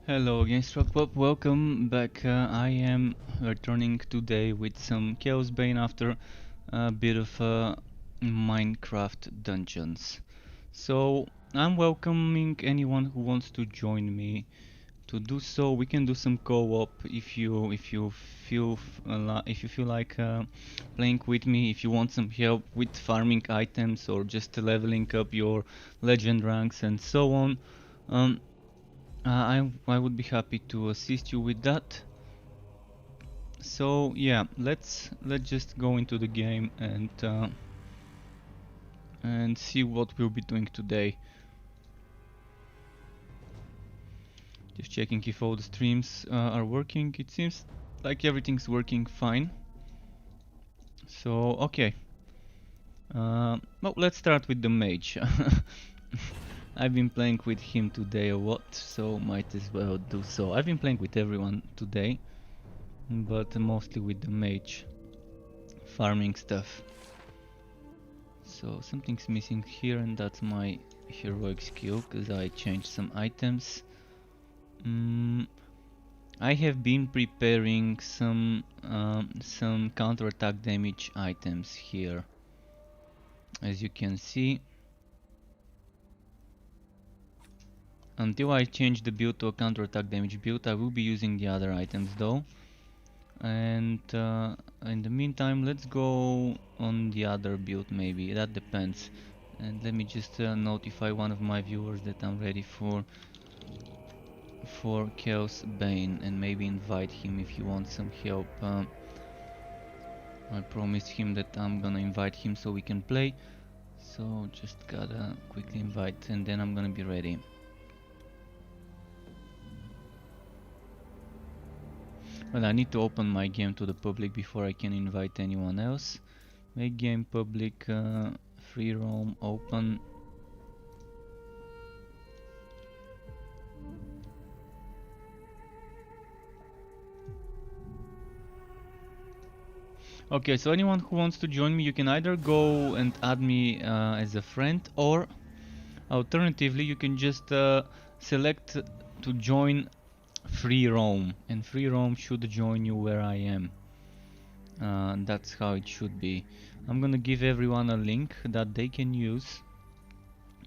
Hello again, Struckpop. Welcome back. I am returning today with some Chaosbane after a bit of Minecraft dungeons. So I'm welcoming anyone who wants to join me. To do so, we can do some co-op if you feel like playing with me. If you want some help with farming items or just leveling up your legend ranks and so on. Um, I would be happy to assist you with that. So yeah, let's just go into the game and see what we'll be doing today. Just checking if all the streams are working. It seems like everything's working fine. So okay, well, let's start with the mage. I've been playing with him today a lot, so might as well do so. I've been playing with everyone today, but mostly with the mage. Farming stuff. So something's missing here, and that's my heroic skill, because I changed some items. I have been preparing some counterattack damage items here. As you can see, until I change the build to a counterattack damage build, I will be using the other items though. And in the meantime, let's go on the other build maybe, that depends. And let me just notify one of my viewers that I'm ready for Chaosbane and maybe invite him if he wants some help. I promised him that I'm gonna invite him so we can play. So just gotta quickly invite and then I'm gonna be ready. Well, I need to open my game to the public before I can invite anyone else. Make game public, free roam, open. Okay, so anyone who wants to join me, you can either go and add me as a friend, or alternatively you can just select to join free roam, and free roam should join you where I am. That's how it should be. I'm gonna give everyone a link that they can use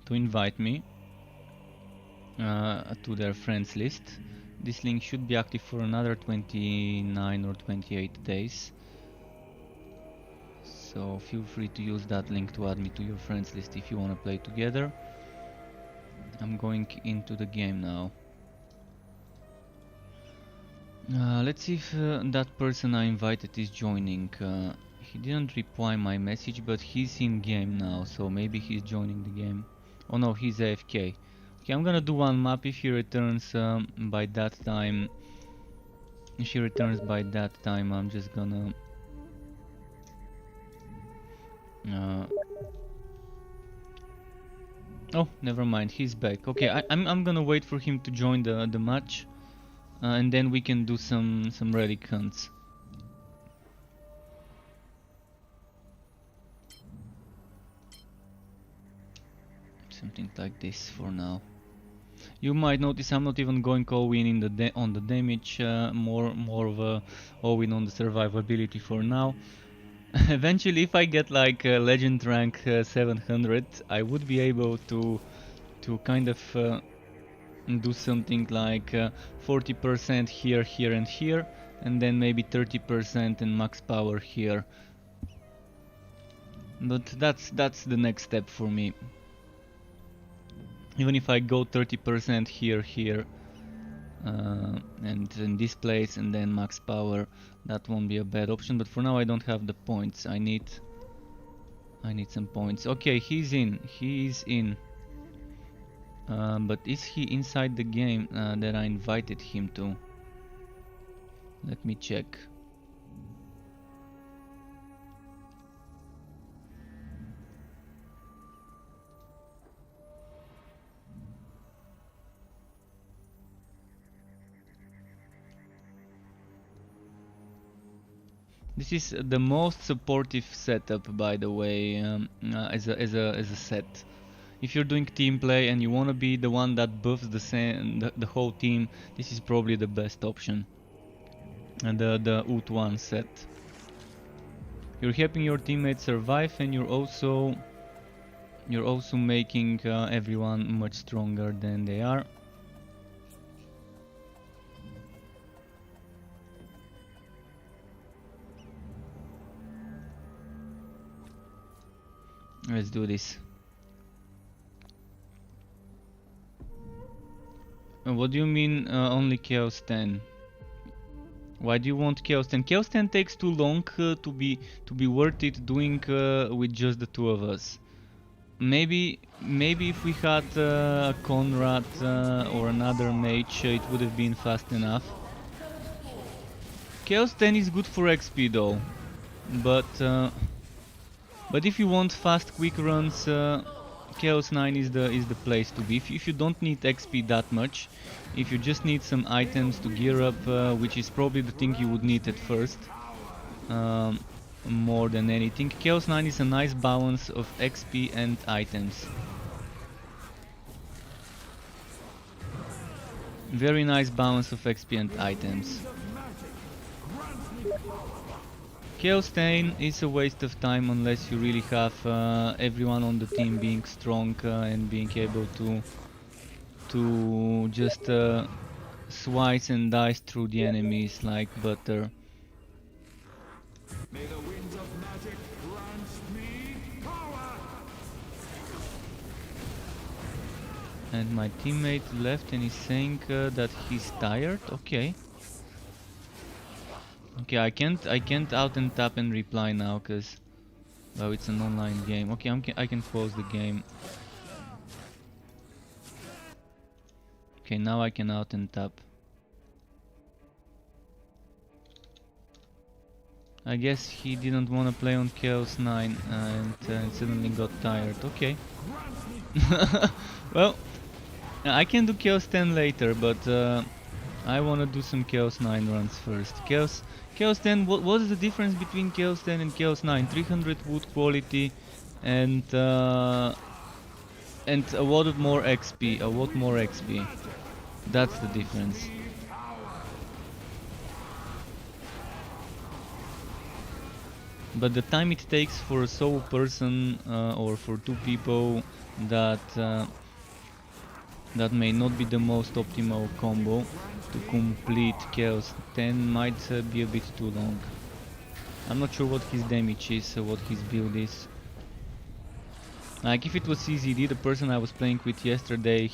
to invite me to their friends list. This link should be active for another 29 or 28 days. So feel free to use that link to add me to your friends list if you want to play together. I'm going into the game now. Let's see if that person I invited is joining. He didn't reply my message, but he's in game now, so maybe he's joining the game. Oh no, he's AFK. Okay, I'm gonna do one map. If he returns by that time, I'm just gonna oh, never mind, he's back. Okay, I'm gonna wait for him to join the match, and then we can do some relic hunts. Something like this for now. You might notice I'm not even going all in on the damage, more of a all in on the survivability for now. Eventually, if I get like legend rank 700, I would be able to kind of do something like 40% here, here, and here, and then maybe 30% and max power here. But that's the next step for me. Even if I go 30% here, and in this place, and then max power, that won't be a bad option. But for now, I don't have the points. I need some points. Okay, he's in. But is he inside the game that I invited him to? Let me check. This is the most supportive setup, by the way, as a set. if you're doing team play and you want to be the one that buffs the whole team, this is probably the best option. And the UT1 set. You're helping your teammates survive, and you're also making everyone much stronger than they are. Let's do this. What do you mean only Chaos 10? Why do you want Chaos 10? Chaos 10 takes too long to be worth it doing with just the two of us. Maybe if we had a Conrad or another mage, it would have been fast enough. Chaos 10 is good for XP though, but if you want fast, quick runs, Chaos 9 is the place to be. If you don't need XP that much, if you just need some items to gear up, which is probably the thing you would need at first, more than anything, Chaos 9 is a nice balance of XP and items. Very nice balance of XP and items. Chaos 10 is a waste of time unless you really have everyone on the team being strong and being able to just slice and dice through the enemies like butter. May the winds of magic grant me power. And my teammate left and he's saying that he's tired. Okay. Okay, I can't out and tap and reply now because, well, it's an online game. Okay, I can close the game. Okay, now I can out and tap. I guess he didn't want to play on Chaos 9 and suddenly got tired. Okay. Well, I can do Chaos 10 later, but I want to do some Chaos 9 runs first. Chaos 10, what is the difference between Chaos 10 and Chaos 9? 300 wood quality and a lot more XP. A lot more XP. That's the difference. But the time it takes for a solo person or for two people that may not be the most optimal combo to complete Chaos 10 might be a bit too long. I'm not sure what his damage is, what his build is. Like if it was CZD, the person I was playing with yesterday,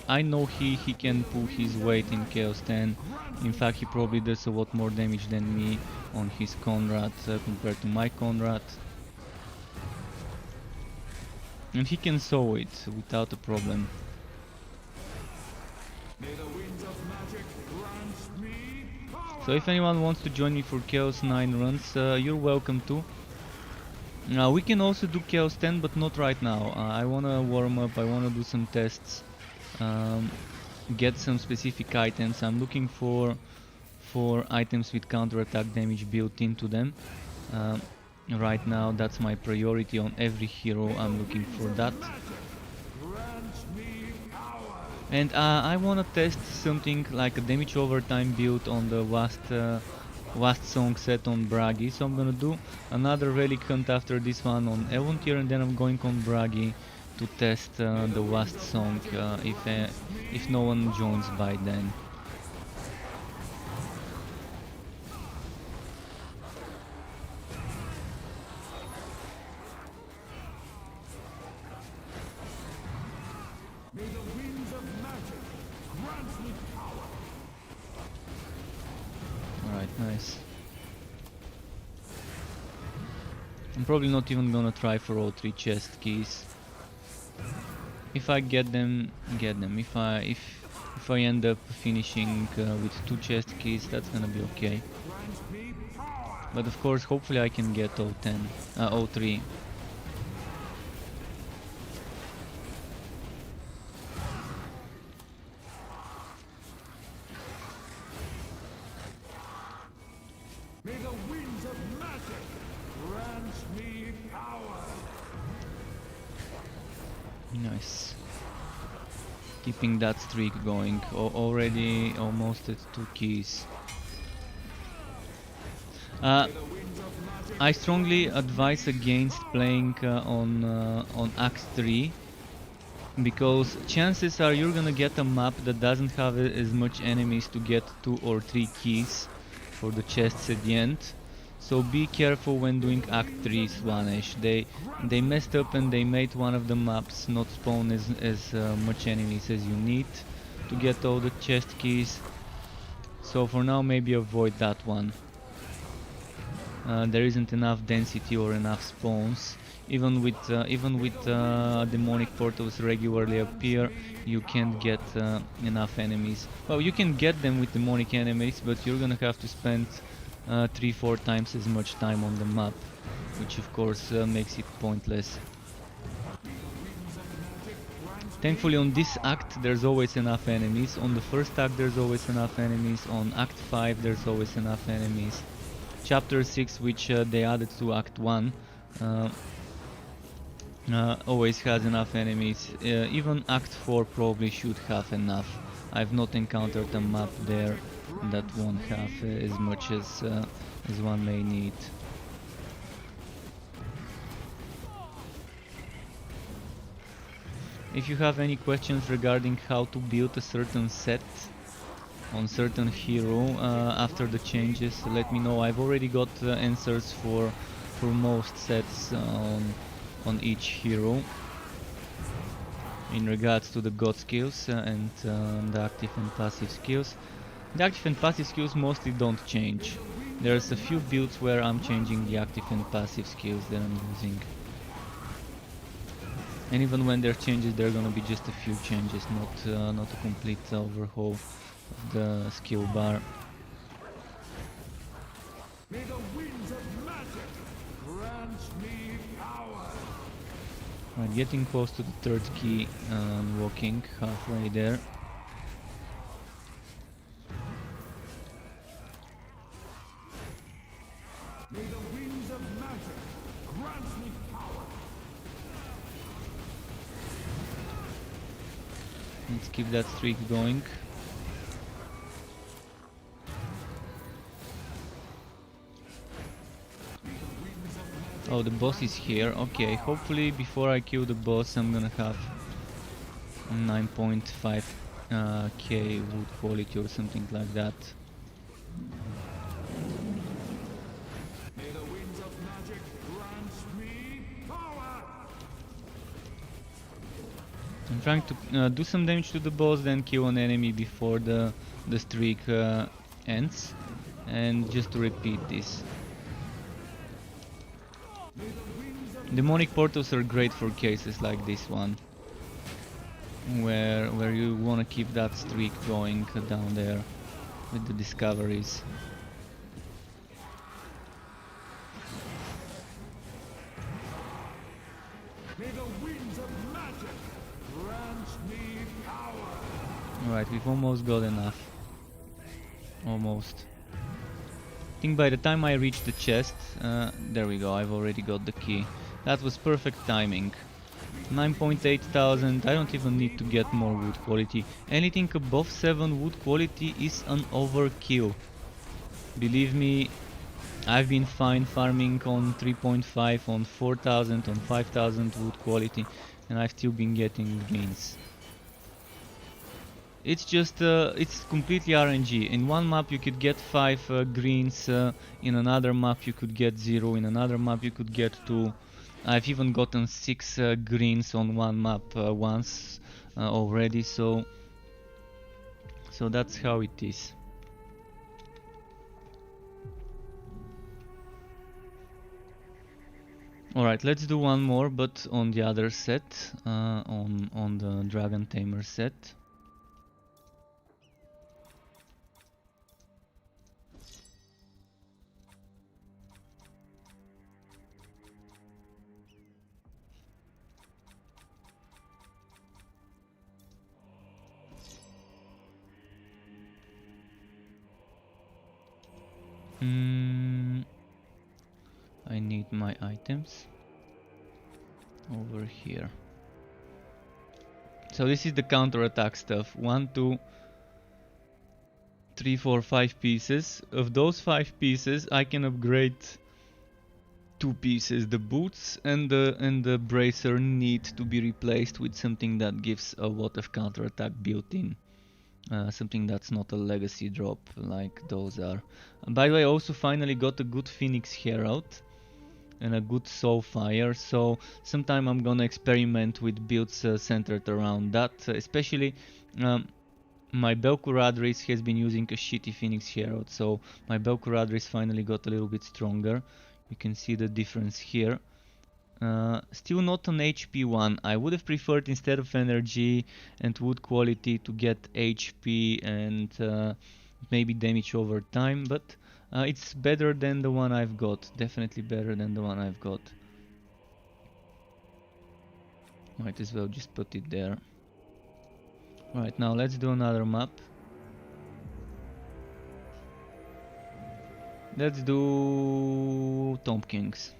I know he can pull his weight in Chaos 10. In fact, he probably does a lot more damage than me on his Conrad compared to my Conrad. And he can sew it without a problem. So if anyone wants to join me for Chaos 9 runs, you're welcome to. We can also do Chaos 10, but not right now. I wanna warm up, I wanna do some tests, get some specific items. I'm looking for items with counter-attack damage built into them. Right now that's my priority on every hero. I'm looking for that. And I wanna test something like a damage overtime build on the last song set on Bragi, so I'm gonna do another relic hunt after this one on Elontier, and then I'm going on Bragi to test the last song if no one joins by then. Alright, nice. I'm probably not even gonna try for all 3 chest keys. If I get them, get them. If I end up finishing with 2 chest keys, that's gonna be okay. But of course, hopefully I can get all 10, all 3. Nice. Keeping that streak going. Already almost at 2 keys. I strongly advise against playing on Act 3, because chances are you're gonna get a map that doesn't have as much enemies to get 2 or 3 keys for the chests at the end. So be careful when doing Act 3 Swanish. They messed up and they made one of the maps not spawn as much enemies as you need to get all the chest keys. So for now maybe avoid that one. There isn't enough density or enough spawns. Even with demonic portals regularly appear, you can't get enough enemies. Well, you can get them with demonic enemies, but you're gonna have to spend 3-4 times as much time on the map, which of course makes it pointless. Thankfully on this act there's always enough enemies. On the first act there's always enough enemies. On Act 5 there's always enough enemies. Chapter 6, which they added to Act 1, always has enough enemies. Even Act 4 probably should have enough. I've not encountered a map there that won't have as much as one may need. If you have any questions regarding how to build a certain set on certain hero after the changes, let me know. I've already got answers for most sets on each hero in regards to the god skills and the active and passive skills. The active and passive skills mostly don't change. There's a few builds where I'm changing the active and passive skills that I'm using. And even when there are changes, there are gonna be just a few changes, not a complete overhaul of the skill bar. May the winds of magic grant me power. Right, getting close to the third key and walking halfway there. May the winds of magic grant me power. Let's keep that streak going. Oh, the boss is here. Okay, hopefully before I kill the boss I'm gonna have 9.5 k wood quality or something like that. May the winds of magic grant me power. I'm trying to do some damage to the boss, then kill an enemy before the streak ends, and just to repeat this. Demonic portals are great for cases like this one, where you want to keep that streak going down there with the discoveries. May the winds of magic grant me power. Alright, we've almost got enough. Almost. I think by the time I reach the chest, there we go, I've already got the key. That was perfect timing. 9.8 thousand, I don't even need to get more wood quality. Anything above 7 wood quality is an overkill. Believe me, I've been fine farming on 3.5, on 4000, on 5000 wood quality, and I've still been getting greens. It's just, it's completely RNG. In one map you could get 5 greens, in another map you could get 0, in another map you could get 2. I've even gotten 6 greens on one map once already, so that's how it is. Alright, let's do one more, but on the other set, on the Dragon Tamer set. I need my items over here. So this is the counter-attack stuff. 1, 2, 3, 4, 5 pieces. Of those 5 pieces, I can upgrade 2 pieces. The boots and the bracer need to be replaced with something that gives a lot of counter-attack built in. Something that's not a legacy drop like those are. And by the way, I also finally got a good Phoenix Herald and a good Soulfire, so sometime I'm gonna experiment with builds centered around that. Especially my Belcuradris has been using a shitty Phoenix Herald, so my Belcuradris finally got a little bit stronger. You can see the difference here. Still not an HP one. I would have preferred, instead of energy and wood quality, to get HP and maybe damage over time, but it's better than the one I've got. Definitely better than the one I've got. Might as well just put it there. Right, now let's do another map. Let's do Tomb Kings.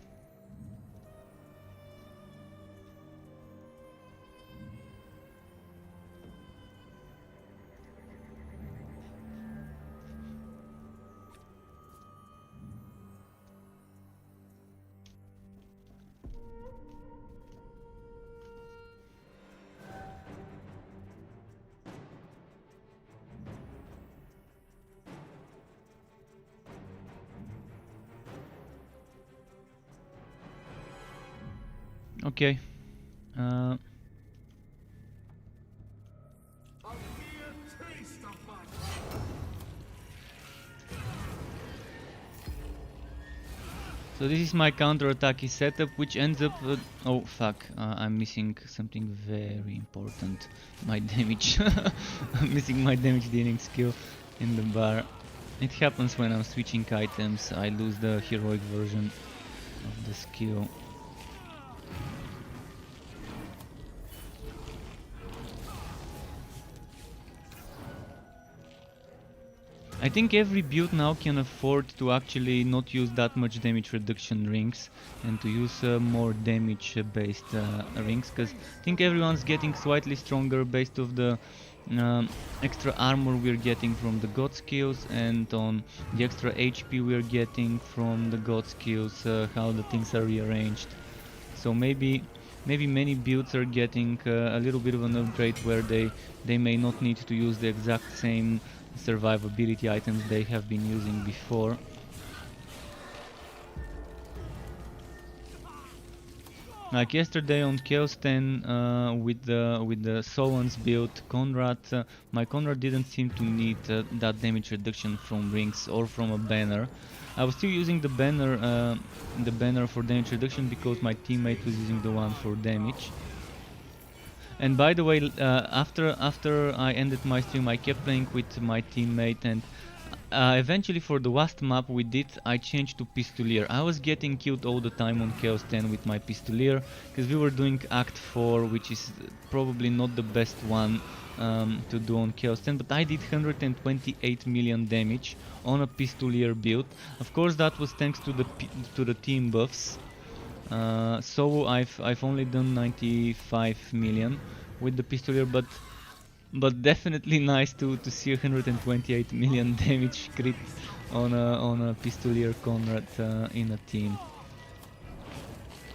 Okay. A mere taste of my So this is my counter-attacky setup, which ends up... oh fuck, I'm missing something very important. My damage. I'm missing my damage dealing skill in the bar. It happens when I'm switching items, I lose the heroic version of the skill. I think every build now can afford to actually not use that much damage reduction rings and to use more damage based rings, because I think everyone's getting slightly stronger based off the extra armor we're getting from the god skills and on the extra HP we're getting from the god skills, how the things are rearranged. So maybe many builds are getting a little bit of an upgrade where they may not need to use the exact same survivability items they have been using before. Like yesterday on Chaosbane with the Solan's build, Conrad, my Conrad didn't seem to need that damage reduction from rings or from a banner. I was still using the banner for damage reduction because my teammate was using the one for damage. And by the way, after I ended my stream, I kept playing with my teammate, and eventually for the last map we did, I changed to Pistolier. I was getting killed all the time on Chaos 10 with my Pistolier, because we were doing Act 4, which is probably not the best one to do on Chaos 10, but I did 128 million damage on a Pistolier build. Of course that was thanks to the team buffs. So I've only done 95 million with the Pistolier, but definitely nice to see 128 million damage crit on a Pistolier Conrad in a team.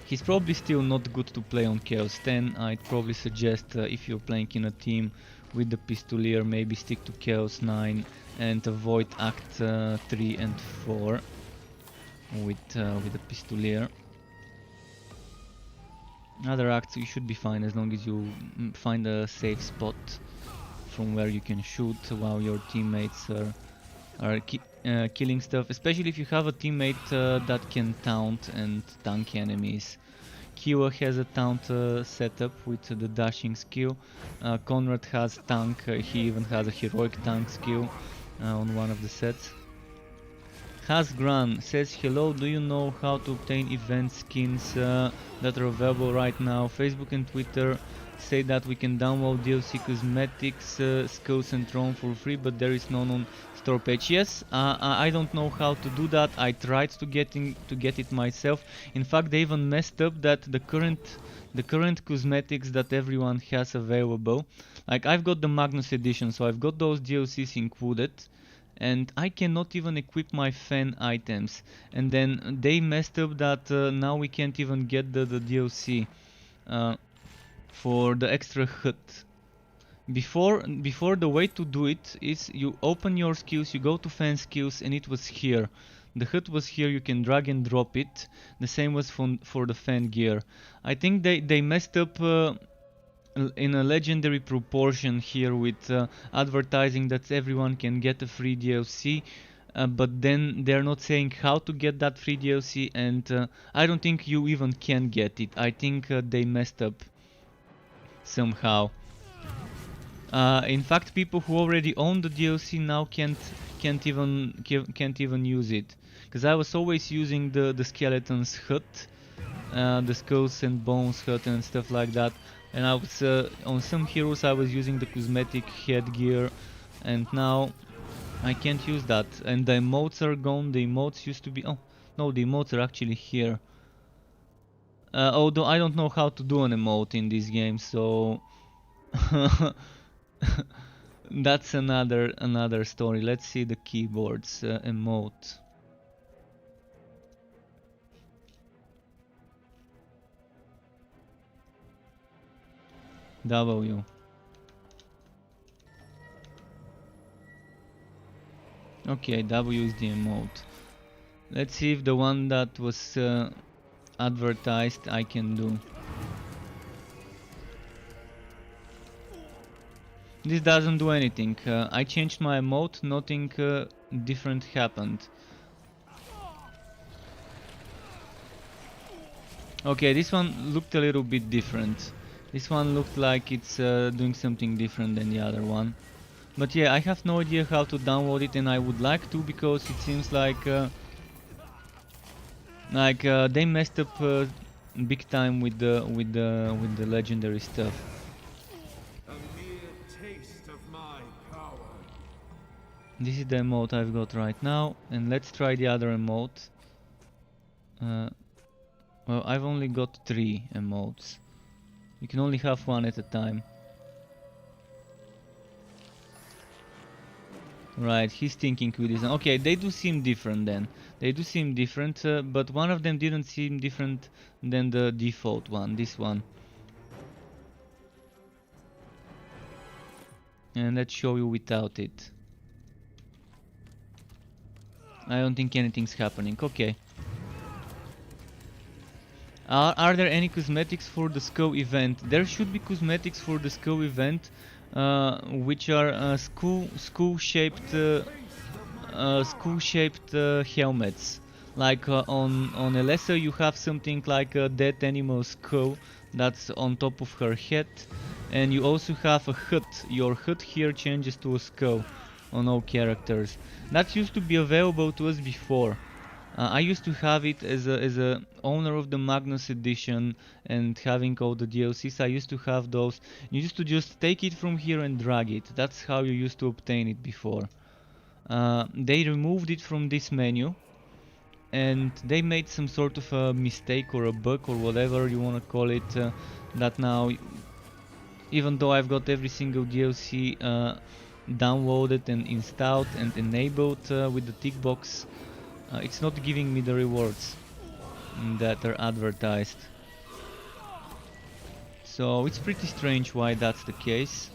He's probably still not good to play on Chaos 10. I'd probably suggest if you're playing in a team with the Pistolier, maybe stick to Chaos 9 and avoid Act 3 and 4 with the Pistolier. Other acts you should be fine as long as you find a safe spot from where you can shoot while your teammates are killing stuff, especially if you have a teammate that can taunt and tank enemies. Kiowa has a taunt setup with the dashing skill. Conrad has tank, he even has a heroic tank skill on one of the sets. Hasgran says, hello, do you know how to obtain event skins that are available right now? Facebook and Twitter say that we can download DLC cosmetics, skills and ROM for free, but there is none on store page. Yes, I don't know how to do that. I tried to get it myself. In fact, they even messed up that the current cosmetics that everyone has available. Like, I've got the Magnus edition, so I've got those DLCs included, and I cannot even equip my fan items. And then they messed up that now we can't even get the DLC for the extra hut. Before, the way to do it is you open your skills, you go to fan skills, and it was here. The hut was here, you can drag and drop it. The same was for the fan gear. I think they messed up in a legendary proportion here with advertising that everyone can get a free DLC. But then they're not saying how to get that free DLC, and I don't think you even can get it. I think they messed up somehow. In fact, people who already own the DLC now can't even use it, because I was always using the skeleton's hut, the skulls and bones hut and stuff like that, and I was on some heroes I was using the cosmetic headgear, and now I can't use that. And the emotes are gone. The emotes used to be, oh no, the emotes are actually here. Although I don't know how to do an emote in this game, so that's another story. Let's see the keyboards. Emote. W. Okay, W is the emote. Let's see if the one that was advertised I can do. This doesn't do anything. I changed my emote, nothing different happened. Okay, this one looked a little bit different. This one looked like it's doing something different than the other one. But yeah, I have no idea how to download it, and I would like to, because it seems like they messed up big time with the legendary stuff. A mere taste of my power. This is the emote I've got right now, and let's try the other emote. Well, I've only got 3 emotes. You can only have one at a time. Right, he's thinking with this. Okay, they do seem different then. They do seem different, but one of them didn't seem different than the default one, this one. And let's show you without it. I don't think anything's happening. Okay. Are there any cosmetics for the skull event? There should be cosmetics for the skull event, which are skull-shaped helmets. Like on Alessa you have something like a dead animal skull that's on top of her head, and you also have a hut. Your hut here changes to a skull on all characters. That used to be available to us before. I used to have it as a owner of the Magnus edition and having all the DLCs. I used to have those. You used to just take it from here and drag it. That's how you used to obtain it before. They removed it from this menu, and they made some sort of a mistake or a bug or whatever you want to call it, that now, even though I've got every single DLC downloaded and installed and enabled with the tick box, it's not giving me the rewards that are advertised. So it's pretty strange why that's the case.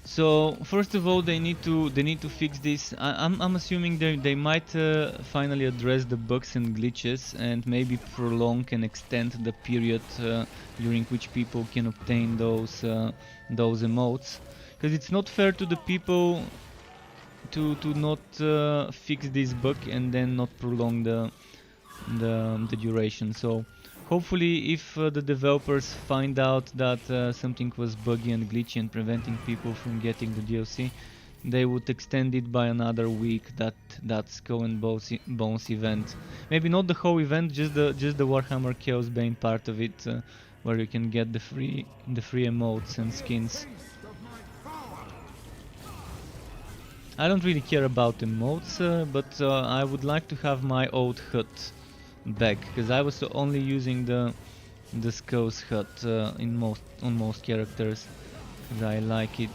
So first of all, they need to fix this. I'm assuming they might finally address the bugs and glitches, and maybe prolong and extend the period during which people can obtain those emotes. Because it's not fair to the people to not fix this bug and then not prolong the duration. So Hopefully, if the developers find out that something was buggy and glitchy and preventing people from getting the DLC, they would extend it by another week. That Skull and Bones event. Maybe not the whole event, just the Warhammer Chaosbane part of it, where you can get the free emotes and skins. I don't really care about emotes, but I would like to have my old hut back, because I was only using the Skull's hut on most characters, because I like it.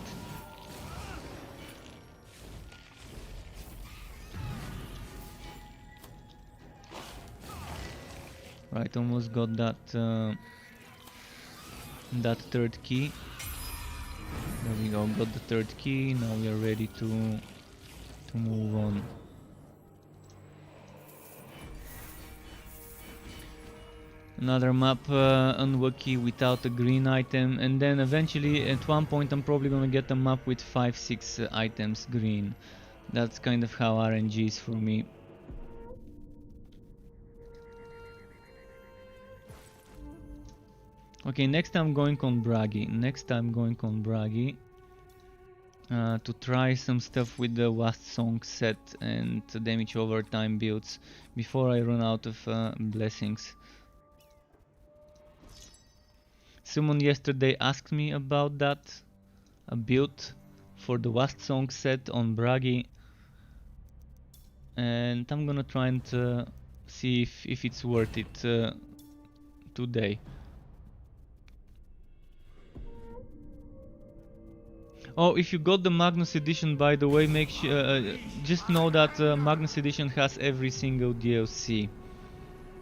Right, almost got that that third key. There we go, got the third key. Now we are ready to move on. Another map unlucky without a green item, and then eventually at one point I'm probably gonna get a map with 5-6 items green. That's kind of how RNG is for me. Okay, next I'm going on Bragi. To try some stuff with the Last Song set and damage over time builds before I run out of blessings. Someone yesterday asked me about that, a build for the Last Song set on Bragi, and I'm gonna try and see if it's worth it today. Oh, if you got the Magnus Edition, by the way, make sure just know that Magnus Edition has every single DLC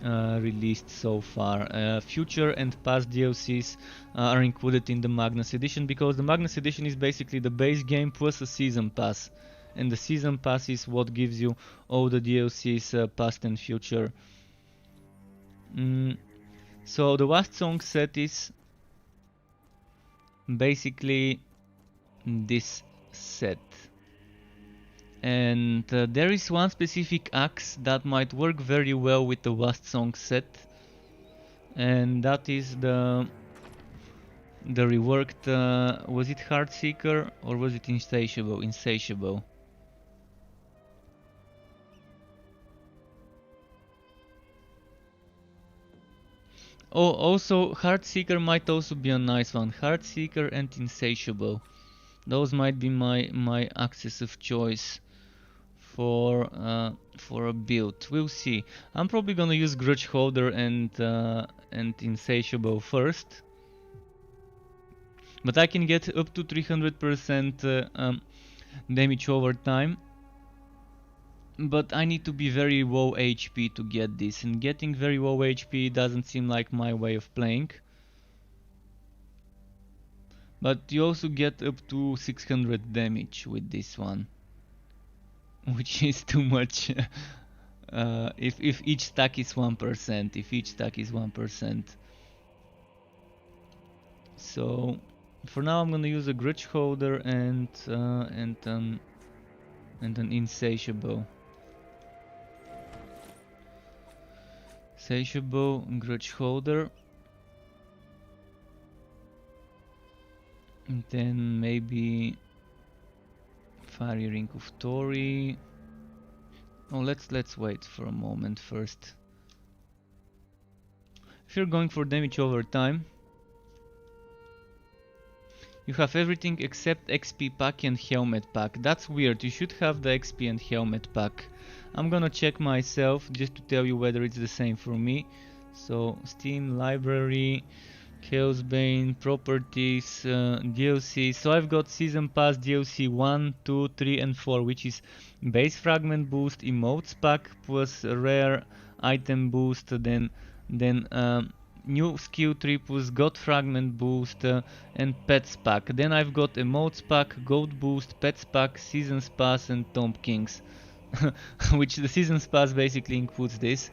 released so far. Future and past DLCs are included in the Magnus Edition, because the Magnus Edition is basically the base game plus a season pass, and the season pass is what gives you all the DLCs past and future. So the Last Song set is basically this set, and there is one specific axe that might work very well with the Last Song set, and that is the reworked was it Heartseeker or was it Insatiable? Oh, also Heartseeker might also be a nice one. Heartseeker and Insatiable, those might be my axes of choice for a build. We'll see. I'm probably gonna use Grudge Holder and Insatiable first, but I can get up to 300% damage over time. But I need to be very low HP to get this, and getting very low HP doesn't seem like my way of playing. But you also get up to 600 damage with this one, which is too much. If each stack is 1%, So for now I'm gonna use a Grudge Holder and an Insatiable. Grudge Holder, and then maybe Fiery Ring of Tori. Oh, let's wait for a moment first. If you're going for damage over time, you have everything except XP pack and helmet pack. That's weird. You should have the XP and helmet pack. I'm gonna check myself just to tell you whether it's the same for me. So Steam library, Chaosbane, properties, DLC. So I've got Season Pass DLC 1, 2, 3 and 4, which is base fragment boost, emotes pack plus rare item boost, then new skill triples, god fragment boost, and pets pack. Then I've got emotes pack, gold boost, pets pack, seasons pass and Tomb Kings. Which the seasons pass basically includes this.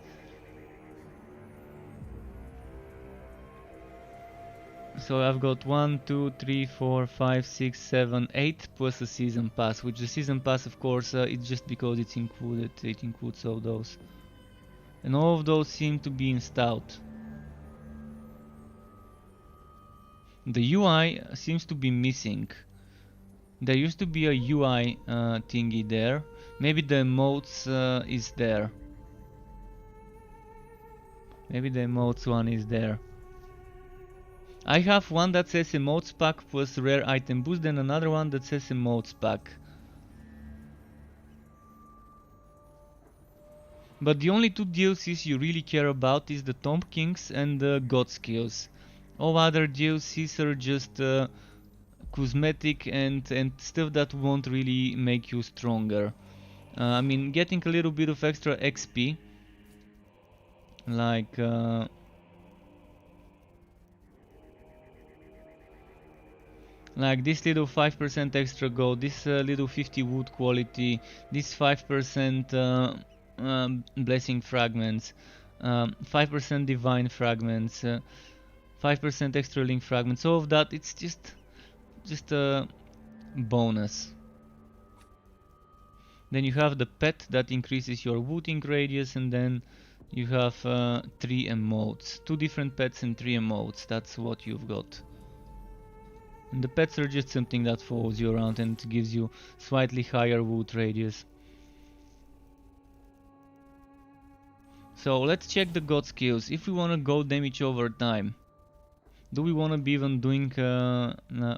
So I've got 1, 2, 3, 4, 5, 6, 7, 8 plus a season pass, which the season pass of course it's just because it's included, it includes all those. And all of those seem to be installed. The UI seems to be missing. There used to be a UI thingy there. Maybe the emotes is there. Maybe the emotes one is there. I have one that says emotes pack plus rare item boost, and another one that says emotes pack. But the only two DLCs you really care about is the Tomb Kings and the God Skills. All other DLCs are just cosmetic and stuff that won't really make you stronger. I mean, getting a little bit of extra XP, like this little 5% extra gold, this little 50 wood quality, this 5% blessing fragments, 5% divine fragments, 5% extra link fragments. All of that, it's just a bonus. Then you have the pet that increases your wooding radius, and then you have 3 emotes, 2 different pets and 3 emotes. That's what you've got. And the pets are just something that follows you around and gives you slightly higher wood radius. So let's check the god skills. If we want to go damage over time, do we want to be even doing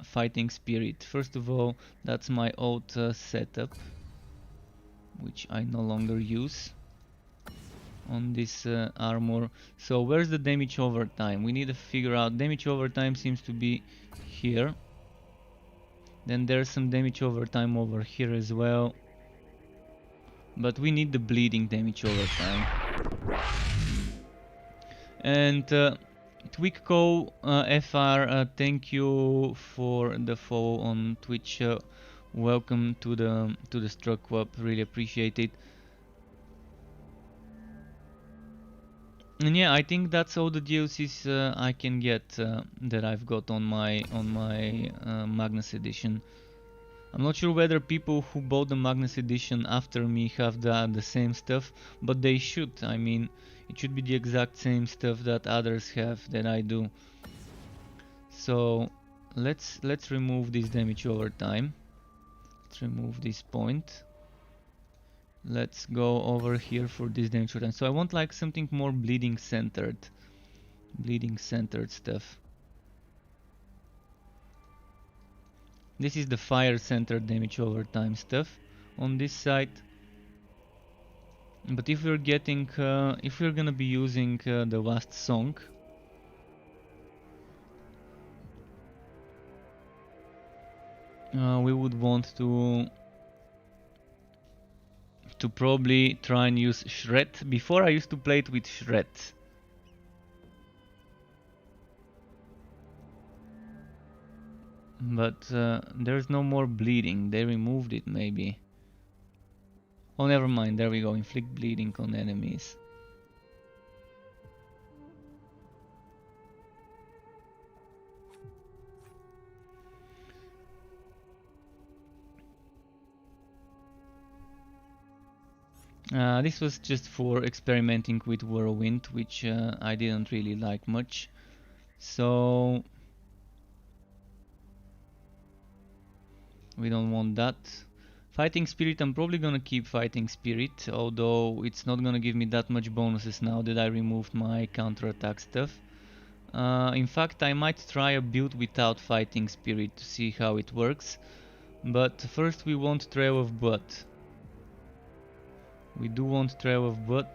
fighting spirit? First of all, that's my old setup, which I no longer use on this armor. So where's the damage over time? We need to figure out. Damage over time seems to be here. Then there's some damage over time over here as well. But we need the bleeding damage over time. And Twicko FR, thank you for the follow on Twitch. Welcome to the Struck Club. Really appreciate it. And yeah, I think that's all the DLCs I can get that I've got on my Magnus edition. I'm not sure whether people who bought the Magnus edition after me have the same stuff, but they should. I mean, it should be the exact same stuff that others have that I do. So let's remove this damage over time. Let's remove this point. Let's go over here for this damage over time. So I want like something more bleeding centered stuff. This is the fire centered damage over time stuff on this side. But if we're getting, if we're gonna be using the last song, we would want to probably try and use Shred. Before I used to play it with Shred. But there's no more bleeding. They removed it maybe. Oh, never mind. There we go. Inflict bleeding on enemies. This was just for experimenting with Whirlwind, which I didn't really like much. So we don't want that. Fighting Spirit, I'm probably gonna keep Fighting Spirit, although it's not gonna give me that much bonuses now that I removed my counterattack stuff. In fact, I might try a build without Fighting Spirit to see how it works. But first we want Trail of Blood. We do want Trail of Blood.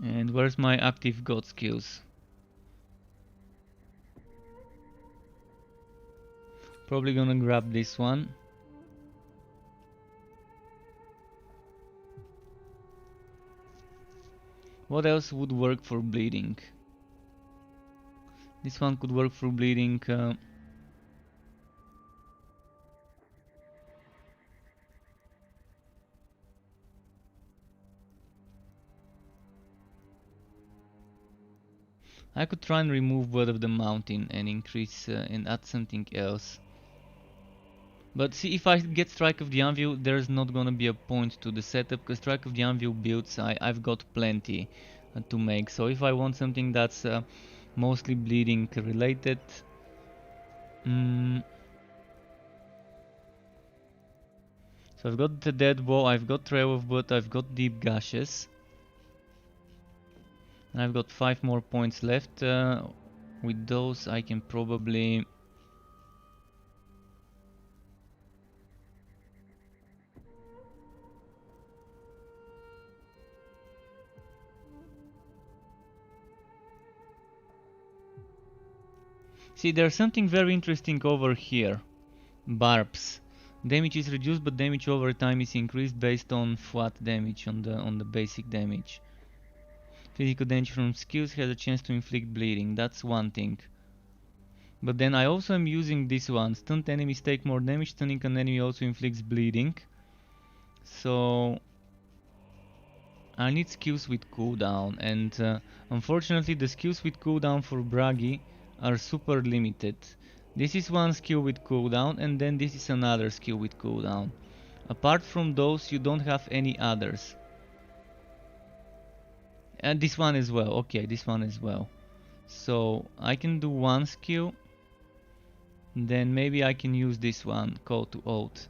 And where's my active god skills? Probably gonna grab this one. What else would work for bleeding? This one could work for bleeding. I could try and remove Blood of the Mountain and increase and add something else. But see, if I get Strike of the Anvil, there's not gonna be a point to the setup, because Strike of the Anvil builds, I've got plenty to make. So if I want something that's mostly bleeding related, so I've got the Dead Bow, I've got Trail of Blood, I've got Deep Gashes. And I've got 5 more points left. With those I can probably... See, there's something very interesting over here. Barbs. Damage is reduced, but damage over time is increased based on flat damage, on the basic damage. Physical damage from skills has a chance to inflict bleeding. That's one thing. But then I also am using this one. Stunned enemies take more damage. Stunning an enemy also inflicts bleeding. So I need skills with cooldown, and unfortunately the skills with cooldown for Bragi are super limited. This is one skill with cooldown, and then this is another skill with cooldown. Apart from those, you don't have any others. And this one as well. Okay, this one as well. So I can do one skill, then maybe I can use this one, Call to Oath.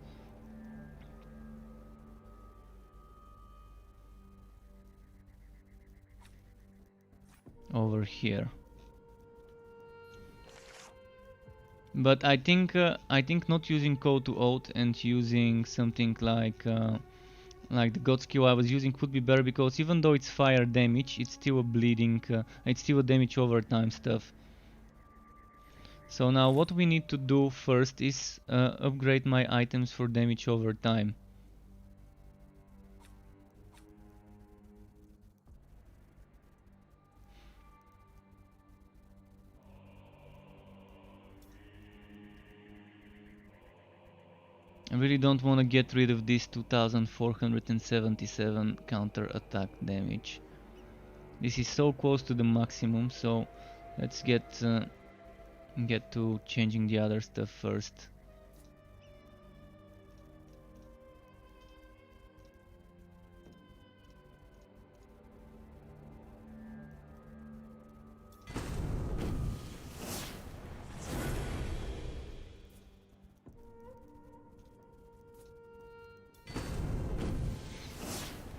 Over here. But I think not using Call to Oath and using something like the God skill I was using would be better, because even though it's fire damage, it's still a bleeding, it's still a damage over time stuff. So now what we need to do first is upgrade my items for damage over time. I really don't want to get rid of this 2477 counter attack damage. This is so close to the maximum, so let's get to changing the other stuff first.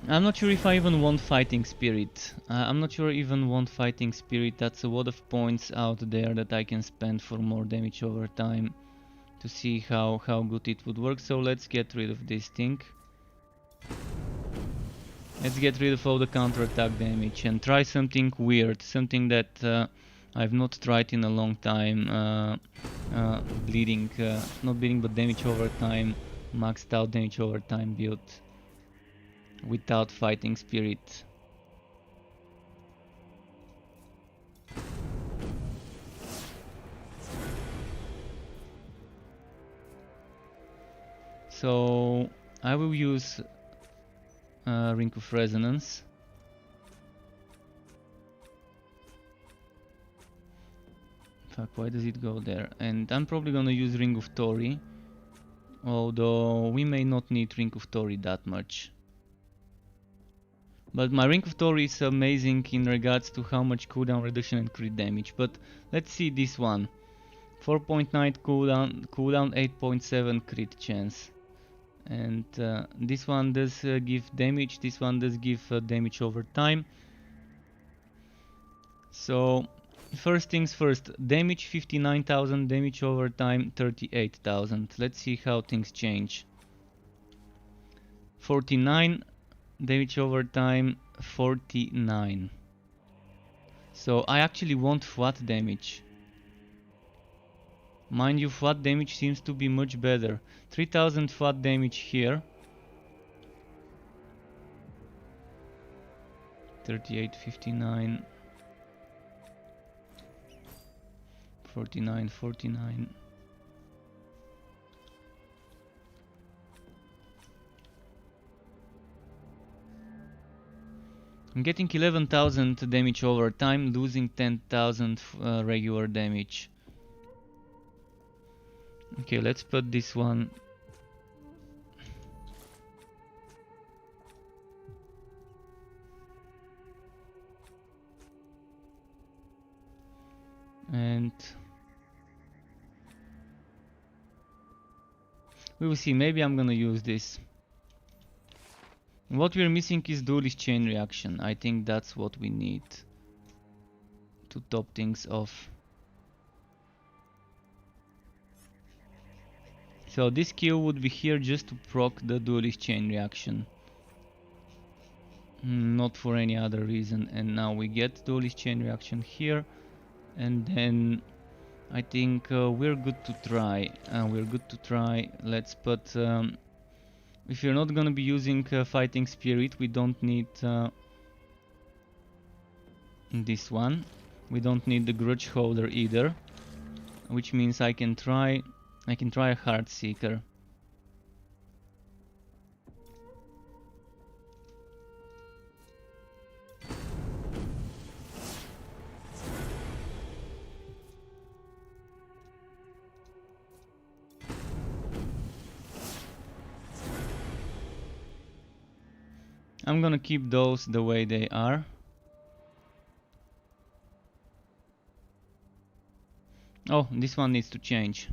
I'm not sure if I even want Fighting Spirit. That's a lot of points out there that I can spend for more damage over time to see how good it would work. So let's get rid of this thing. Let's get rid of all the counterattack damage and try something weird, something that I've not tried in a long time. Not bleeding but damage over time, maxed out damage over time build without Fighting Spirit. So I will use Ring of Resonance. Fuck, why does it go there? And I'm probably gonna use Ring of Tori, although we may not need Ring of Tori that much. But my Ring of Tori is amazing in regards to how much cooldown reduction and crit damage. But let's see this one. 4.9 cooldown, 8.7 crit chance. And this one does give damage, this one does give damage over time. So first things first, damage 59,000, damage over time 38,000. Let's see how things change. 49, damage over time 49. So I actually want flat damage. Mind you, flat damage seems to be much better. 3000 flat damage here. 38, 59. 49, 49. I'm getting 11,000 damage over time, losing 10,000 regular damage. Okay, let's put this one. And we will see, maybe I'm gonna use this. What we're missing is duelist chain reaction. I think that's what we need to top things off. So this skill would be here just to proc the duelist chain reaction. Not for any other reason. And now we get duelist chain reaction here. And then I think we're good to try. Let's put... if you're not gonna be using fighting spirit, we don't need this one. We don't need the grudge holder either. Which means I can try a heart seeker. I'm gonna keep those the way they are. Oh, this one needs to change.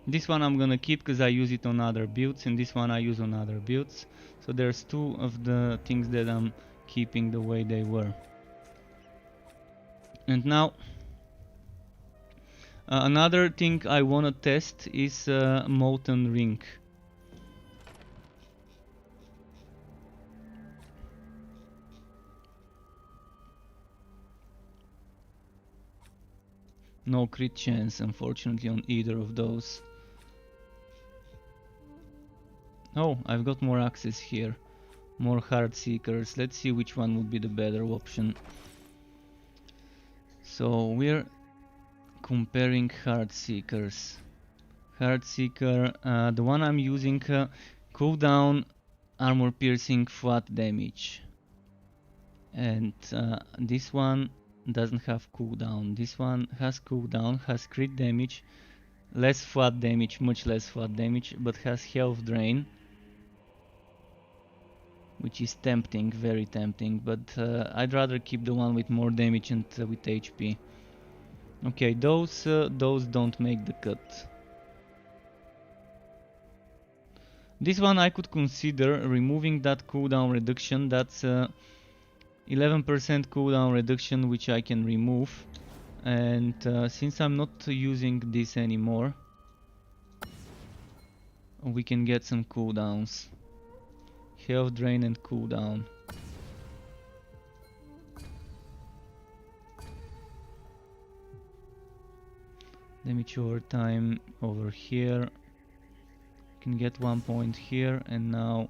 This one I'm gonna keep because I use it on other builds, and this one I use on other builds. So there's two of the things that I'm keeping the way they were. And now another thing I wanna test is Molten Ring. No crit chance, unfortunately, on either of those. Oh, I've got more access here. More Heart Seekers. Let's see which one would be the better option. So we're comparing Heart Seekers. Heart Seeker, the one I'm using, cooldown, armor piercing, flat damage. And this one doesn't have cooldown. This one has cooldown, has crit damage, less flat damage, much less flat damage, but has health drain. Which is tempting, very tempting, but I'd rather keep the one with more damage and with HP. Okay, those don't make the cut. This one I could consider removing that cooldown reduction. That's 11% cooldown reduction, which I can remove. And since I'm not using this anymore, we can get some cooldowns. Health drain and cooldown. Damage over time over here. Can get 1 point here, and now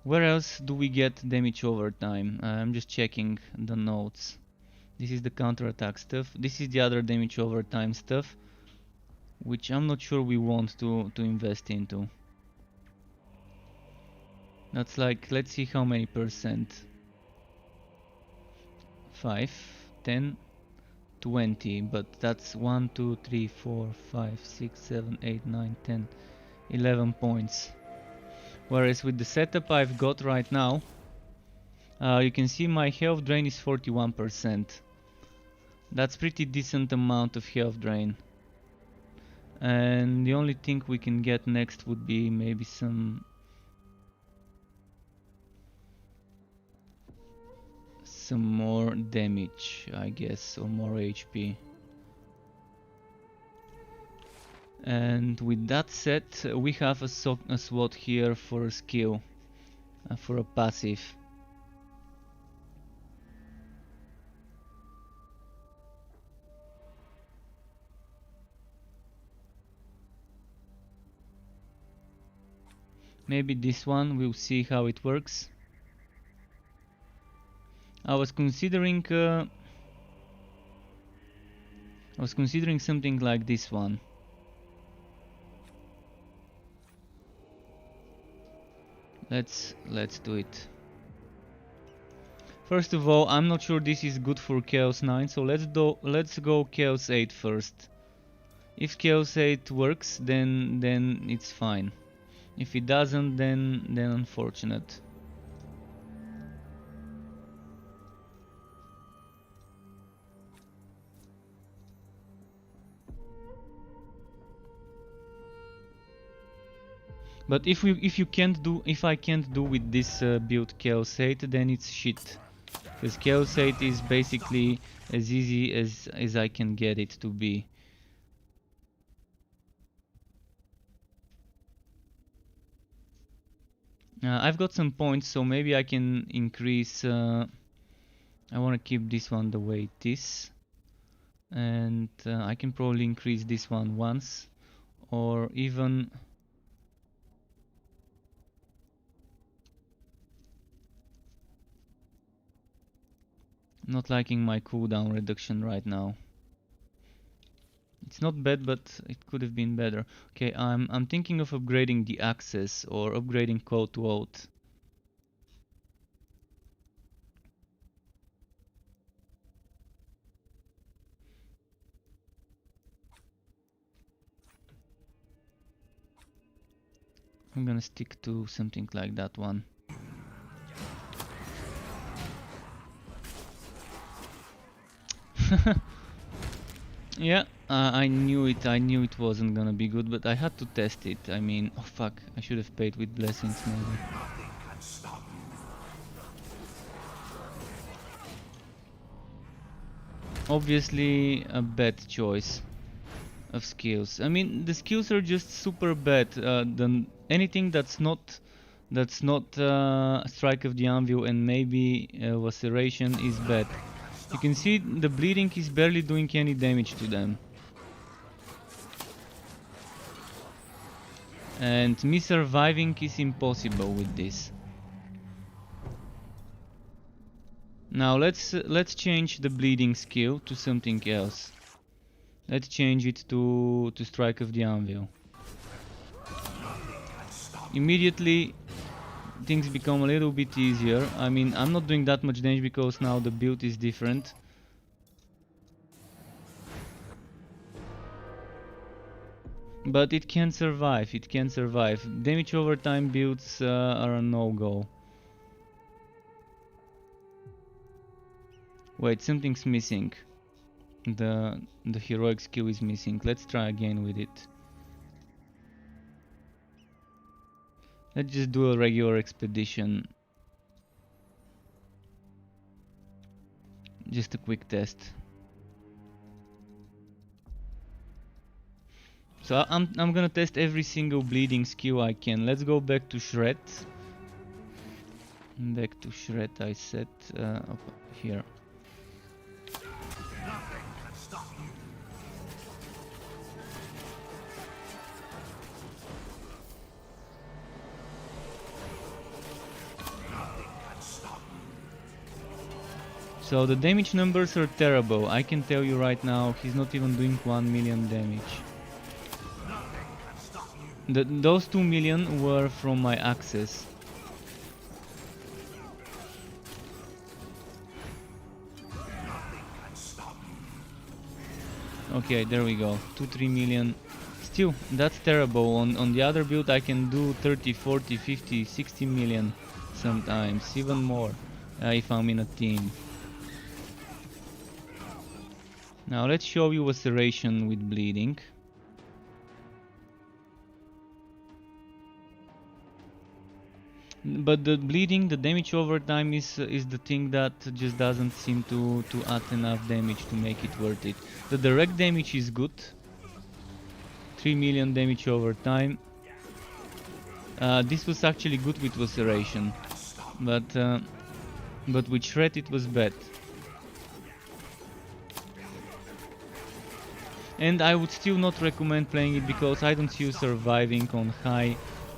where else do we get damage over time? I'm just checking the notes. This is the counterattack stuff. This is the other damage over time stuff, which I'm not sure we want to invest into. That's like, let's see how many percent. 5, 10, 20, but that's 1, 2, 3, 4, 5, 6, 7, 8, 9, 10, 11 points. Whereas with the setup I've got right now, you can see my health drain is 41%. That's pretty decent amount of health drain. And the only thing we can get next would be maybe some more damage, I guess, or more HP. And with that set, we have a slot here for a skill, for a passive. Maybe this one, we'll see how it works. I was considering something like this one. Let's do it. First of all, I'm not sure this is good for Chaos 9, so let's go Chaos 8 first. If Chaos 8 works, then it's fine. If it doesn't, then unfortunate. But if I can't do with this build Chaos 8, then it's shit. Because Chaos 8 is basically as easy as I can get it to be. I've got some points, so maybe I can increase. I want to keep this one the way it is, and I can probably increase this one once, or even. Not liking my cooldown reduction right now. It's not bad, but it could have been better. Okay, I'm thinking of upgrading the access or upgrading code to oath. I'm gonna stick to something like that one. Yeah, I knew it wasn't gonna be good, but I had to test it. I mean, oh fuck, I should have paid with blessings maybe. Obviously a bad choice of skills. I mean, the skills are just super bad. Anything that's not Strike of the Anvil and maybe Laceration is bad. You can see the bleeding is barely doing any damage to them. And me surviving is impossible with this. Now let's change the bleeding skill to something else. Let's change it to Strike of the Anvil. Immediately things become a little bit easier. I mean, I'm not doing that much damage because now the build is different. But it can survive, Damage over time builds are a no-go. Wait, something's missing. The heroic skill is missing. Let's try again with it. Let's just do a regular expedition. Just a quick test. So I'm gonna test every single bleeding skill I can. Let's go back to Shred. Back to Shred, I said up here. So the damage numbers are terrible. I can tell you right now, he's not even doing 1 million damage. Those 2 million were from my access. Okay, there we go. 2-3 million. Still, that's terrible. On the other build I can do 30, 40, 50, 60 million sometimes, even more if I'm in a team. Now let's show you Laceration with bleeding. But the bleeding, the damage over time is the thing that just doesn't seem to add enough damage to make it worth it. The direct damage is good. 3 million damage over time. This was actually good with Laceration, but with Shred it was bad. And I would still not recommend playing it because I don't see you surviving on high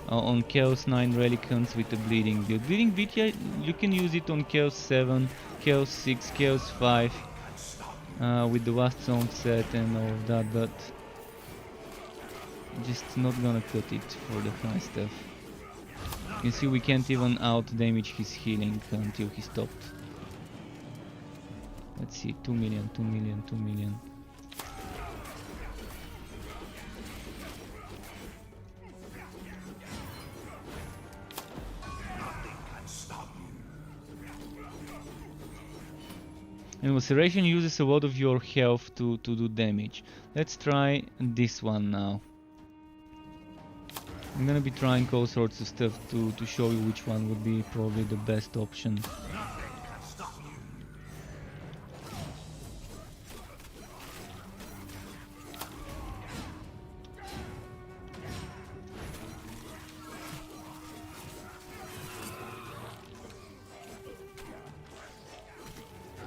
on Chaos 9 Relicants with the Bleeding build. Bleeding build, yeah, you can use it on Chaos 7, Chaos 6, Chaos 5 with the Last Song set and all of that, but just not gonna cut it for the high stuff. You see, we can't even out damage his healing until he stopped. Let's see, 2 million, 2 million, 2 million. And Laceration uses a lot of your health to do damage. Let's try this one now. I'm gonna be trying all sorts of stuff to show you which one would be probably the best option.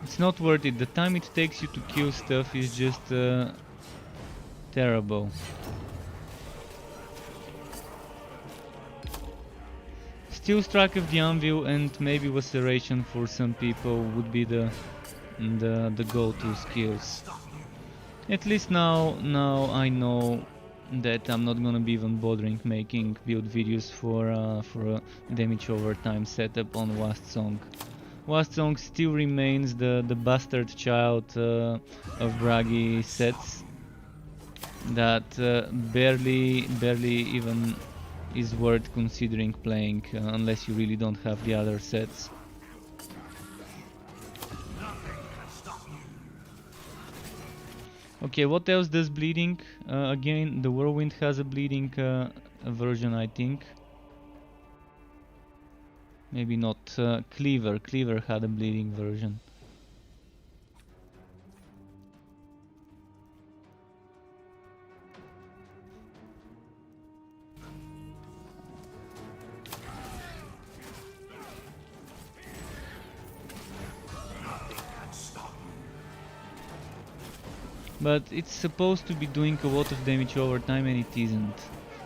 It's not worth it. The time it takes you to kill stuff is just terrible. Still Strike of the Anvil and maybe Laceration for some people would be the go-to skills. At least now I know that I'm not gonna be even bothering making build videos for a damage over time setup on Last Song. Last Song still remains the bastard child of Bragi sets that barely even is worth considering playing unless you really don't have the other sets. Okay, what else does bleeding? Again, the Whirlwind has a bleeding version, I think. Maybe not. Cleaver had a bleeding version. But it's supposed to be doing a lot of damage over time and it isn't.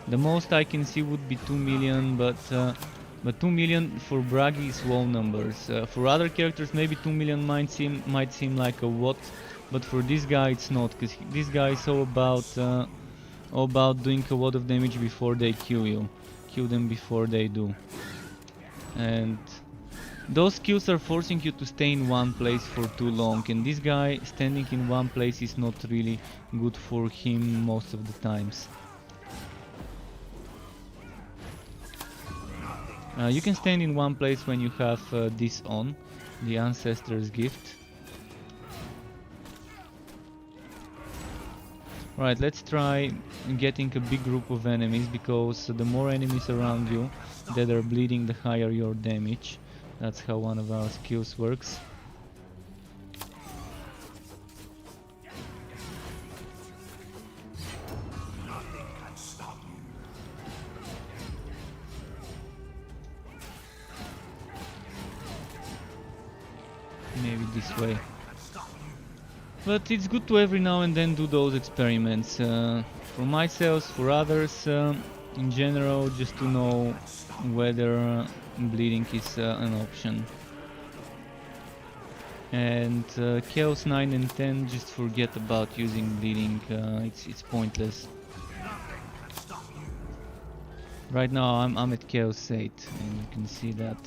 The most I can see would be 2 million, but 2 million for Bragi is low numbers. For other characters maybe 2 million might seem like a lot, but for this guy it's not, because this guy is all about doing a lot of damage before they kill you. Kill them before they do. And those skills are forcing you to stay in one place for too long, and this guy standing in one place is not really good for him most of the times. You can stand in one place when you have this on, the Ancestor's Gift. Right, let's try getting a big group of enemies, because the more enemies around you that are bleeding, the higher your damage. That's how one of our skills works. Maybe this way. But it's good to every now and then do those experiments. For myself, for others, in general, just to know whether bleeding is an option. And Chaos 9 and 10, just forget about using bleeding, it's pointless. Right now I'm at Chaos 8 and you can see that.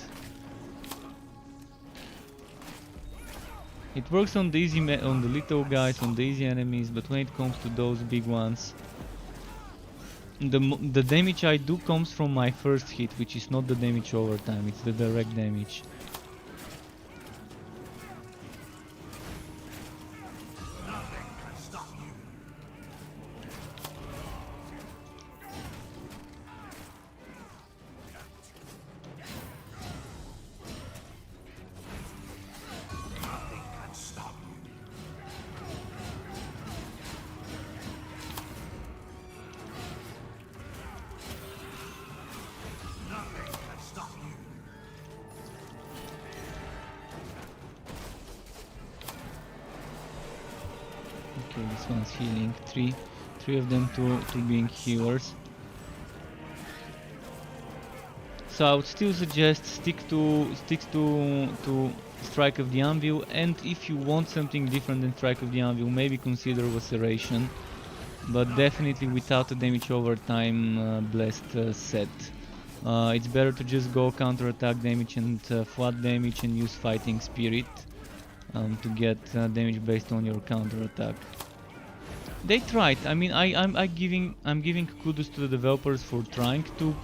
It works on the easy on the little guys, on the easy enemies, but when it comes to those big ones, the damage I do comes from my first hit, which is not the damage over time, it's the direct damage. Okay, this one's healing. Three of them to being healers. So I would still suggest stick to Strike of the Anvil, and if you want something different than Strike of the Anvil, maybe consider Laceration, but definitely without a damage over time blessed set. It's better to just go counter attack damage and flat damage and use Fighting Spirit to get damage based on your counter attack. They tried. I mean, I'm giving kudos to the developers for trying to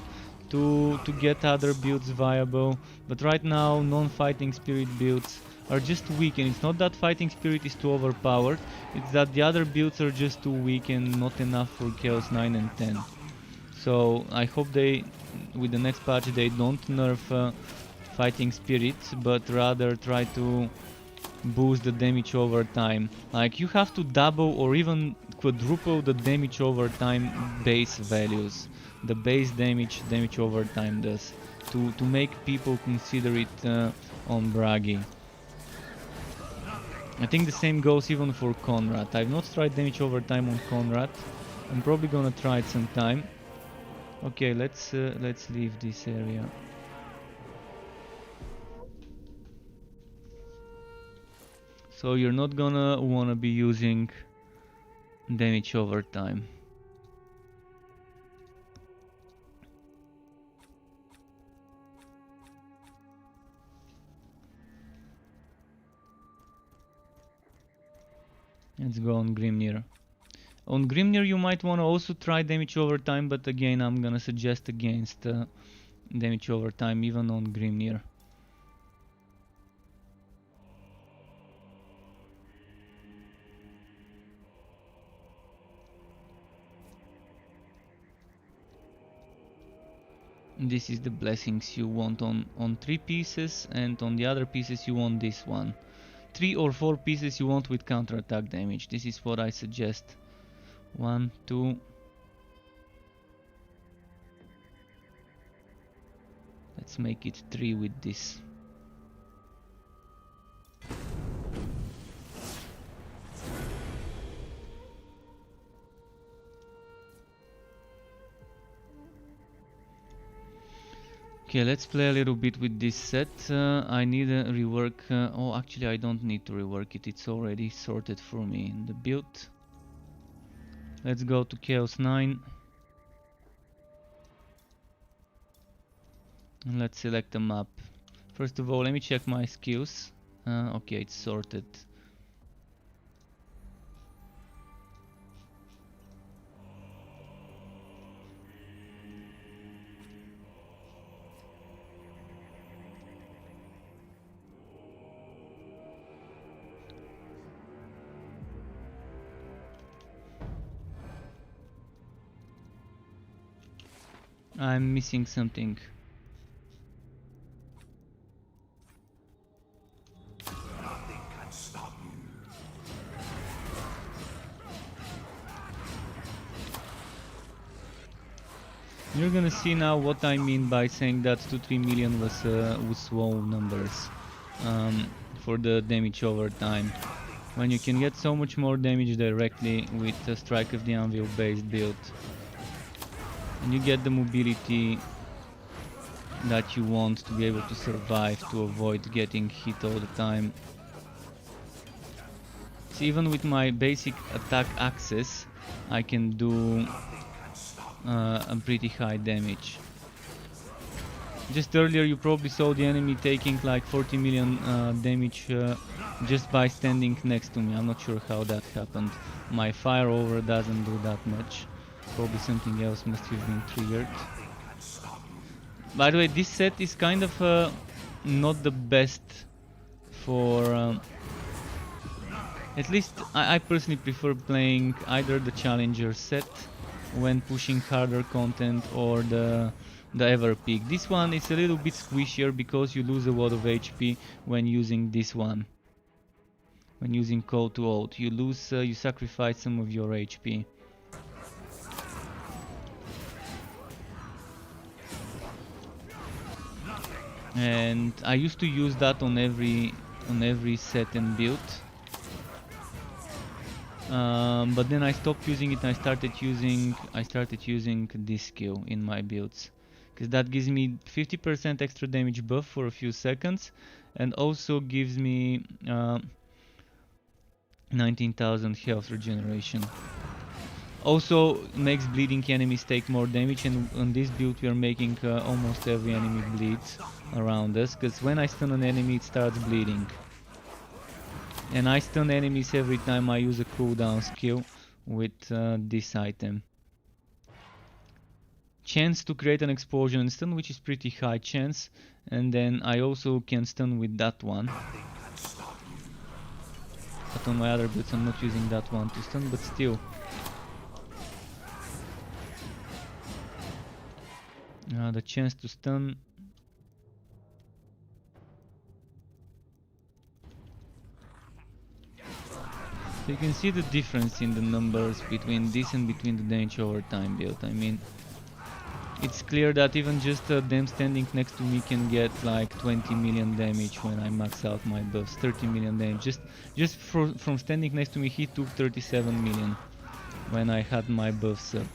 get other builds viable, but right now non-fighting spirit builds are just weak, and it's not that fighting spirit is too overpowered, it's that the other builds are just too weak and not enough for Chaos 9 and 10. So I hope they, with the next patch, they don't nerf fighting spirit, but rather try to boost the damage over time. Like, you have to double or even quadruple the damage over time base values. The base damage over time does, to make people consider it on Bragi. I think the same goes even for Conrad. I've not tried damage over time on Conrad. I'm probably gonna try it sometime. Okay, let's leave this area. So you're not gonna wanna be using damage over time. Let's go on Grimnir. On Grimnir you might wanna also try damage over time, but again I'm gonna suggest against damage over time even on Grimnir. This is the blessings you want on 3 pieces, and on the other pieces you want this one. 3 or 4 pieces you want with counterattack damage. This is what I suggest. 1, 2. Let's make it 3 with this. Okay, let's play a little bit with this set. I need a rework. Oh, actually I don't need to rework it. It's already sorted for me in the build. Let's go to Chaos 9. And let's select a map. First of all, let me check my skills. Okay, it's sorted. I'm missing something. Nothing can stop you. You're gonna see now what I mean by saying that 2-3 million was slow numbers for the damage over time. When you can get so much more damage directly with a Strike of the Anvil based build. And you get the mobility that you want to be able to survive, to avoid getting hit all the time. So even with my basic attack access, I can do a pretty high damage. Just earlier you probably saw the enemy taking like 40 million damage just by standing next to me. I'm not sure how that happened. My fire over doesn't do that much. Probably something else must have been triggered. By the way, this set is kind of not the best for... at least I personally prefer playing either the Challenger set when pushing harder content or the Ever Peak. This one is a little bit squishier because you lose a lot of HP when using this one. When using Call to Oath, you sacrifice some of your HP. And I used to use that on every set and build, but then I stopped using it and I started using this skill in my builds. because that gives me 50% extra damage buff for a few seconds, and also gives me 19,000 health regeneration. Also makes bleeding enemies take more damage, and on this build we are making almost every enemy bleed around us, because when I stun an enemy it starts bleeding. And I stun enemies every time I use a cooldown skill with this item. Chance to create an explosion and stun, which is pretty high chance, and then I also can stun with that one. But on my other builds I'm not using that one to stun, but still. The chance to stun. So you can see the difference in the numbers between this and between the damage over time build. I mean, it's clear that even just them standing next to me can get like 20 million damage when I max out my buffs. 30 million damage. Just from standing next to me, he took 37 million when I had my buffs up.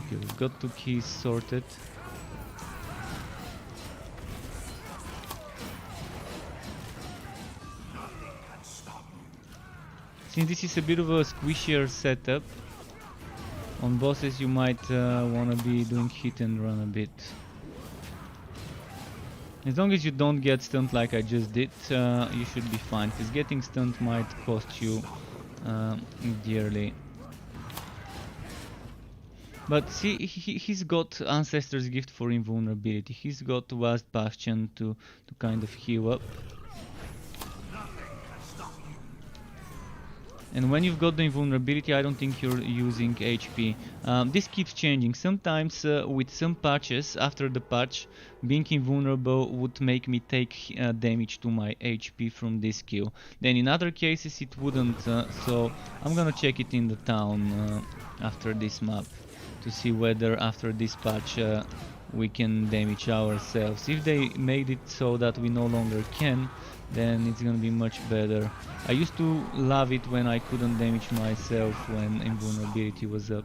Okay, we've got 2 keys sorted. Since this is a bit of a squishier setup, on bosses you might wanna be doing hit and run a bit. As long as you don't get stunned like I just did, you should be fine, because getting stunned might cost you dearly. But see, he's got Ancestor's Gift for invulnerability, he's got Vast Bastion to kind of heal up. And when you've got the invulnerability, I don't think you're using HP. This keeps changing. Sometimes with some patches, after the patch, being invulnerable would make me take damage to my HP from this skill. Then in other cases it wouldn't, so I'm gonna check it in the town after this map to see whether after this patch we can damage ourselves. If they made it so that we no longer can, then it's gonna be much better. I used to love it when I couldn't damage myself when invulnerability was up.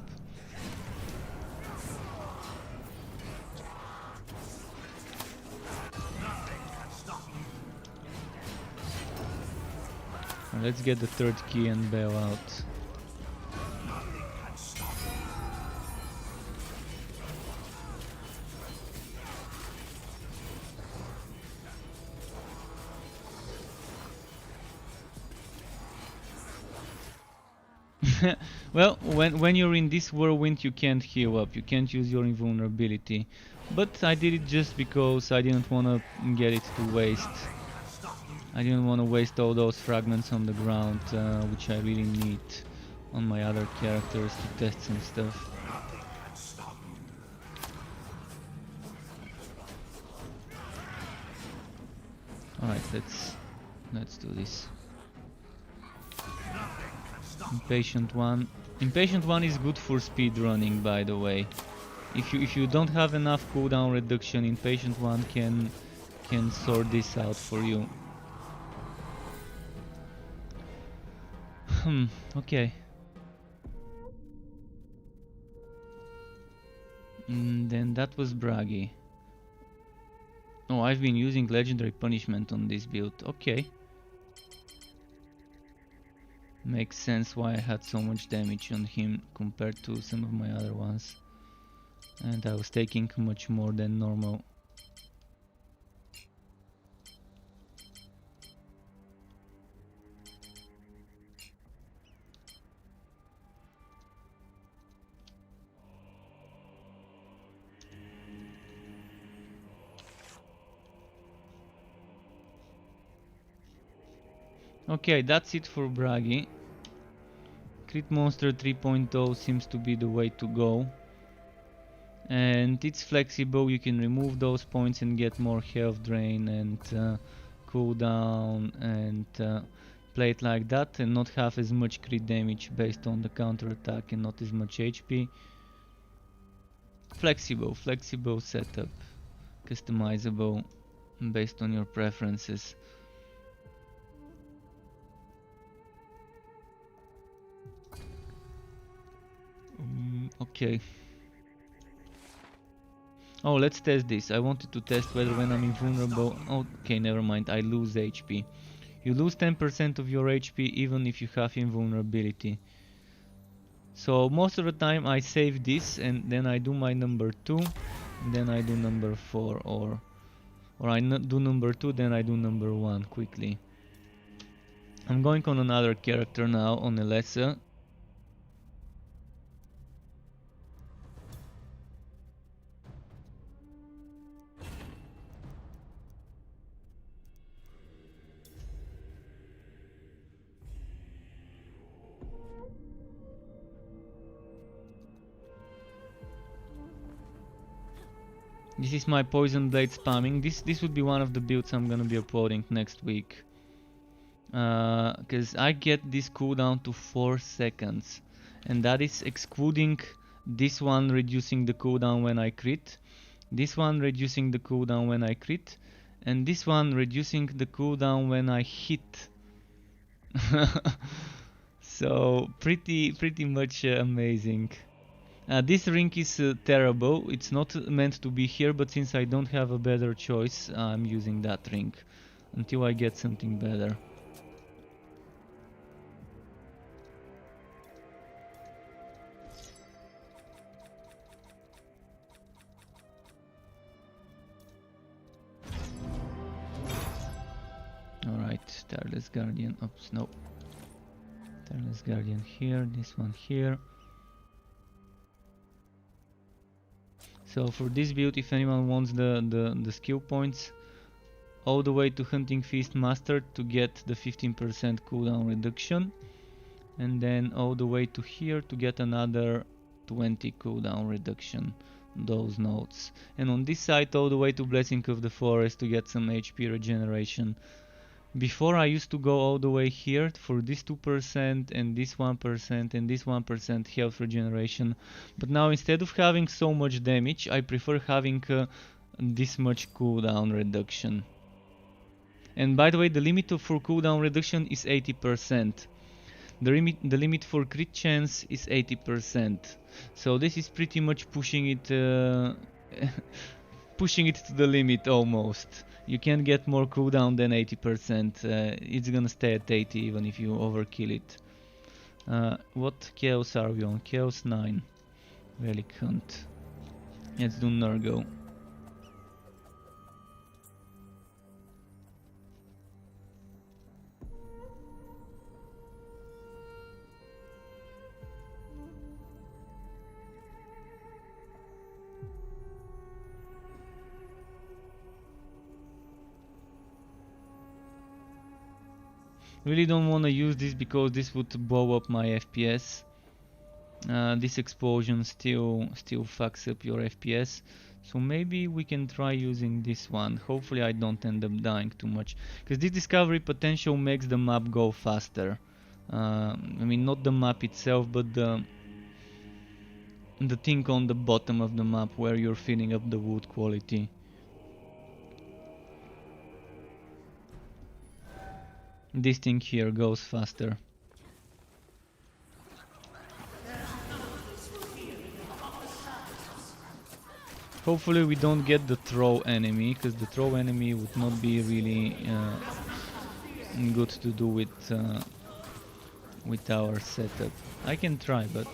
Let's get the 3rd key and bail out. Well, when you're in this whirlwind you can't heal up, you can't use your invulnerability. But I did it just because I didn't want to get it to waste. I didn't want to waste all those fragments on the ground, which I really need on my other characters to test some stuff. Alright, let's do this. Impatient one. Impatient one is good for speed running, by the way. If you don't have enough cooldown reduction, Impatient one can sort this out for you. Okay. Then that was braggy. Oh, I've been using legendary punishment on this build. Okay. Makes sense why I had so much damage on him compared to some of my other ones. And I was taking much more than normal. Okay, that's it for Bragi. Crit Monster 3.0 seems to be the way to go. And it's flexible, you can remove those points and get more health drain and cooldown and play it like that and not have as much crit damage based on the counter attack and not as much HP. Flexible setup, customizable based on your preferences. Okay. Oh, let's test this. I wanted to test whether when I'm invulnerable... Okay, never mind, I lose HP. You lose 10% of your HP even if you have invulnerability. So most of the time I save this and then I do my number 2, and then I do number 4, or I do number 2, then I do number 1 quickly. I'm going on another character now, on Elessa. This is my Poison Blade spamming. This would be one of the builds I'm gonna be uploading next week. Because I get this cooldown to 4 seconds. And that is excluding this one reducing the cooldown when I crit. This one reducing the cooldown when I crit. And this one reducing the cooldown when I hit. So pretty much amazing. This ring is terrible. It's not meant to be here, but since I don't have a better choice, I'm using that ring until I get something better. Alright, Tireless Guardian. Oops, no. Tireless Guardian here, this one here. So for this build, if anyone wants the skill points, all the way to Hunting Feast Master to get the 15% cooldown reduction, and then all the way to here to get another 20 cooldown reduction, those notes. And on this side all the way to Blessing of the Forest to get some HP regeneration. Before I used to go all the way here for this 2% and this 1% and this 1% health regeneration, but now instead of having so much damage, I prefer having this much cooldown reduction. And by the way, the limit for cooldown reduction is 80%. The limit for crit chance is 80%. So this is pretty much pushing it pushing it to the limit almost. You can't get more cooldown than 80%. It's gonna stay at 80 even if you overkill it. What chaos are we on? Chaos 9. Relic Hunt. Let's do Nurgle. Really don't want to use this because this would blow up my FPS. This explosion still fucks up your FPS. So maybe we can try using this one. Hopefully I don't end up dying too much. Because this discovery potential makes the map go faster. I mean, not the map itself, but the thing on the bottom of the map where you're filling up the wood quality. This thing here goes faster. Hopefully we don't get the throw enemy, because the throw enemy would not be really good to do with our setup. I can try, but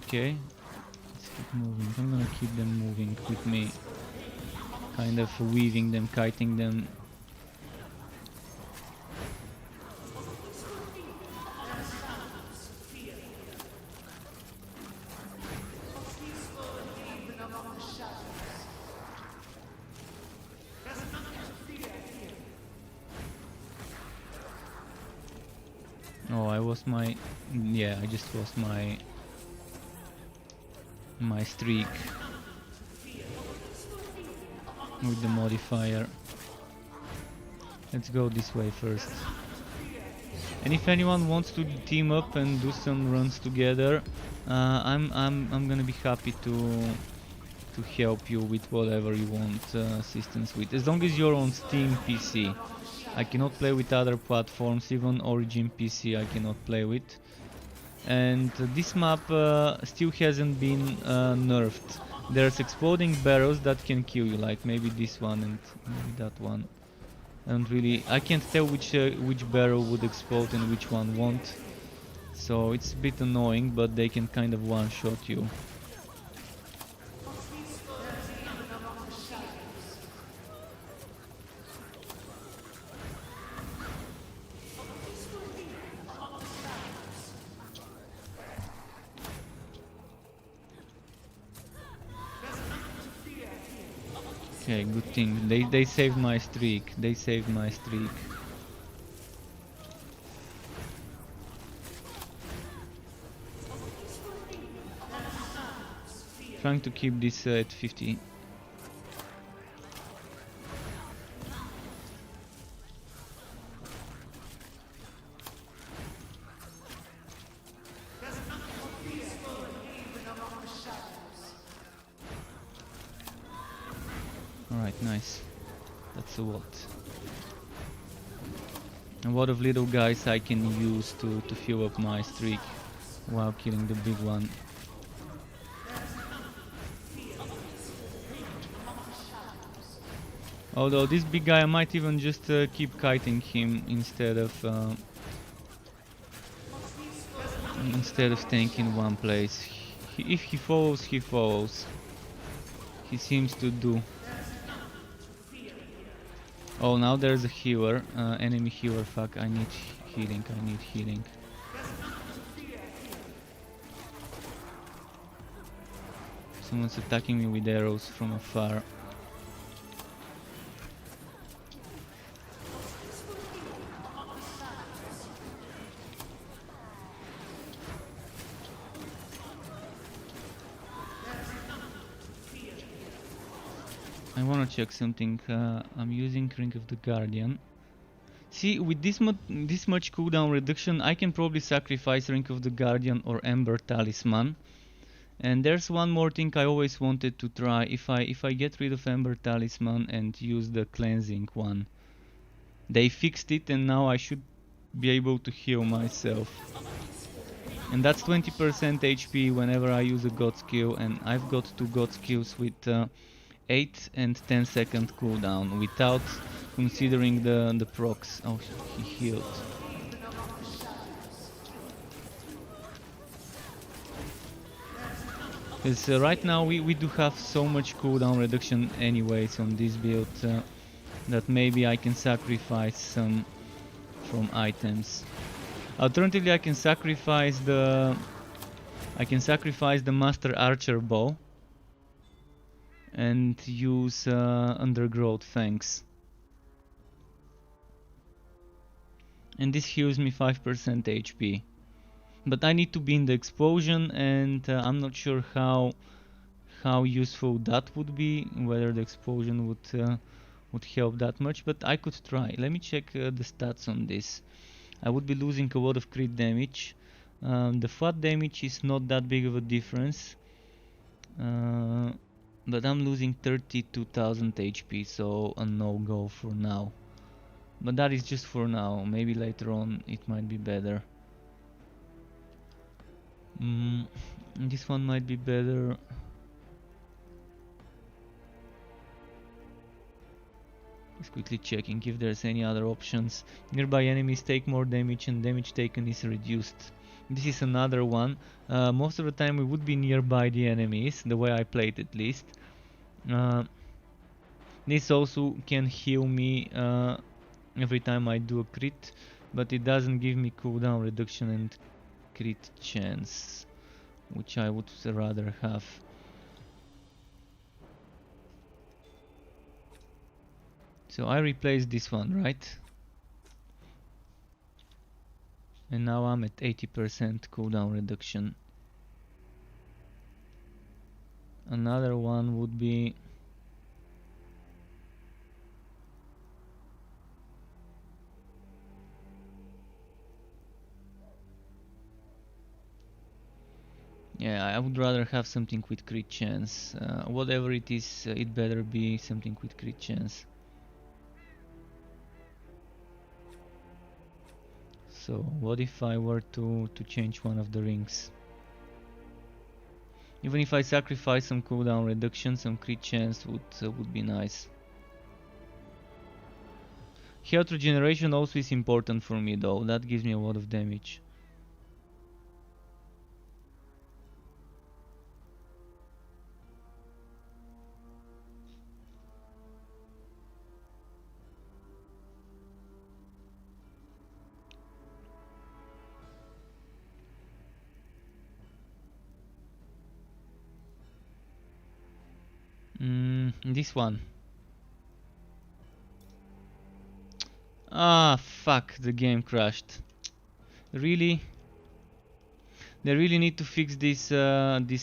Okay, let's keep moving. I'm gonna keep them moving with me, kind of weaving them, kiting them. Oh, I lost my... yeah, I just lost my streak with the modifier. Let's go this way first. And if anyone wants to team up and do some runs together, I'm gonna be happy to help you with whatever you want assistance with, as long as you're on Steam PC. I cannot play with other platforms, even Origin PC I cannot play with. And this map still hasn't been nerfed. There's exploding barrels that can kill you, like maybe this one and maybe that one. And really, I can't tell which barrel would explode and which one won't. So it's a bit annoying, but they can kind of one-shot you. Okay, good thing. They saved my streak. They saved my streak. Trying to keep this at 50. Alright, nice. That's a lot. A lot of little guys I can use to fill up my streak while killing the big one. Although this big guy, I might even just keep kiting him instead of staying in one place. If he follows, he follows. He seems to do. Oh, now there's a healer, enemy healer. Fuck, I need healing. I need healing. Someone's attacking me with arrows from afar. I wanna check something. I'm using Ring of the Guardian. See, with this much cooldown reduction, I can probably sacrifice Ring of the Guardian or Ember Talisman. And there's one more thing I always wanted to try. If I get rid of Ember Talisman and use the cleansing one, they fixed it, and now I should be able to heal myself. And that's 20% HP whenever I use a God skill, and I've got 2 God skills with 8 and 10 second cooldown without considering the procs. Oh, he healed. Because right now we do have so much cooldown reduction anyways on this build that maybe I can sacrifice some from items. Alternatively, I can sacrifice the Master Archer bow and use Undergrowth Fangs. And this heals me 5% HP. But I need to be in the explosion, and I'm not sure how useful that would be, whether the explosion would help that much, but I could try. Let me check the stats on this. I would be losing a lot of crit damage. The flat damage is not that big of a difference. But I'm losing 32,000 HP, so a no-go for now. But that is just for now. Maybe later on it might be better. This one might be better. Just quickly checking if there's any other options. Nearby enemies take more damage and damage taken is reduced. This is another one. Most of the time we would be nearby the enemies, the way I played at least. This also can heal me every time I do a crit, but it doesn't give me cooldown reduction and crit chance, which I would rather have. So I replaced this one, right? And now I'm at 80% cooldown reduction. Another one would be... Yeah, I would rather have something with crit chance. Whatever it is, it better be something with crit chance. So what if I were to change one of the rings? Even if I sacrifice some cooldown reduction, some crit chance would be nice. Health regeneration also is important for me though, that gives me a lot of damage. This one. Ah, fuck, the game crashed. Really? They really need to fix this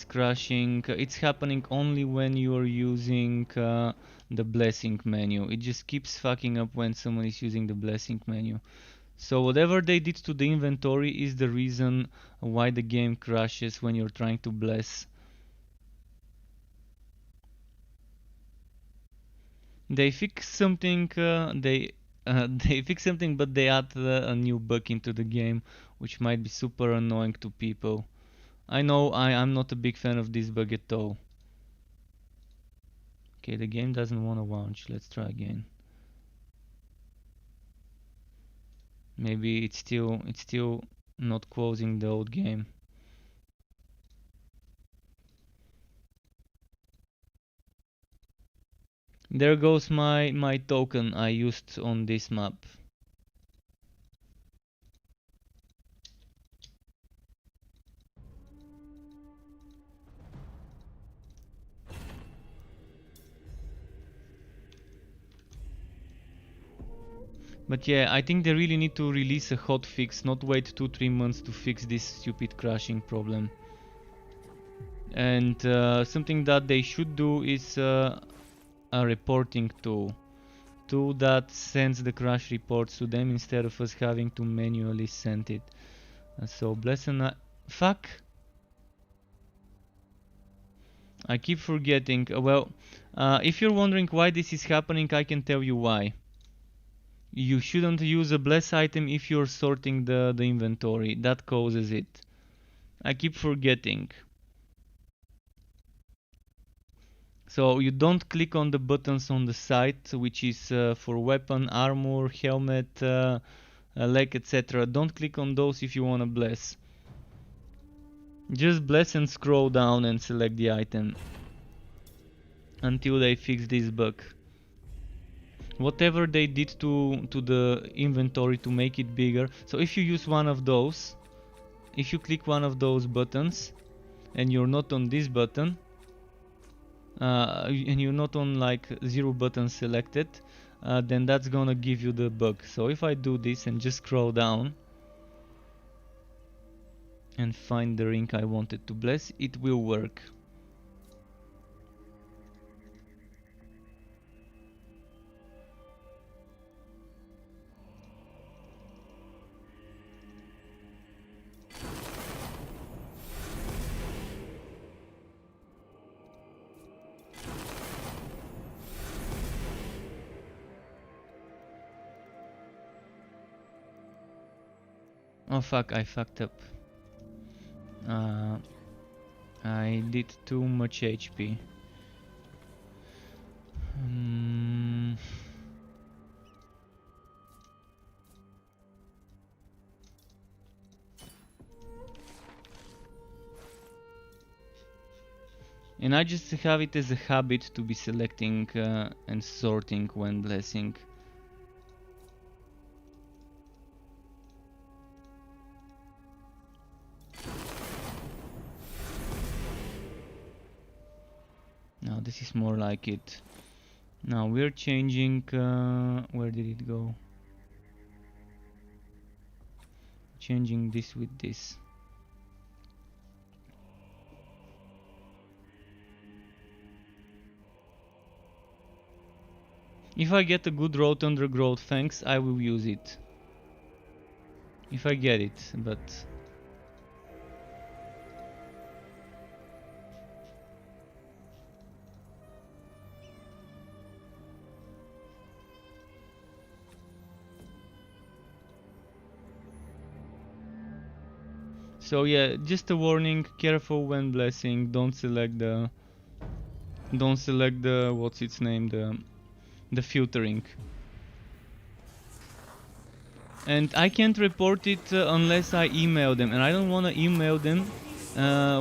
crashing. It's happening only when you're using the blessing menu. It just keeps fucking up when someone is using the blessing menu. So whatever they did to the inventory is the reason why the game crashes when you're trying to bless. They fix something. They fix something, but they add a new bug into the game, which might be super annoying to people. I know I'm not a big fan of this bug at all. Okay, the game doesn't want to launch. Let's try again. Maybe it's still not closing the old game. There goes my token I used on this map. But yeah, I think they really need to release a hot fix, not wait 2-3 months to fix this stupid crashing problem. And something that they should do is a reporting tool that sends the crash reports to them instead of us having to manually send it. So bless and fuck. I keep forgetting. If you're wondering why this is happening, I can tell you why. You shouldn't use a bless item if you're sorting the inventory. That causes it. I keep forgetting. So you don't click on the buttons on the side, which is for weapon, armor, helmet, leg, etc. Don't click on those if you want to bless. Just bless and scroll down and select the item until they fix this bug. Whatever they did to the inventory to make it bigger. So if you use one of those, if you click one of those buttons and you're not on this button, and you're not on like 0 buttons selected, then that's gonna give you the bug. So if I do this and just scroll down and find the ring I wanted to bless, it will work. Oh fuck, I fucked up. I did too much HP. And I just have it as a habit to be selecting and sorting when blessing. Now this is more like it. Now we're changing, where did it go? Changing this with this. If I get a good road undergrowth fangs, I will use it. If I get it, but... So yeah, just a warning, careful when blessing, don't select the, what's its name, the filtering. And I can't report it unless I email them, and I don't want to email them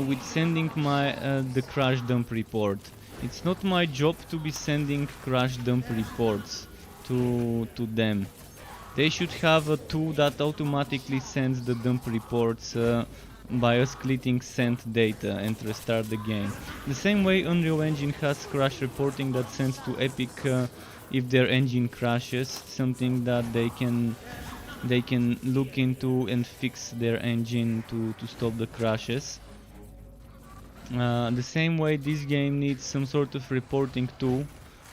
with sending my the crash dump report. It's not my job to be sending crash dump reports to them. They should have a tool that automatically sends the dump reports by us clicking send data and restart the game. The same way Unreal Engine has crash reporting that sends to Epic if their engine crashes, something that they can look into and fix their engine to stop the crashes. The same way this game needs some sort of reporting tool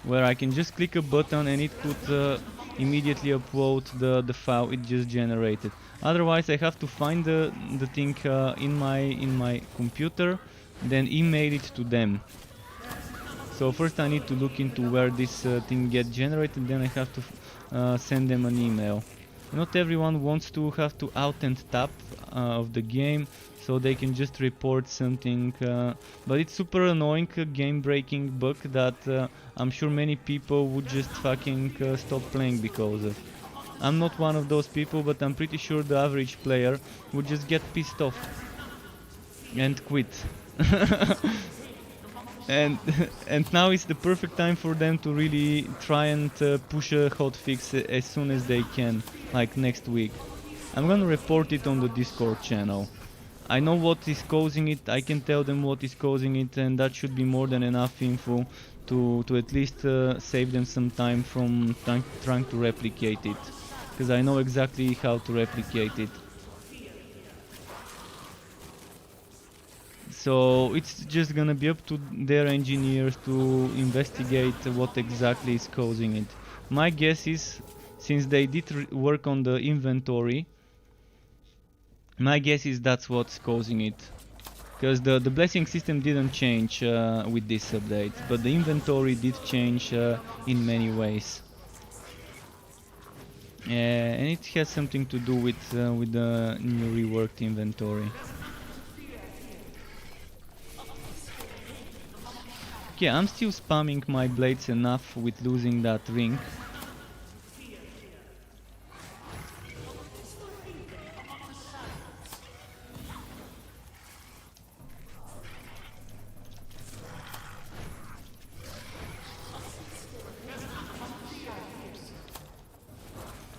where I can just click a button and it could immediately upload the file it just generated. Otherwise I have to find the thing in my computer, then email it to them. So first I need to look into where this thing gets generated, then I have to send them an email. Not everyone wants to have to alt and tab of the game, so they can just report something, but it's super annoying, game breaking bug that I'm sure many people would just fucking stop playing because of. I'm not one of those people, but I'm pretty sure the average player would just get pissed off and quit. and and now is the perfect time for them to really try and push a hotfix as soon as they can, like next week. I'm gonna report it on the Discord channel. I know what is causing it, I can tell them what is causing it, and that should be more than enough info to at least save them some time from trying to replicate it, because I know exactly how to replicate it. So it's just gonna be up to their engineers to investigate what exactly is causing it. My guess is, since they did work on the inventory, my guess is that's what's causing it. Because the blessing system didn't change with this update, but the inventory did change in many ways. And it has something to do with the new reworked inventory. Okay, I'm still spamming my blades enough with losing that ring.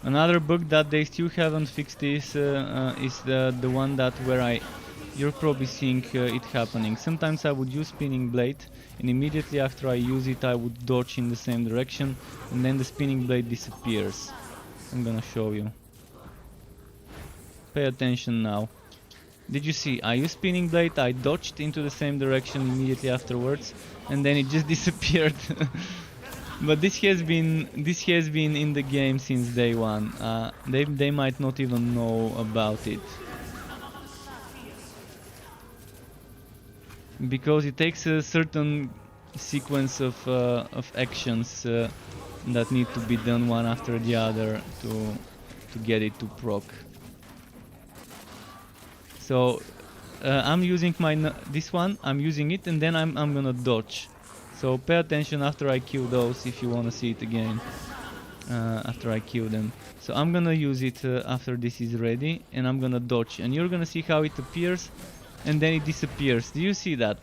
Another bug that they still haven't fixed is the one that where you're probably seeing it happening. Sometimes I would use spinning blade, and immediately after I use it I would dodge in the same direction, and then the spinning blade disappears. I'm gonna show you. Pay attention now. Did you see? I used spinning blade, I dodged into the same direction immediately afterwards, and then it just disappeared. But this has been in the game since day one. They might not even know about it, because it takes a certain sequence of actions that need to be done one after the other to get it to proc. So I'm using this one. I'm using it, and then I'm gonna dodge. So pay attention after I kill those if you wanna see it again. After I kill them. So I'm gonna use it after this is ready, and I'm gonna dodge, and you're gonna see how it appears and then it disappears. Do you see that?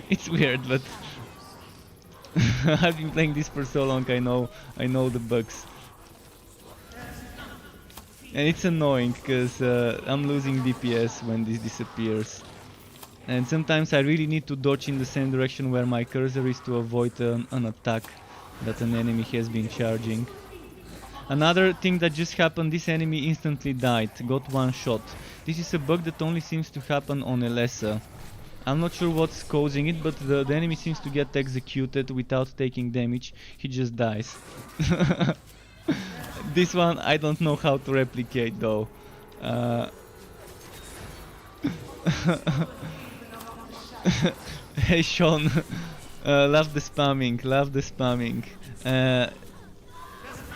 It's weird, but I've been playing this for so long. I know the bugs, and it's annoying because I'm losing DPS when this disappears. And sometimes I really need to dodge in the same direction where my cursor is to avoid an attack that an enemy has been charging. Another thing that just happened, this enemy instantly died, got one shot. This is a bug that only seems to happen on Elessa. I'm not sure what's causing it, but the enemy seems to get executed without taking damage. He just dies. This one I don't know how to replicate though. Hey Sean, love the spamming, love the spamming.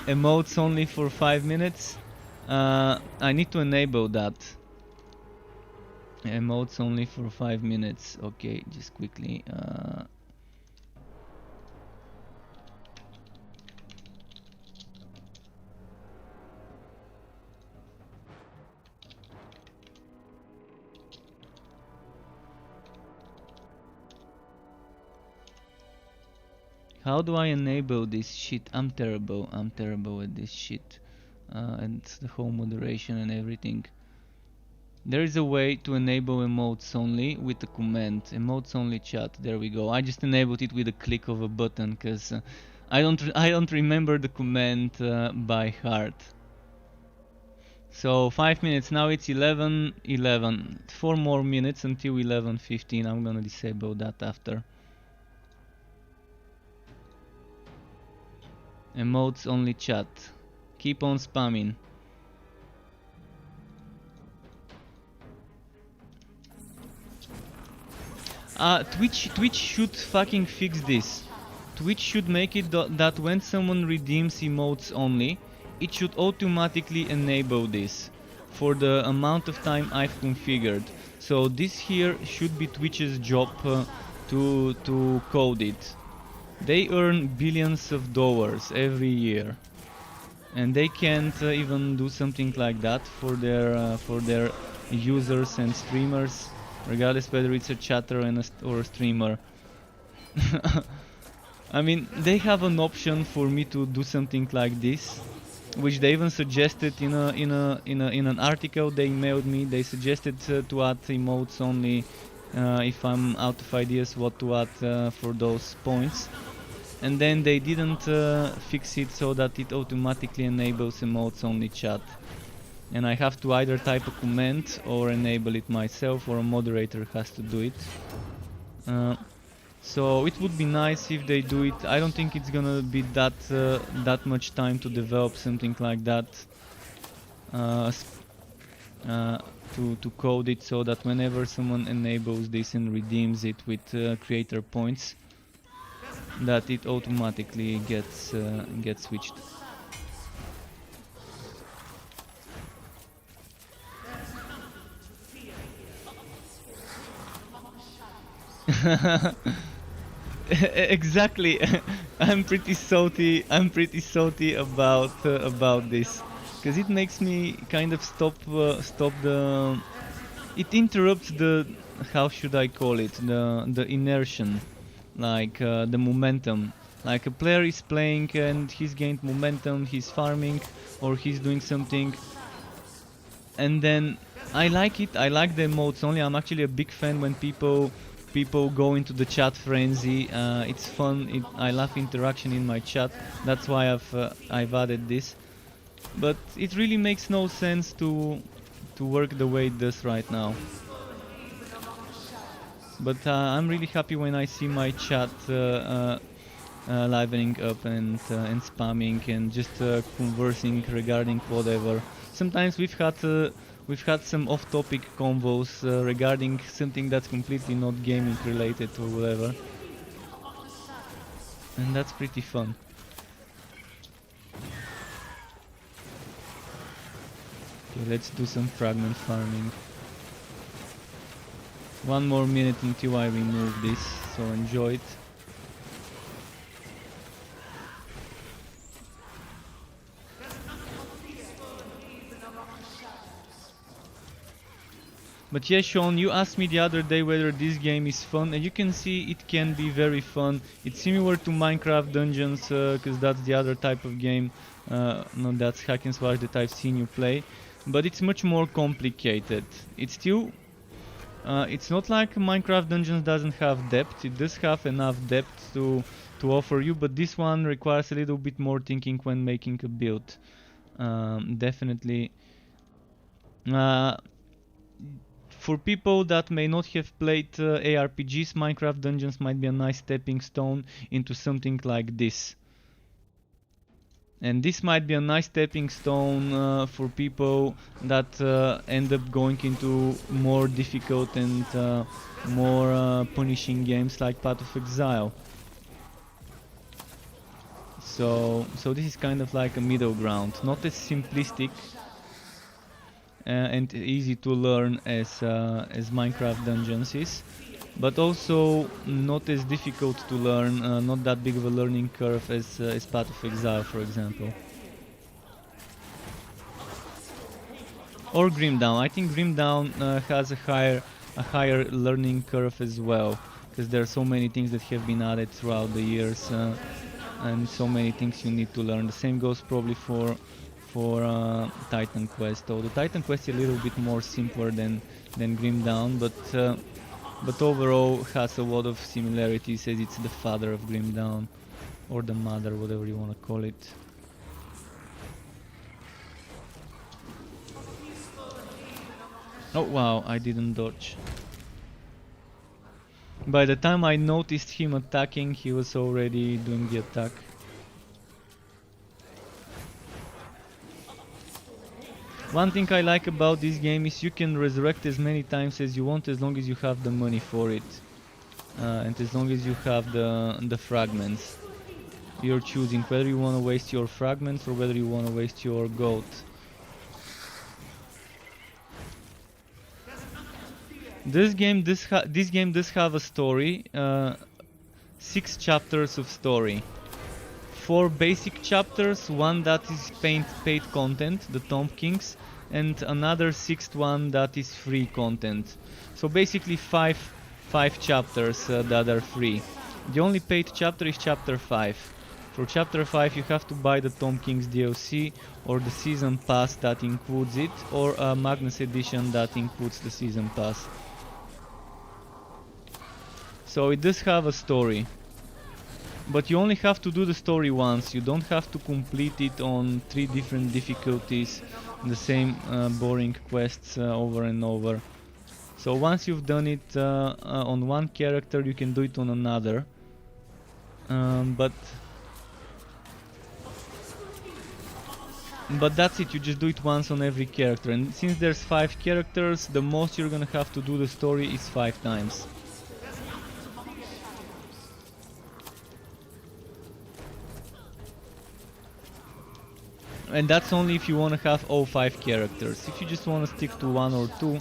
Emotes only for 5 minutes. I need to enable that. Emotes only for 5 minutes. Okay, just quickly. How do I enable this shit? I'm terrible at this shit. And the whole moderation and everything. There is a way to enable emotes only with a command. Emotes only chat. There we go. I just enabled it with a click of a button because I don't remember the command by heart. So 5 minutes now. It's 11:11. 4 more minutes until 11:15. I'm gonna disable that after. Emotes only chat. Keep on spamming. Twitch should fucking fix this. Twitch should make it that when someone redeems emotes only, it should automatically enable this for the amount of time I've configured. So this here should be Twitch's job to code it. They earn billions of dollars every year, and they can't even do something like that for their users and streamers, regardless whether it's a chatter or a streamer. I mean, they have an option for me to do something like this, which they even suggested in an article they mailed me. They suggested to add emotes only if I'm out of ideas what to add for those points. And then they didn't fix it so that it automatically enables emotes only chat. And I have to either type a command or enable it myself, or a moderator has to do it. So it would be nice if they do it. I don't think it's gonna be that much time to develop something like that. To code it so that whenever someone enables this and redeems it with creator points, that it automatically gets switched. Exactly. I'm pretty salty about this, because it makes me kind of stop the. It interrupts the, how should I call it, the inertia, like the momentum. Like a player is playing and he's gained momentum, he's farming or he's doing something, and then I like it. I like the emotes only. I'm actually a big fan when people go into the chat frenzy. It's fun. I love interaction in my chat. That's why I've added this. But it really makes no sense to work the way it does right now. But I'm really happy when I see my chat livening up and spamming and just conversing regarding whatever. Sometimes we've had some off-topic convos regarding something that's completely not gaming related or whatever, and that's pretty fun. Okay, let's do some fragment farming. 1 more minute until I remove this, so enjoy it. But yeah, Sean, you asked me the other day whether this game is fun, and you can see it can be very fun. It's similar to Minecraft Dungeons, because that's the other type of game. No, that's hack and slash that I've seen you play, but it's much more complicated. It's still, it's not like Minecraft Dungeons doesn't have depth. It does have enough depth to offer you, but this one requires a little bit more thinking when making a build. Definitely. Uh, For people that may not have played ARPGs, Minecraft Dungeons might be a nice stepping stone into something like this. And this might be a nice stepping stone for people that end up going into more difficult and more punishing games like Path of Exile. So this is kind of like a middle ground, not as simplistic and easy to learn as Minecraft Dungeons is, but also not as difficult to learn, not that big of a learning curve as Path of Exile, for example. Or Grim Dawn. I think Grim Dawn has a higher learning curve as well, because there are so many things that have been added throughout the years, and so many things you need to learn. The same goes probably for Titan Quest. Though the Titan Quest is a little bit more simpler than Grim Dawn, but overall has a lot of similarities, as it's the father of Grim Dawn, or the mother, whatever you want to call it. Oh wow, I didn't dodge. By the time I noticed him attacking, he was already doing the attack. One thing I like about this game is you can resurrect as many times as you want, as long as you have the money for it. And as long as you have the fragments. You're choosing whether you want to waste your fragments or whether you want to waste your gold. This game does have a story, 6 chapters of story. 4 basic chapters, one that is paid content, the Tomb Kings, and another 6th one that is free content. So basically 5 chapters that are free. The only paid chapter is chapter 5. For chapter 5 you have to buy the Tomb Kings DLC or the season pass that includes it, or a Magnus edition that includes the season pass. So it does have a story. But you only have to do the story once, you don't have to complete it on 3 different difficulties, the same boring quests over and over. So once you've done it on one character, you can do it on another. But that's it, you just do it once on every character. And since there's 5 characters, the most you're gonna have to do the story is 5 times. And that's only if you want to have all 5 characters. If you just want to stick to 1 or 2,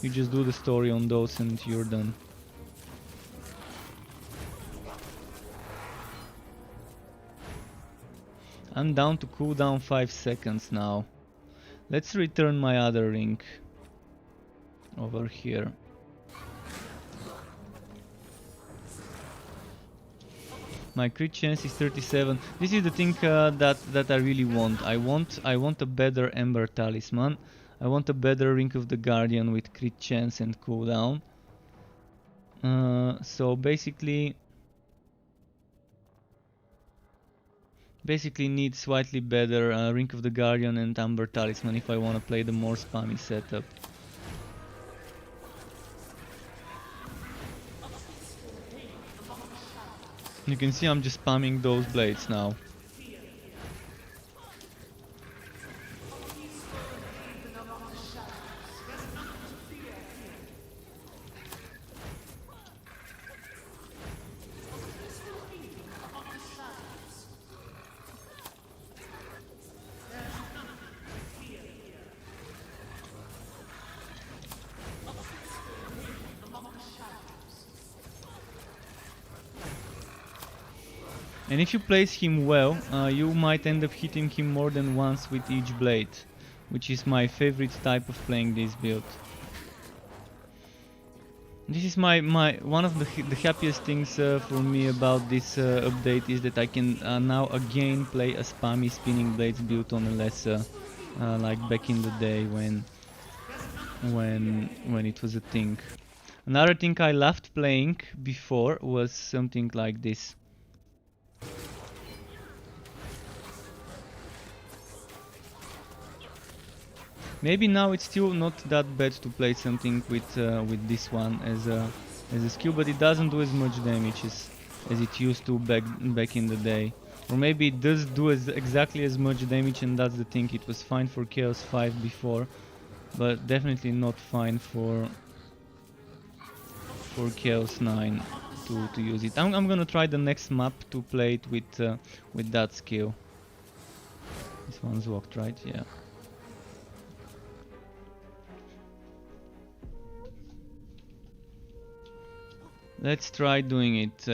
you just do the story on those and you're done. I'm down to cooldown 5 seconds now. Let's return my other ring over here. My crit chance is 37. This is the thing that I really want. I want a better Ember Talisman. I want a better Ring of the Guardian with crit chance and cooldown. So basically need slightly better Ring of the Guardian and Ember Talisman if I want to play the more spammy setup. You can see I'm just spamming those blades now. And if you place him well, you might end up hitting him more than once with each blade, which is my favorite type of playing this build. This is my one of the happiest things for me about this update is that I can now again play a spammy spinning blades build on a lesser, like back in the day when it was a thing. Another thing I loved playing before was something like this. Maybe now it's still not that bad to play something with this one as a skill, but it doesn't do as much damage as it used to back in the day. Or maybe it does do exactly as much damage, and that's the thing. It was fine for Chaos 5 before, but definitely not fine for Chaos 9 to use it. I'm gonna try the next map to play it with that skill. This one's locked, right? Yeah. Let's try doing it,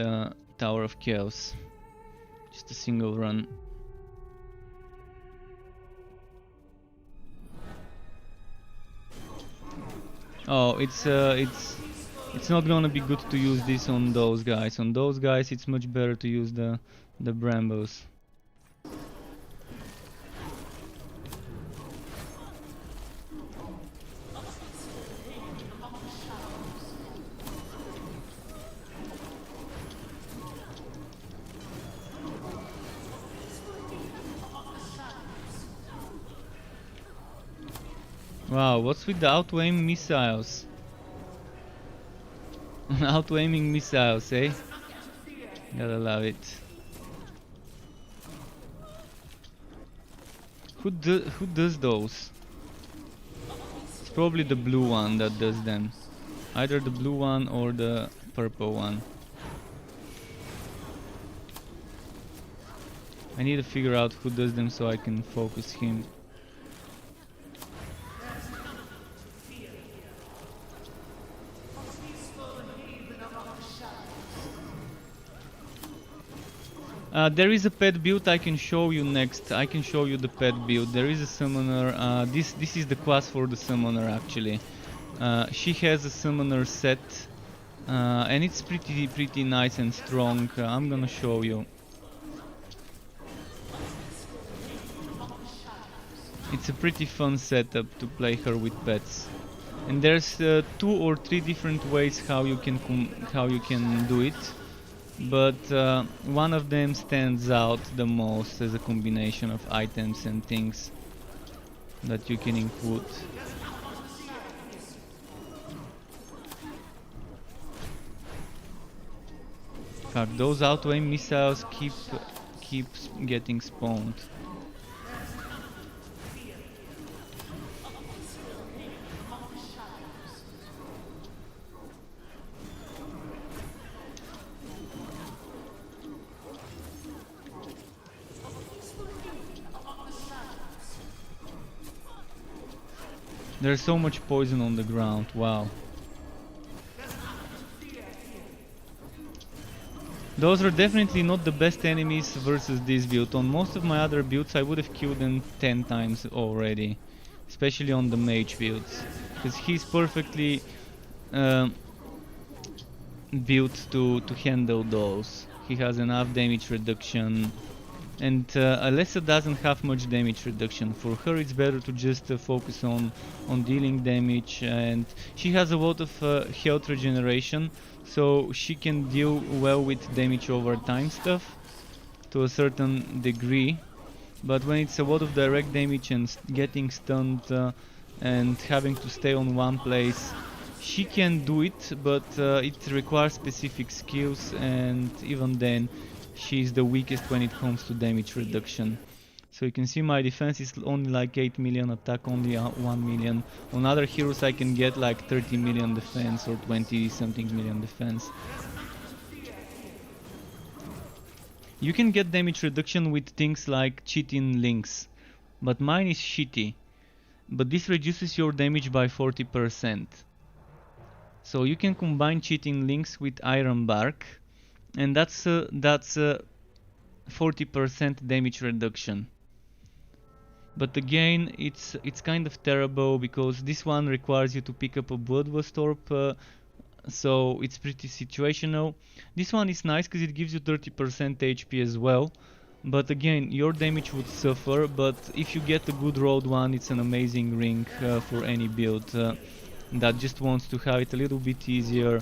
Tower of Chaos. Just a single run. Oh, it's not gonna be good to use this on those guys. On those guys, it's much better to use the Brambos. Wow, what's with the auto-aim missiles? Auto-aiming missiles, eh? Gotta love it. Who does those? It's probably the blue one that does them. Either the blue one or the purple one. I need to figure out who does them so I can focus him. There is a pet build I can show you next. I can show you the pet build. There is a summoner. This is the class for the summoner actually. She has a summoner set, and it's pretty nice and strong. I'm gonna show you. It's a pretty fun setup to play her with pets. And there's 2 or 3 different ways how you can do it. But one of them stands out the most as a combination of items and things that you can input. Fuck, those auto-aim missiles keep getting spawned. There's so much poison on the ground, wow. Those are definitely not the best enemies versus this build. On most of my other builds I would have killed them 10 times already. Especially on the mage builds. Because he's perfectly built to handle those. He has enough damage reduction. And Alessa doesn't have much damage reduction. For her it's better to just focus on dealing damage, and she has a lot of health regeneration, so she can deal well with damage over time stuff to a certain degree. But when it's a lot of direct damage and getting stunned and having to stay on one place, she can do it, but it requires specific skills, and even then she's the weakest when it comes to damage reduction. So you can see my defense is only like 8 million, attack only 1 million. On other heroes I can get like 30 million defense or 20 something million defense. You can get damage reduction with things like cheating links, but mine is shitty. But this reduces your damage by 40%. So you can combine cheating links with iron bark, and that's 40% damage reduction. But again, it's kind of terrible because this one requires you to pick up a Bloodlust Orb so it's pretty situational. This one is nice because it gives you 30% HP as well, but again your damage would suffer. But if you get a good rolled one, it's an amazing ring for any build that just wants to have it a little bit easier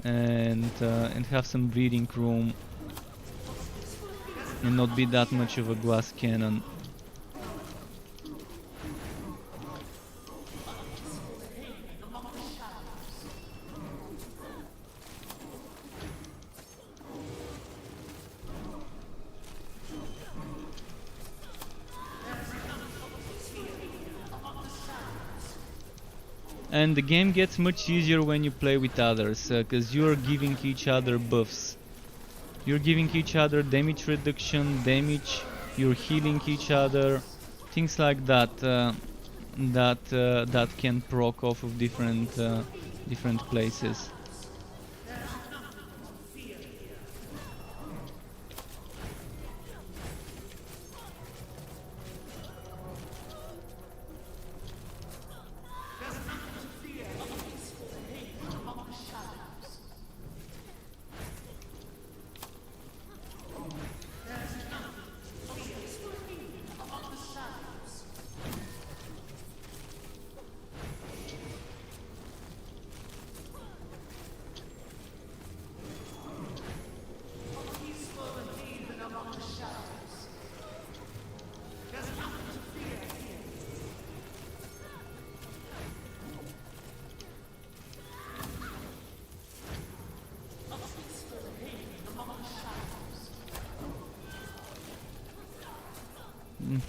and have some breathing room and not be that much of a glass cannon. And the game gets much easier when you play with others, because you're giving each other buffs. You're giving each other damage reduction, damage, you're healing each other, things like that, that can proc off of different places.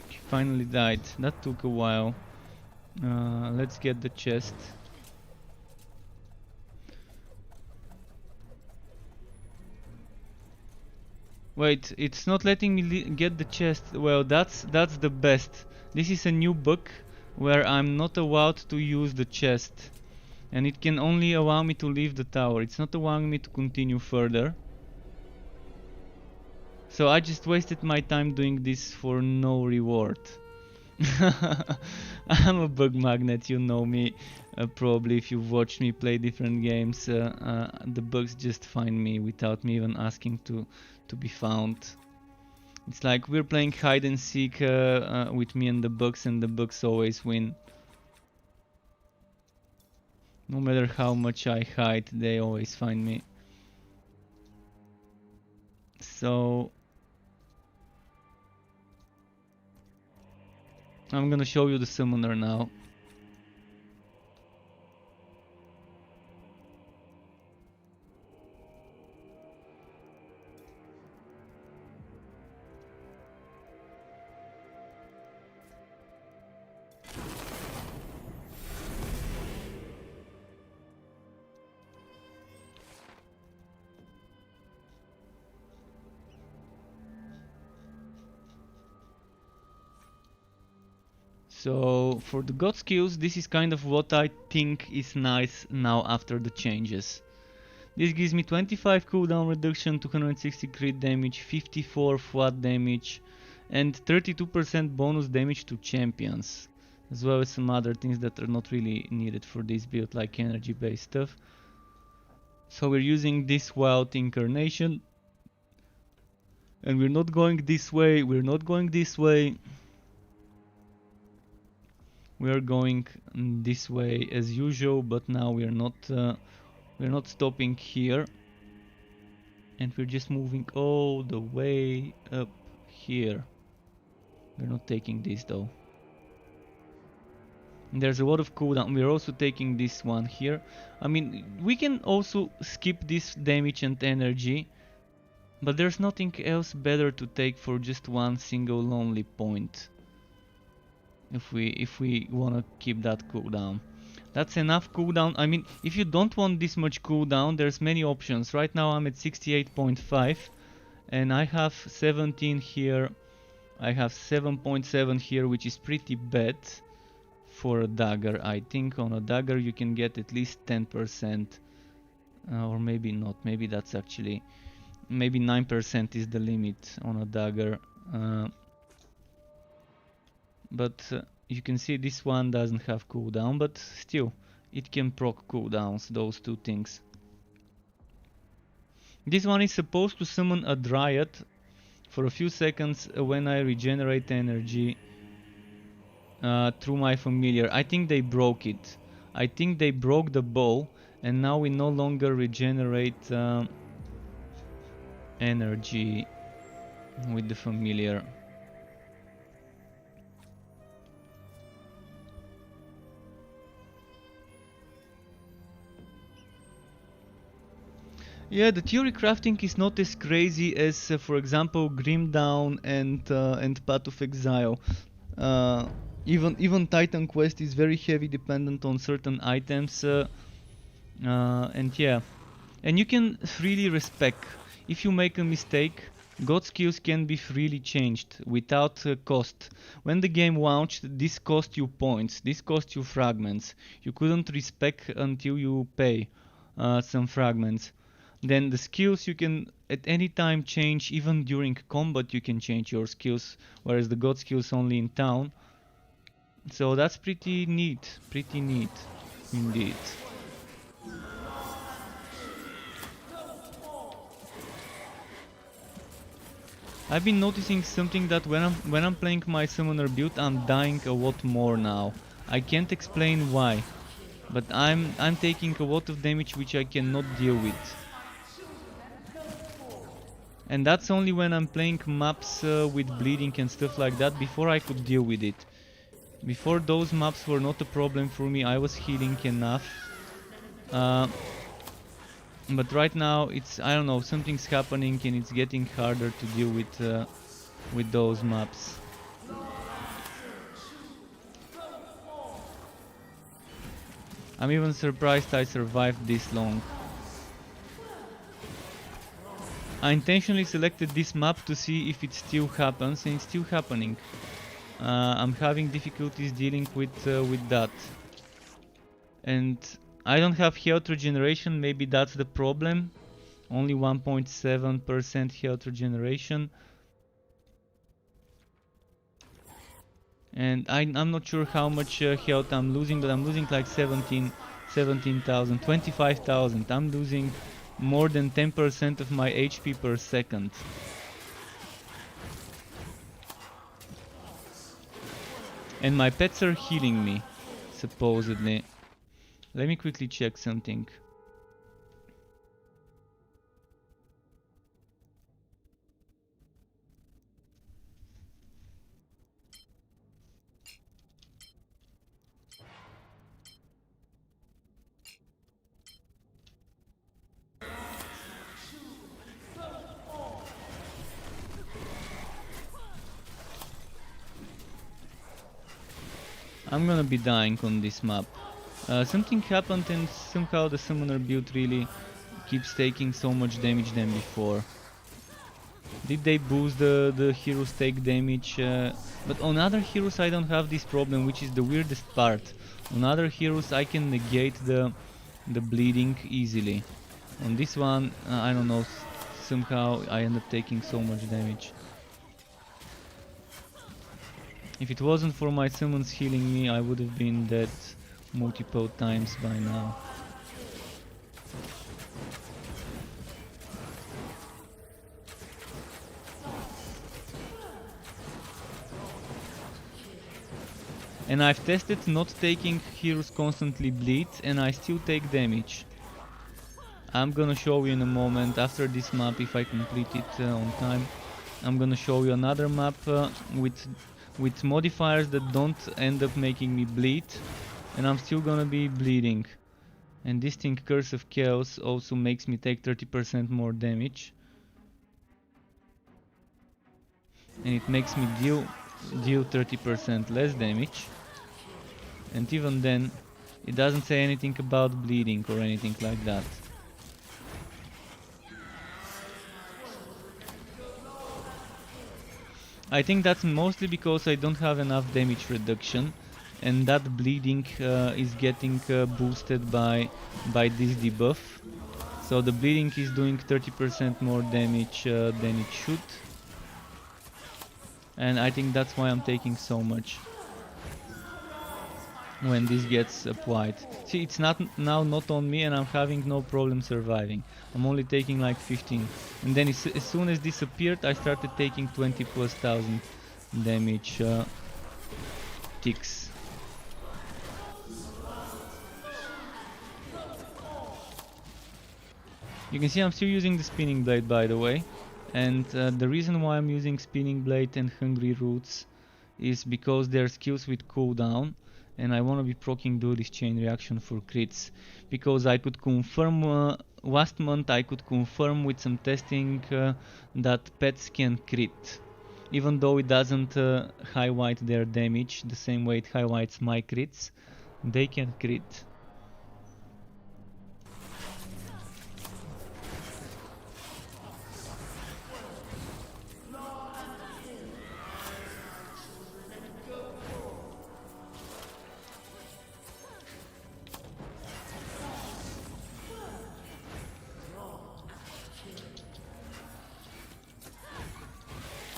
He finally died. That took a while. Let's get the chest. Wait, it's not letting me get the chest. Well, that's the best. This is a new bug where I'm not allowed to use the chest, and it can only allow me to leave the tower. It's not allowing me to continue further. So I just wasted my time doing this for no reward. I'm a bug magnet, you know me. Probably if you've watched me play different games, the bugs just find me without me even asking to be found. It's like we're playing hide and seek with me and the bugs always win. No matter how much I hide, they always find me. So I'm gonna show you the summoner now. So for the god skills, this is kind of what I think is nice now after the changes. This gives me 25 cooldown reduction, 260 crit damage, 54 flat damage, and 32% bonus damage to champions, as well as some other things that are not really needed for this build, like energy based stuff. So we're using this wild incarnation, and we're not going this way, we're not going this way. We are going this way as usual, but now we're not stopping here, and we're just moving all the way up here. We're not taking this though. And there's a lot of cooldown. We're also taking this one here. I mean, we can also skip this damage and energy, but there's nothing else better to take for just one single lonely point. If we wanna keep that cooldown. That's enough cooldown. I mean, if you don't want this much cooldown, there's many options. Right now I'm at 68.5 and I have 17 here. I have 7.7 here, which is pretty bad for a dagger. I think on a dagger you can get at least 10%, or maybe not. Maybe that's actually, maybe 9% is the limit on a dagger. But you can see this one doesn't have cooldown, but still it can proc cooldowns, those two things. This one is supposed to summon a Dryad for a few seconds when I regenerate energy through my familiar. I think they broke it. I think they broke the bow, and now we no longer regenerate energy with the familiar. Yeah, the theory crafting is not as crazy as, for example, Grim Dawn and Path of Exile. Uh, even Titan Quest is very heavy dependent on certain items, and yeah, and you can freely respec. If you make a mistake, God skills can be freely changed without cost. When the game launched, this cost you points, this cost you fragments. You couldn't respec until you pay some fragments. Then the skills you can at any time change, even during combat you can change your skills, whereas the god skills only in town. So that's pretty neat indeed. I've been noticing something that when I'm playing my summoner build, I'm dying a lot more now. I can't explain why, but I'm taking a lot of damage which I cannot deal with. And that's only when I'm playing maps with bleeding and stuff like that. Before I could deal with it. Before those maps were not a problem for me, I was healing enough. But right now it's, I don't know, something's happening and it's getting harder to deal with those maps. I'm even surprised I survived this long. I intentionally selected this map to see if it still happens, and it's still happening. I'm having difficulties dealing with that. And I don't have health regeneration, maybe that's the problem. Only 1.7% health regeneration. And I'm not sure how much health I'm losing, but I'm losing like 17,000, 25,000. I'm losing more than 10% of my HP per second. And my pets are healing me, supposedly. Let me quickly check something. I'm gonna be dying on this map. Something happened and somehow the summoner build really keeps taking so much damage than before. Did they boost the heroes take damage? But on other heroes I don't have this problem, which is the weirdest part. On other heroes I can negate the bleeding easily. On this one, I don't know, somehow I end up taking so much damage. If it wasn't for my summons healing me, I would have been dead multiple times by now. And I've tested not taking heroes constantly bleed, and I still take damage. I'm gonna show you in a moment after this map, if I complete it on time. I'm gonna show you another map with modifiers that don't end up making me bleed, and I'm still gonna be bleeding. And this thing, Curse of Chaos, also makes me take 30% more damage. And it makes me deal 30% less damage. And even then, it doesn't say anything about bleeding or anything like that. I think that's mostly because I don't have enough damage reduction, and that bleeding is getting boosted by this debuff. So the bleeding is doing 30% more damage than it should. And I think that's why I'm taking so much. when this gets applied. See, it's not on me, and I'm having no problem surviving. I'm only taking like 15, and then as soon as this appeared, I started taking 20 plus thousand damage ticks. You can see I'm still using the spinning blade, by the way, and the reason why I'm using spinning blade and hungry roots is because they're skills with cooldown, and I want to be proccing duelist chain reaction for crits, because I could confirm last month I could confirm with some testing that pets can crit, even though it doesn't highlight their damage the same way it highlights my crits. They can crit.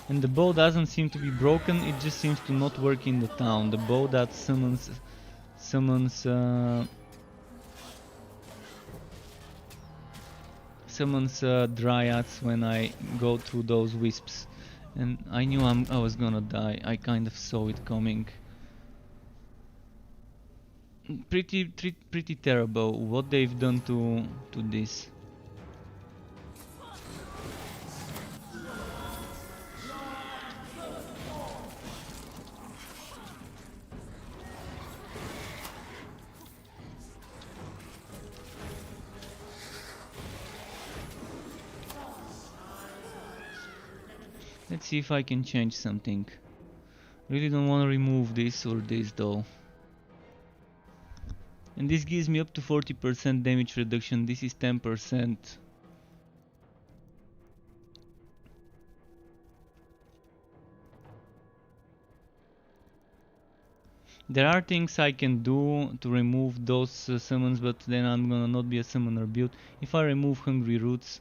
And the bow doesn't seem to be broken, it just seems to not work in the town. The bow that summons dryads when I go through those wisps. And I knew I was gonna die. I kind of saw it coming. Pretty terrible what they've done to this. Let's see if I can change something. Really don't want to remove this or this though. And this gives me up to 40% damage reduction. This is 10%. There are things I can do to remove those summons, but then I'm gonna not be a summoner build. If I remove hungry roots,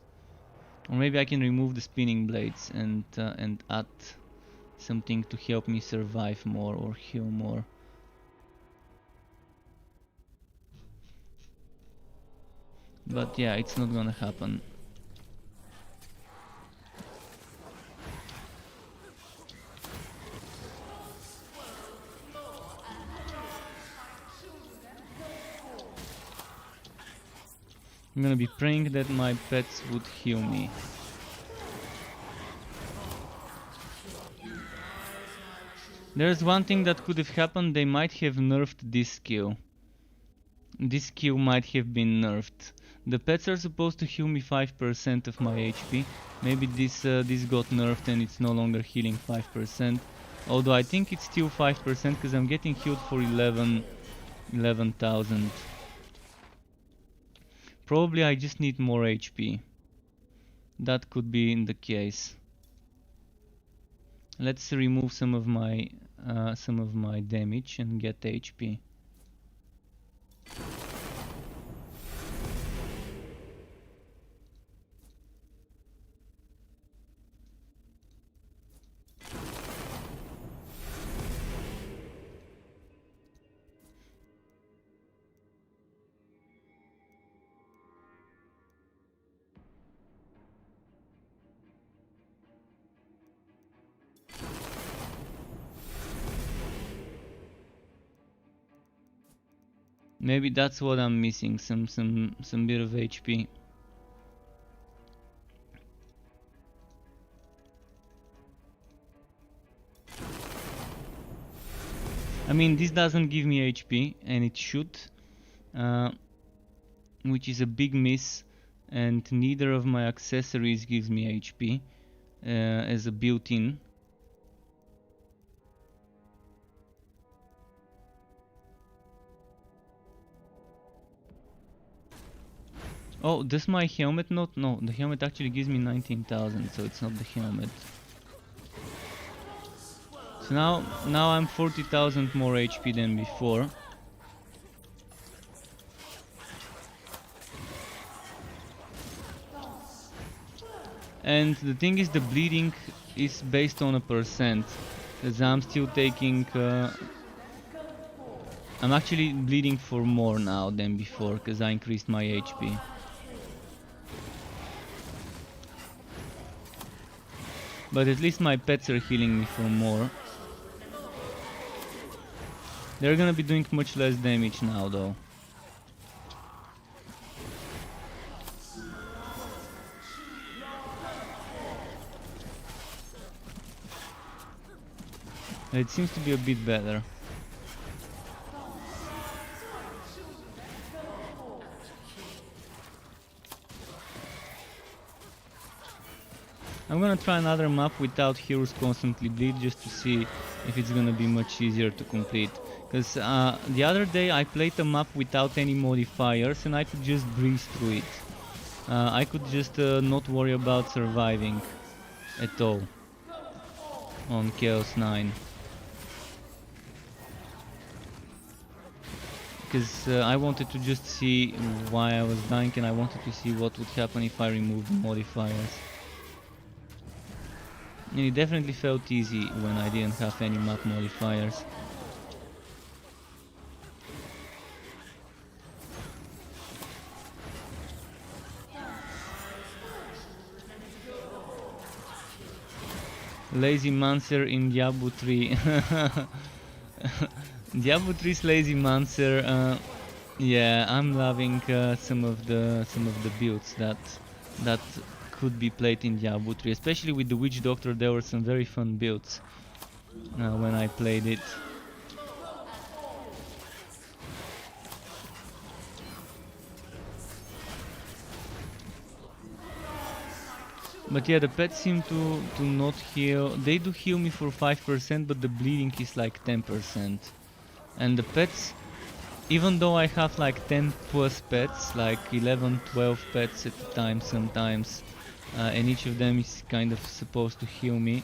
or maybe I can remove the spinning blades and add something to help me survive more or heal more. But yeah, it's not gonna happen. I'm gonna be praying that my pets would heal me. There's one thing that could have happened. They might have nerfed this skill. This skill might have been nerfed. The pets are supposed to heal me 5% of my HP. Maybe this got nerfed and it's no longer healing 5%. Although I think it's still 5% because I'm getting healed for 11,000. Probably I just need more HP. That could be in the case. Let's remove some of my damage and get HP. Maybe that's what I'm missing, some bit of HP. I mean, this doesn't give me HP, and it should, which is a big miss, and neither of my accessories gives me HP as a built-in. Oh, does my helmet not? No, the helmet actually gives me 19,000, so it's not the helmet. So now I'm 40,000 more HP than before. And the thing is, the bleeding is based on a percent, as I'm still taking I'm actually bleeding for more now than before because I increased my HP. But at least my pets are healing me for more. They're gonna be doing much less damage now though. It seems to be a bit better. I'm gonna try another map without heroes constantly bleed just to see if it's gonna be much easier to complete. Because the other day I played a map without any modifiers and I could just breeze through it. I could just not worry about surviving at all on Chaos 9. Because I wanted to just see why I was dying and I wanted to see what would happen if I removed the modifiers. And it definitely felt easy when I didn't have any map modifiers. Lazy Mancer in Diablo 3. Diablo 3's Lazy Mancer. Yeah, I'm loving some of the builds that could be played in Diablo 3, especially with the Witch Doctor. There were some very fun builds when I played it. But yeah, the pets seem to not heal. They do heal me for 5%, but the bleeding is like 10%. And the pets, even though I have like 10 plus pets, like 11, 12 pets at a time sometimes, and each of them is kind of supposed to heal me,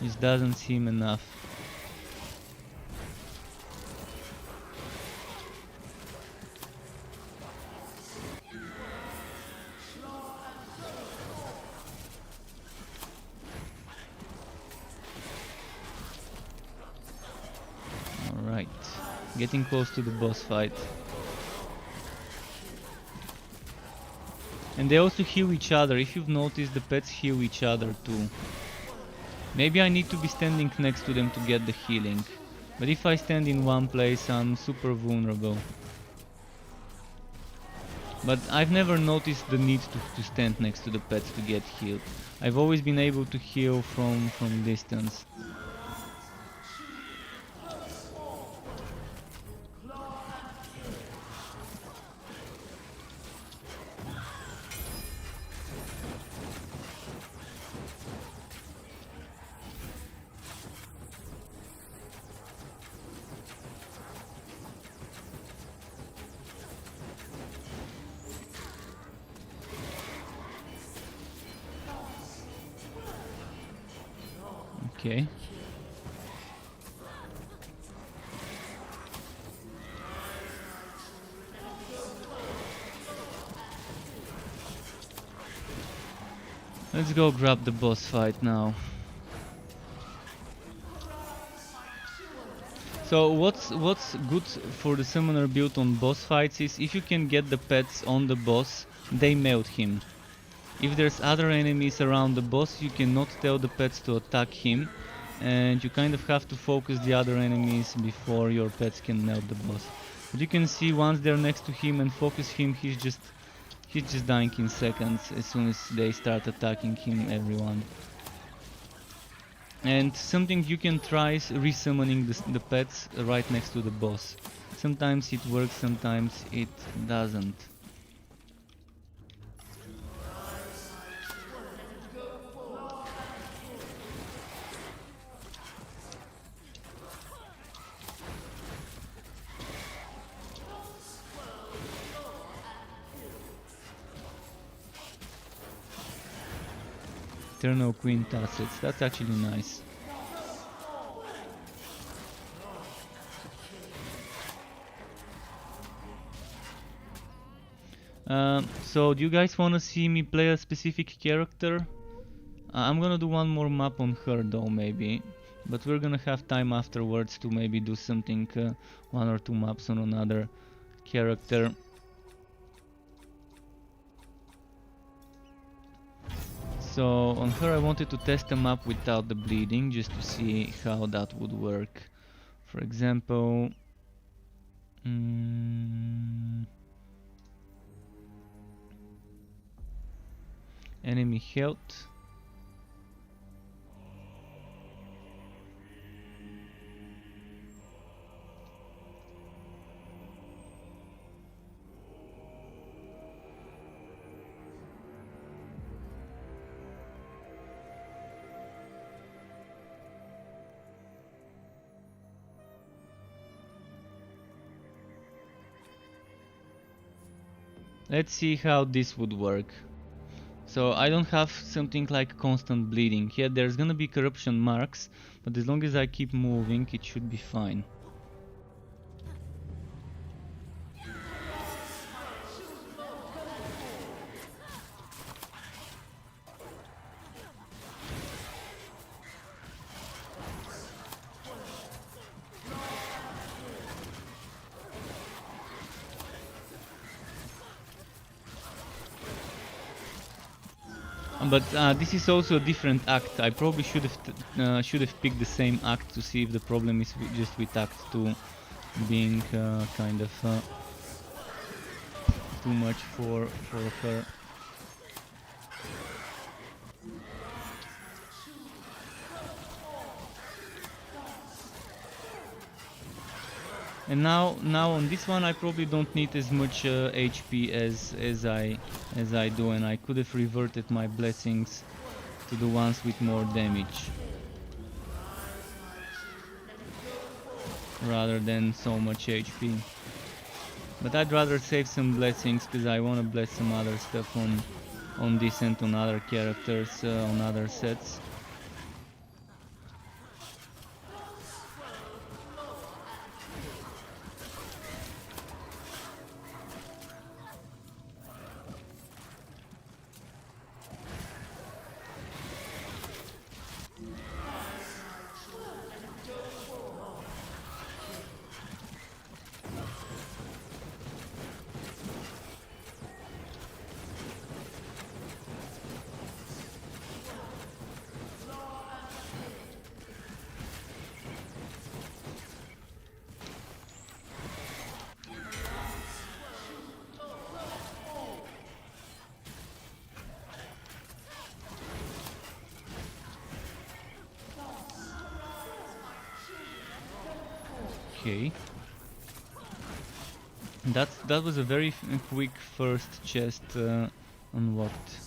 it doesn't seem enough. Alright, getting close to the boss fight. And they also heal each other. If you've noticed, the pets heal each other too. Maybe I need to be standing next to them to get the healing. But if I stand in one place, I'm super vulnerable. But I've never noticed the need to stand next to the pets to get healed. I've always been able to heal from distance. Okay. Let's go grab the boss fight now. So what's good for the summoner build on boss fights is if you can get the pets on the boss, they melt him. If there's other enemies around the boss, you cannot tell the pets to attack him, and you kind of have to focus the other enemies before your pets can melt the boss. But you can see once they're next to him and focus him, he's just dying in seconds as soon as they start attacking him, everyone. And something you can try is resummoning the pets right next to the boss. Sometimes it works, sometimes it doesn't. Eternal Queen Tassets, that's actually nice. So do you guys wanna see me play a specific character? I'm gonna do one more map on her though, maybe. but we're gonna have time afterwards to maybe do something, 1 or 2 maps on another character. So on her I wanted to test a map without the bleeding, just to see how that would work. For example, enemy health. Let's see how this would work. So I don't have something like constant bleeding. Yeah, there's gonna be corruption marks, but as long as I keep moving, it should be fine. But this is also a different act. I probably should have picked the same act to see if the problem is just with Act 2 being kind of too much for her. And now on this one I probably don't need as much HP as I do, and I could have reverted my blessings to the ones with more damage rather than so much HP. But I'd rather save some blessings because I want to bless some other stuff on this and on other characters, on other sets. Okay. That was a very quick first chest unlocked.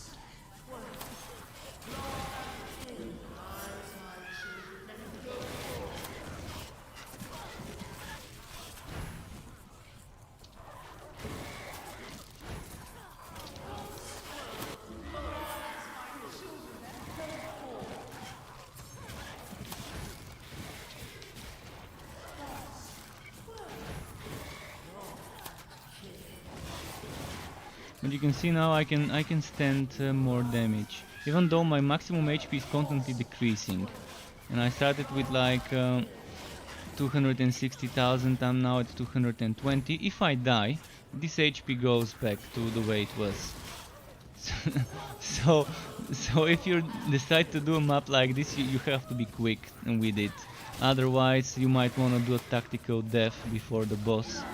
But you can see now I can stand more damage, even though my maximum HP is constantly decreasing. And I started with like 260,000. I'm now at 220. If I die, this HP goes back to the way it was. so if you decide to do a map like this, you have to be quick with it. Otherwise, you might want to do a tactical death before the boss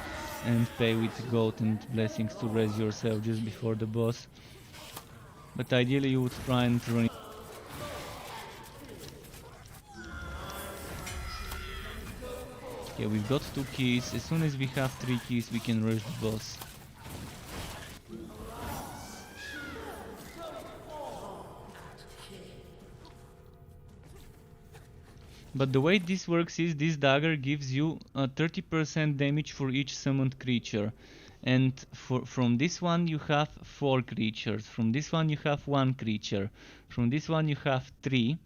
and pay with gold and blessings to res yourself just before the boss. But ideally you would try and run it. Okay, we've got 2 keys. As soon as we have 3 keys we can rush the boss. But the way this works is this dagger gives you 30% damage for each summoned creature. And from this one you have 4 creatures, from this one you have 1 creature, from this one you have 3,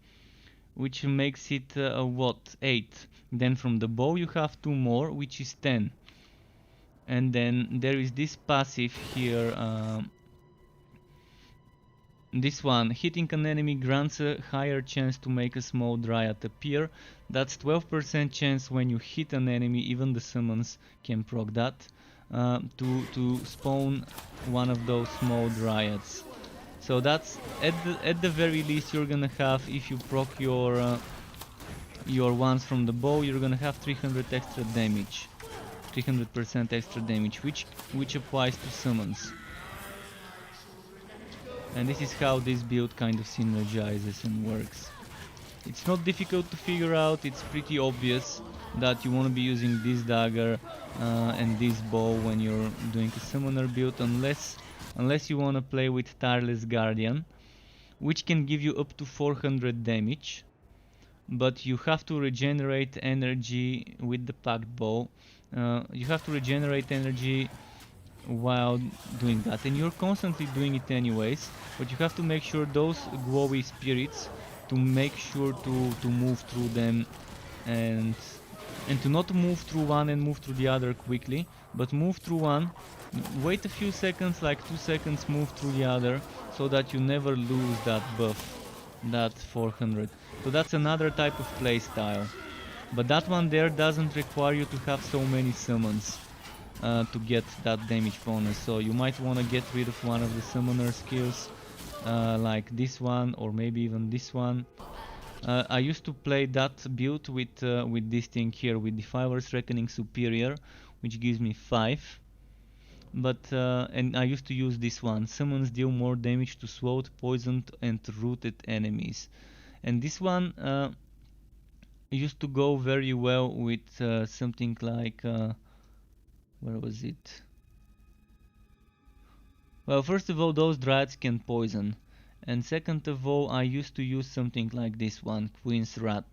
which makes it what, 8. Then from the bow you have 2 more, which is 10. And then there is this passive here, This one, hitting an enemy grants a higher chance to make a small dryad appear. That's 12% chance when you hit an enemy, even the summons can proc that, to spawn one of those small dryads. So that's at the very least you're gonna have, if you proc your ones from the bow, you're gonna have 300 extra damage, 300% extra damage, which applies to summons. And this is how this build kind of synergizes and works. It's not difficult to figure out, it's pretty obvious that you want to be using this dagger and this bow when you're doing a summoner build, unless you want to play with Tireless Guardian, which can give you up to 400 damage, but you have to regenerate energy with the packed bow. You have to regenerate energy while doing that, and you're constantly doing it anyways, but you have to make sure those glowy spirits, to make sure to move through them, and to not move through one and move through the other quickly, but move through one, wait a few seconds, like 2 seconds, move through the other, so that you never lose that buff, that 400. So that's another type of play style, but that one there doesn't require you to have so many summons to get that damage bonus. So you might want to get rid of one of the summoner skills, like this one, or maybe even this one. I used to play that build with this thing here, with Defiler's Reckoning Superior, which gives me 5. But and I used to use this one. Summons deal more damage to sword, poisoned, and rooted enemies. And this one used to go very well with something like where was it? Well, first of all, those dryads can poison, and second of all, I used to use something like this one, Queen's Rat,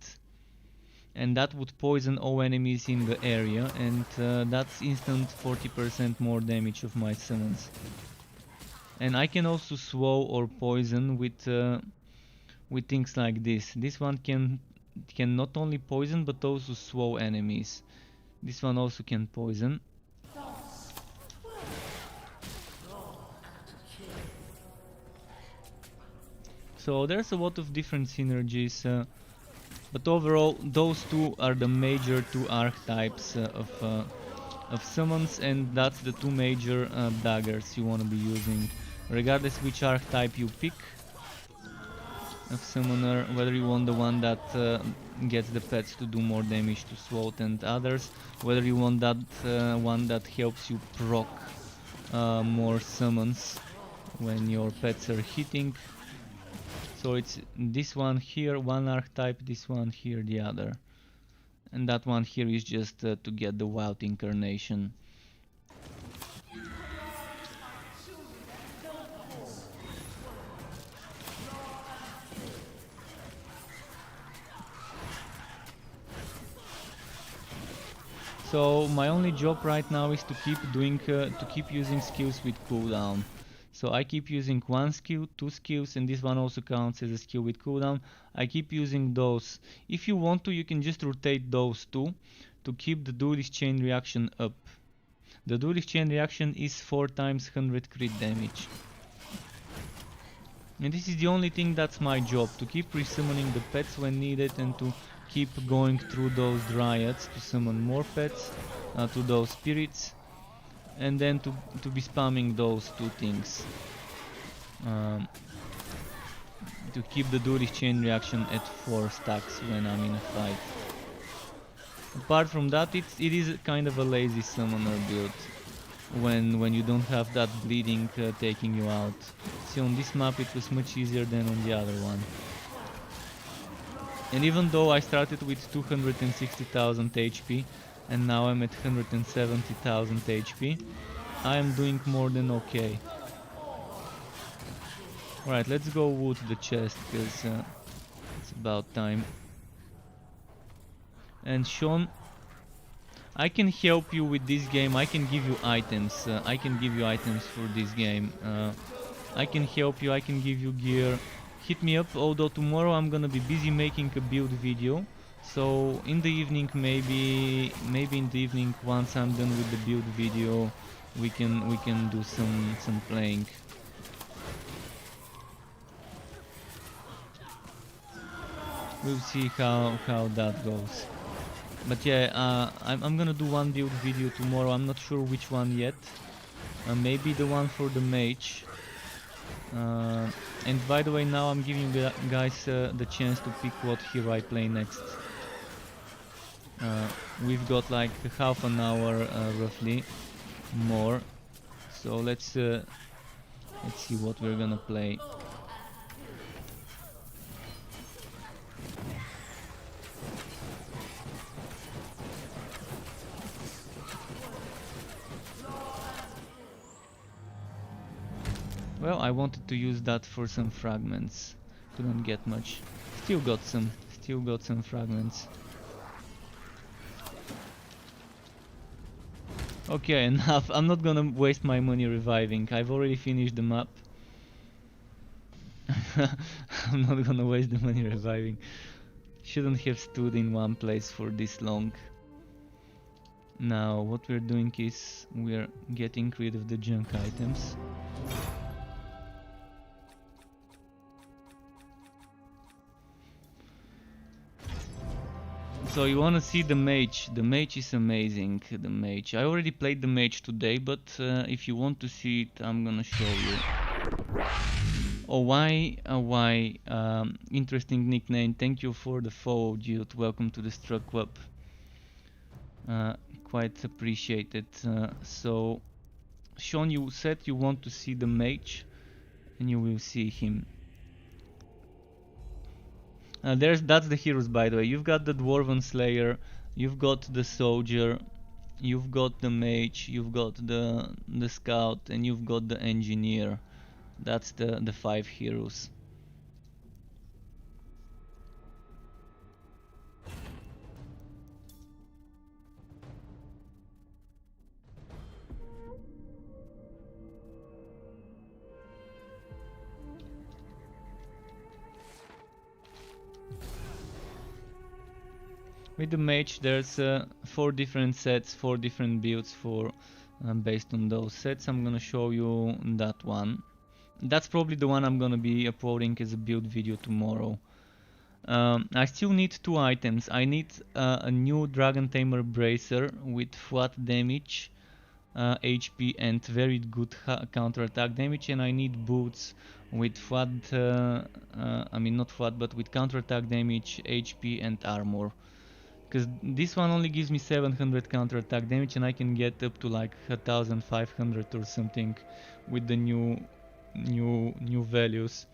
and that would poison all enemies in the area, and that's instant 40% more damage of my summons. And I can also slow or poison with things like this. This one can not only poison but also slow enemies. This one also can poison. So there's a lot of different synergies, but overall those two are the major two archetypes of summons, and that's the two major daggers you want to be using, regardless which archetype you pick of summoner, whether you want the one that gets the pets to do more damage to SWOT and others, whether you want that one that helps you proc more summons when your pets are hitting. So it's this one here, one archetype, this one here, the other. And that one here is just to get the wild incarnation. So my only job right now is to keep using skills with cooldown. So I keep using one skill, two skills, and this one also counts as a skill with cooldown. I keep using those. If you want to, you can just rotate those two to keep the duelist chain reaction up. The duelist chain reaction is 4 times 100 crit damage. And this is the only thing that's my job, to keep resummoning the pets when needed and to keep going through those dryads to summon more pets, to those spirits, and then to be spamming those two things. To keep the duelist chain reaction at 4 stacks when I'm in a fight. Apart from that, it is kind of a lazy summoner build when you don't have that bleeding taking you out. See, on this map it was much easier than on the other one. And even though I started with 260,000 HP and now I'm at 170,000 HP, I am doing more than okay. Alright, let's go loot the chest, because it's about time. And Sean, I can help you with this game. I can give you items. I can give you items for this game. I can help you. I can give you gear. Hit me up. Although tomorrow I'm gonna be busy making a build video. So in the evening, maybe in the evening, once I'm done with the build video, we can do some playing. we'll see how that goes. But yeah, I'm gonna do one build video tomorrow. I'm not sure which one yet. Maybe the one for the mage. And by the way, now I'm giving you guys the chance to pick what hero I play next. We've got like half an hour roughly more, so let's see what we're gonna play. Well, I wanted to use that for some fragments. Couldn't get much. Still got some fragments. Okay, enough. I'm not gonna waste my money reviving. I've already finished the map. I'm not gonna waste the money reviving. Shouldn't have stood in one place for this long. Now, what we're doing is we're getting rid of the junk items. So you wanna see the mage? The mage is amazing. The mage. I already played the mage today, but if you want to see it, I'm gonna show you. Oh, why? Why? Interesting nickname. Thank you for the follow, Jude. Welcome to the Struck Club. Quite appreciated. So, Sean, you said you want to see the mage, and you will see him. That's the heroes, by the way. You've got the Dwarven Slayer, you've got the Soldier, you've got the Mage, you've got the Scout, and you've got the Engineer. That's the 5 heroes. With the mage, there's 4 different sets, 4 different builds for based on those sets. I'm gonna show you that one. That's probably the one I'm gonna be uploading as a build video tomorrow. I still need 2 items. I need a new Dragon Tamer Bracer with flat damage, HP and very good counter-attack damage, and I need boots with flat, I mean not flat, but with counter-attack damage, HP and armor. Because this one only gives me 700 counter-attack damage, and I can get up to like 1500 or something with the new values.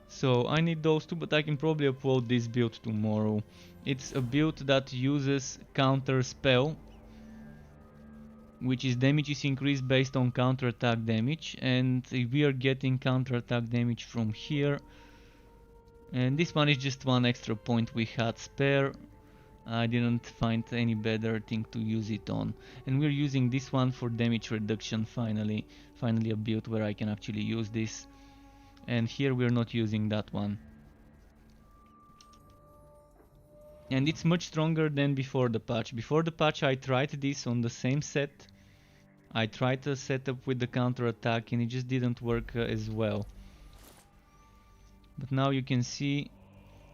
So I need those two, but I can probably upload this build tomorrow. It's a build that uses counter spell, which is damage is increased based on counter-attack damage, and we are getting counter-attack damage from here. And this one is just one extra point we had spare. I didn't find any better thing to use it on. And we're using this one for damage reduction finally. Finally a build where I can actually use this. And here we're not using that one. And it's much stronger than before the patch. Before the patch I tried this on the same set. I tried to set up with the counter attack and it just didn't work as well. But now you can see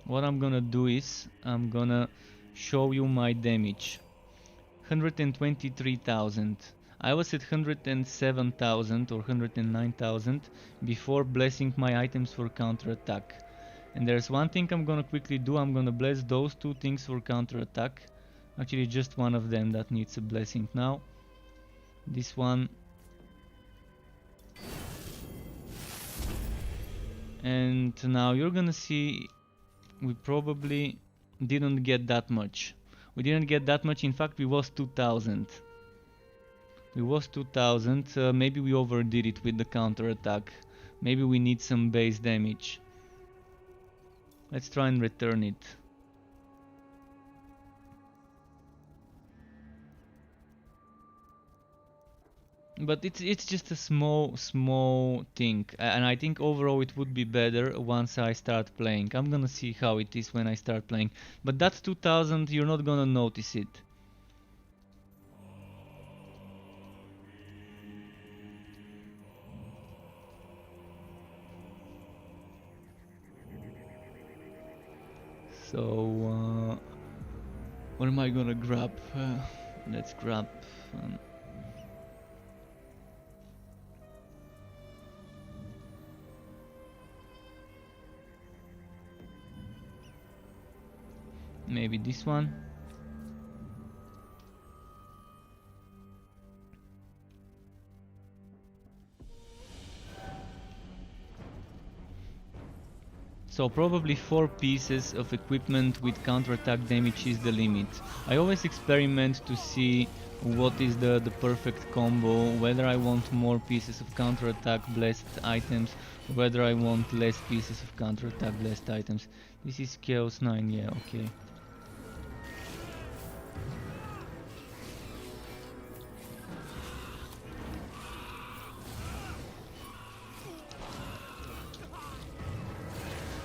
what I'm gonna do is I'm gonna show you my damage. 123,000. I was at 107,000 or 109,000 before blessing my items for counter attack. And there's one thing I'm gonna quickly do. I'm gonna bless those 2 things for counter attack. Actually just one of them that needs a blessing now. This one. And now you're gonna see we probably didn't get that much. We didn't get that much. In fact, we lost 2,000. We lost 2,000. Maybe we overdid it with the counter attack. Maybe we need some base damage. Let's try and return it. But it's just a small thing, and I think overall it would be better once I start playing. I'm gonna see how it is when I start playing. But that's 2,000, you're not gonna notice it. So what am I gonna grab? Let's grab maybe this one. So probably 4 pieces of equipment with counterattack damage is the limit. I always experiment to see what is the perfect combo, whether I want more pieces of counterattack blessed items, whether I want less pieces of counterattack blessed items. This is Chaos 9, yeah, okay.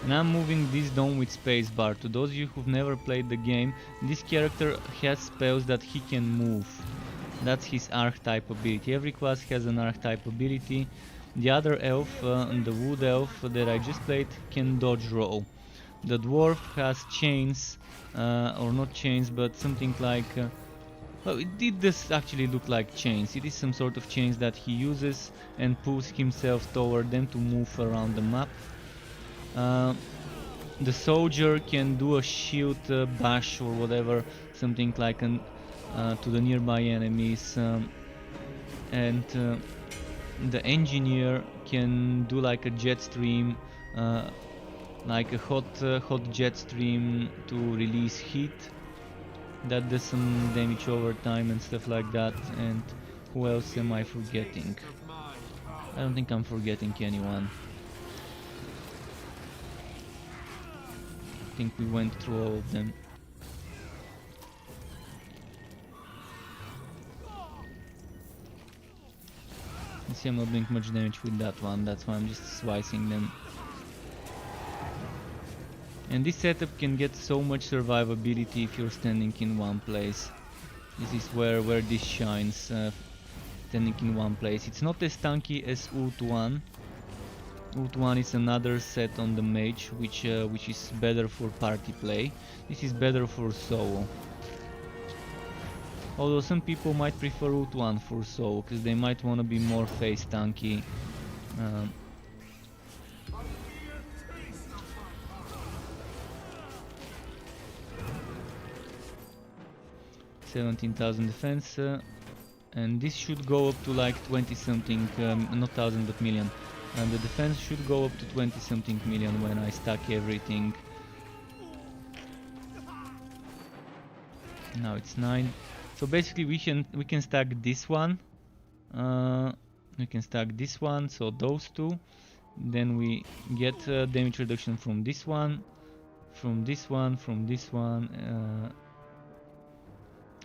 And I'm moving this dome with spacebar. To those of you who've never played the game, this character has spells that he can move. That's his archetype ability. Every class has an archetype ability. The other elf, the wood elf that I just played, can dodge roll. The dwarf has chains, or not chains, but something like... well, it does actually look like chains. It is some sort of chains that he uses and pulls himself toward them to move around the map. The soldier can do a shield bash or whatever, something like to the nearby enemies, and the engineer can do like a jet stream, like a hot jet stream to release heat. That does some damage over time and stuff like that. And who else am I forgetting? I don't think I'm forgetting anyone. I think we went through all of them. You see, I'm not doing much damage with that one, that's why I'm just slicing them. And this setup can get so much survivability if you're standing in one place. This is where this shines, standing in one place. It's not as tanky as Ult 1. Ult 1 is another set on the mage, which is better for party play. This is better for solo. Although some people might prefer Ult 1 for solo, because they might want to be more face tanky. 17,000 defense, and this should go up to like 20 something, not thousand but million. And the defense should go up to 20 something million when I stack everything. Now it's 9. So basically we can stack this one. We can stack this one, so those two. Then we get damage reduction from this one, from this one, from this one.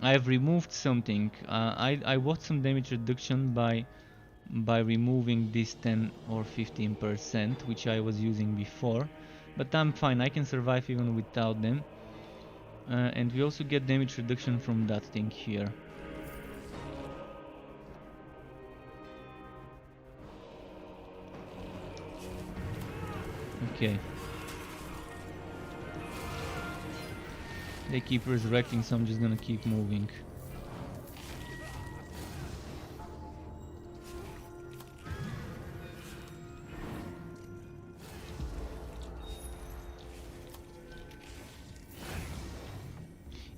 I've removed something. I got some damage reduction by removing this 10 or 15%, which I was using before, but I'm fine. I can survive even without them. And we also get damage reduction from that thing here. Okay. They keep resurrecting, so I'm just gonna keep moving.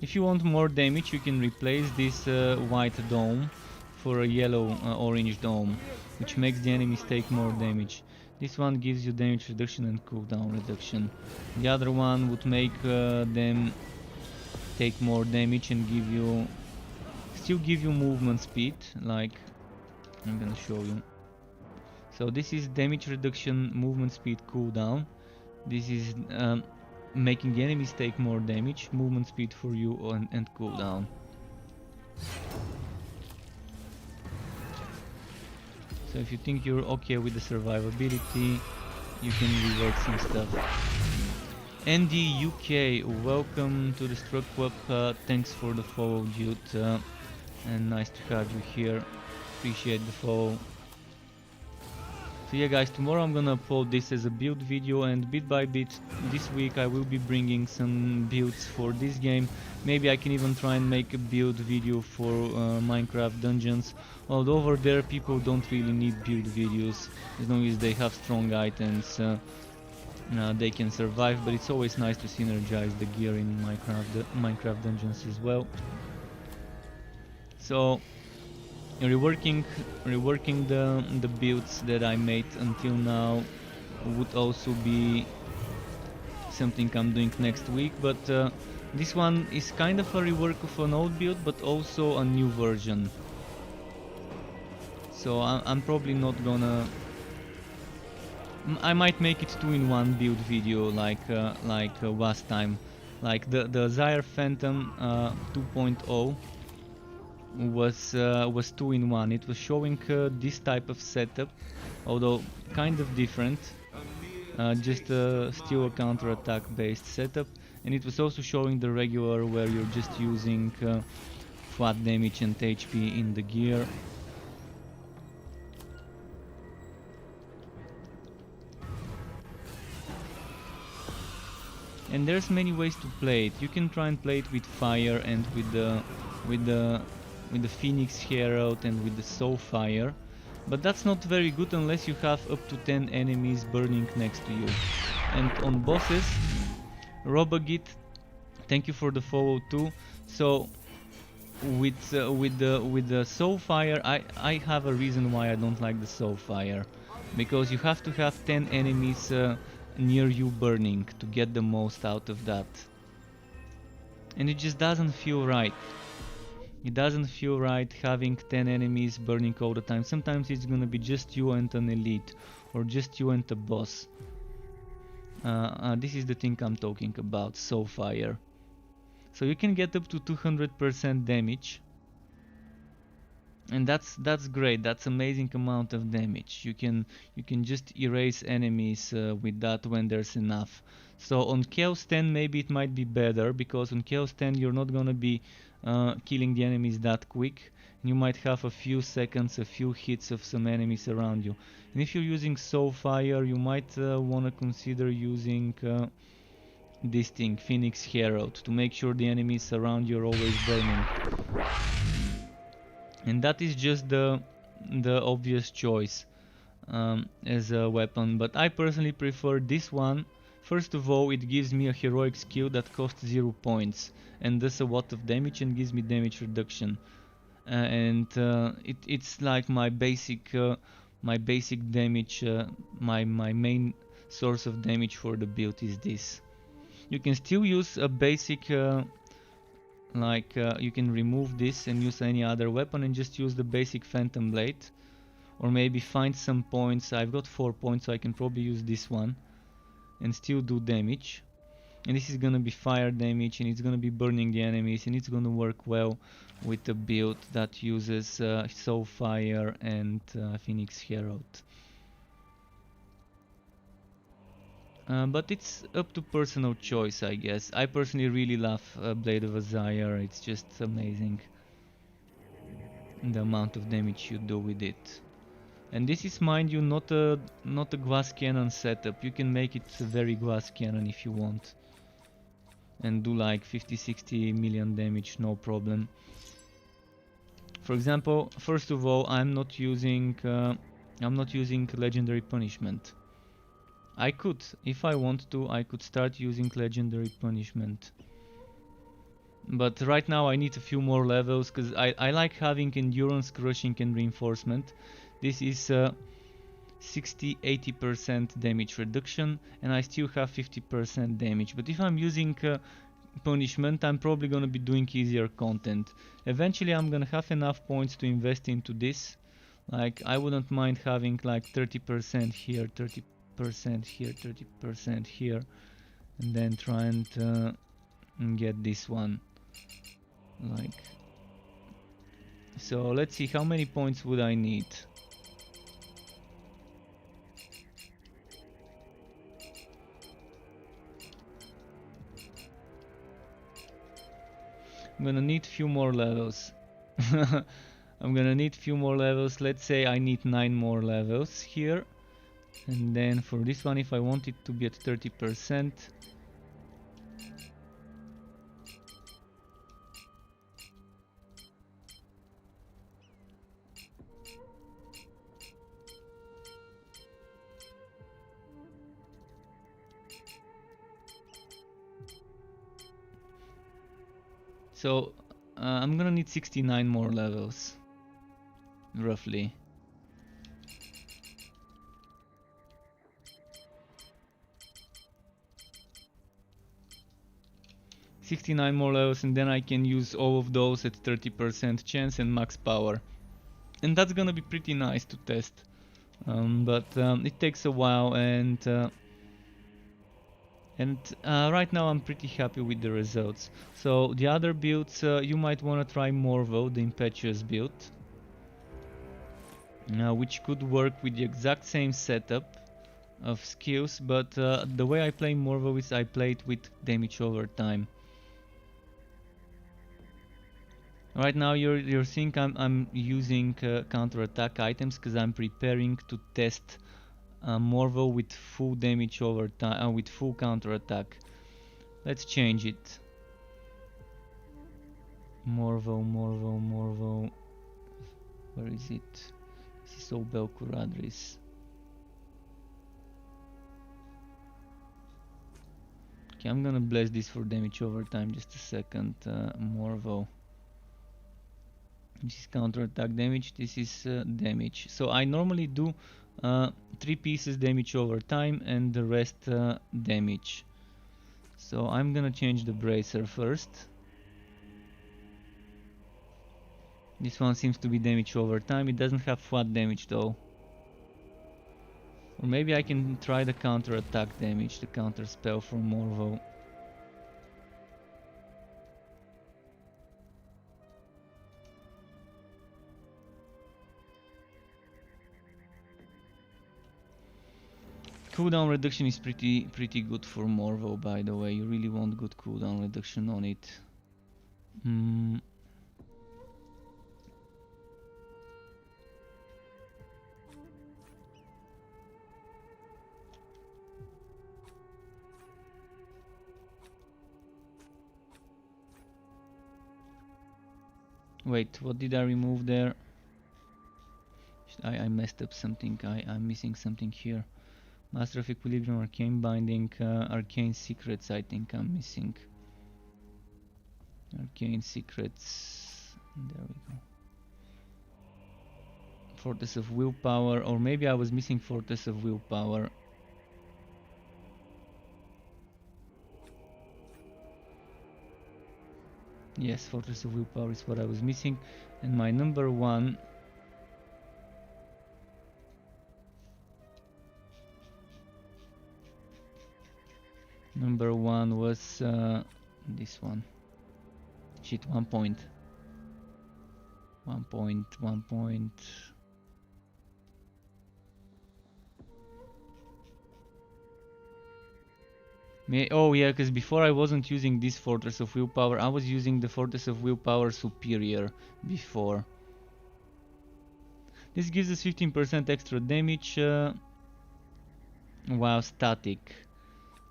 If you want more damage, you can replace this white dome for a yellow orange dome, which makes the enemies take more damage. This one gives you damage reduction and cooldown reduction. The other one would make them take more damage and still give you movement speed, like I'm gonna show you. So this is damage reduction, movement speed, cooldown. This is making the enemies take more damage, movement speed for you, and cooldown. So if you think you're okay with the survivability, you can revert some stuff. Andy UK, welcome to the Struck Club. Thanks for the follow, dude, and nice to have you here. Appreciate the follow. So yeah guys, tomorrow I'm gonna upload this as a build video, and bit by bit this week I will be bringing some builds for this game. Maybe I can even try and make a build video for Minecraft Dungeons. Although over there people don't really need build videos, as long as they have strong items. They can survive, but it's always nice to synergize the gear in Minecraft Dungeons as well. So reworking the builds that I made until now would also be something I'm doing next week, but this one is kind of a rework of an old build, but also a new version. So I'm probably not gonna. I might make it 2-in-1 build video like last time, like the Zyre Phantom 2.0 was 2-in-1. It was showing this type of setup, although kind of different, just still a counter-attack based setup, and it was also showing the regular where you're just using flat damage and HP in the gear. And there's many ways to play it. You can try and play it with fire and with the Phoenix Herald and with the Soul Fire, but that's not very good unless you have up to 10 enemies burning next to you. And on bosses, Robagit, thank you for the follow too. So with the Soul Fire, I have a reason why I don't like the Soul Fire, because you have to have 10 enemies near you burning to get the most out of that, and it just doesn't feel right. It doesn't feel right having 10 enemies burning all the time. Sometimes it's gonna be just you and an elite, or just you and a boss. This is the thing I'm talking about, Soul Fire. So you can get up to 200% damage, and that's great. That's amazing amount of damage. You can just erase enemies with that when there's enough. So on Chaos 10 maybe it might be better, because on Chaos 10 you're not gonna be killing the enemies that quick. You might have a few seconds, a few hits of some enemies around you. And if you're using Soul Fire, you might wanna consider using this thing, Phoenix Herald, to make sure the enemies around you are always burning. And that is just the obvious choice as a weapon, but I personally prefer this one. First of all, it gives me a heroic skill that costs 0 points and does a lot of damage and gives me damage reduction, it's like my basic damage. My main source of damage for the build is this. You can still use a basic you can remove this and use any other weapon and just use the basic Phantom Blade, or maybe find some points. I've got 4 points, so I can probably use this one and still do damage. And this is gonna be fire damage, and it's gonna be burning the enemies, and it's gonna work well with the build that uses Soul Fire and Phoenix Herald. But it's up to personal choice, I guess. I personally really love Blade of Zyre. It's just amazing, the amount of damage you do with it. And this is, mind you, not a glass cannon setup. You can make it a very glass cannon if you want, and do like 50-60 million damage, no problem. For example, first of all, I'm not using legendary punishment. I could, if I want to, I could start using legendary punishment. But right now I need a few more levels, because I like having endurance, crushing and reinforcement. This is 60-80% damage reduction, and I still have 50% damage. But if I'm using punishment, I'm probably gonna be doing easier content. Eventually I'm gonna have enough points to invest into this. Like, I wouldn't mind having like 30% here, 30% here, 30% here, and then trying to get this one. Like, so let's see, how many points would I need? I'm gonna need few more levels. I'm gonna need few more levels. Let's say I need 9 more levels here, And then for this one, if I want it to be at 30%, so I'm gonna need 69 more levels, roughly. $69 more levels, and then I can use all of those at 30% chance and max power. And that's gonna be pretty nice to test. But it takes a while, and right now I'm pretty happy with the results. So the other builds, you might want to try Morvo, the Impetuous build, which could work with the exact same setup of skills, but the way I play Morvo is I play it with damage over time. Right now you're seeing I'm using counter-attack items because I'm preparing to test Morvo with full damage over time, with full counter-attack. Let's change it. Morvo. Where is it? This is Obel Curadris. Okay, I'm gonna bless this for damage over time. Just a second. Morvo. This is counter-attack damage. This is damage. So I normally do 3 pieces damage over time and the rest damage. So I'm gonna change the bracer first. This one seems to be damage over time. It doesn't have flat damage though. Or maybe I can try the counter-attack damage, the counter spell from Morvo. Cooldown reduction is pretty good for Morvo, by the way. You really want good cooldown reduction on it. Wait, what did I remove there? I messed up something. I'm missing something here. Master of Equilibrium, Arcane Binding, Arcane Secrets I think I'm missing. Arcane Secrets. There we go. Fortress of Willpower, or maybe I was missing Fortress of Willpower. Yes, Fortress of Willpower is what I was missing. And my number one was this one. Shit, 1 point. 1 point, 1 point. Oh yeah, because before I wasn't using this Fortress of Willpower, I was using the Fortress of Willpower Superior before. This gives us 15% extra damage while static.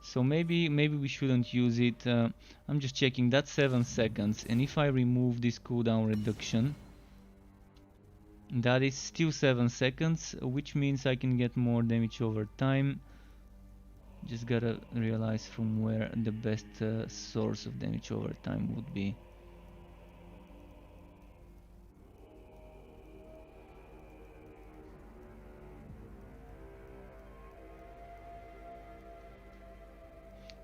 So maybe we shouldn't use it. I'm just checking, that's 7 seconds, and if I remove this cooldown reduction, that is still 7 seconds, which means I can get more damage over time. Just gotta realize from where the best source of damage over time would be.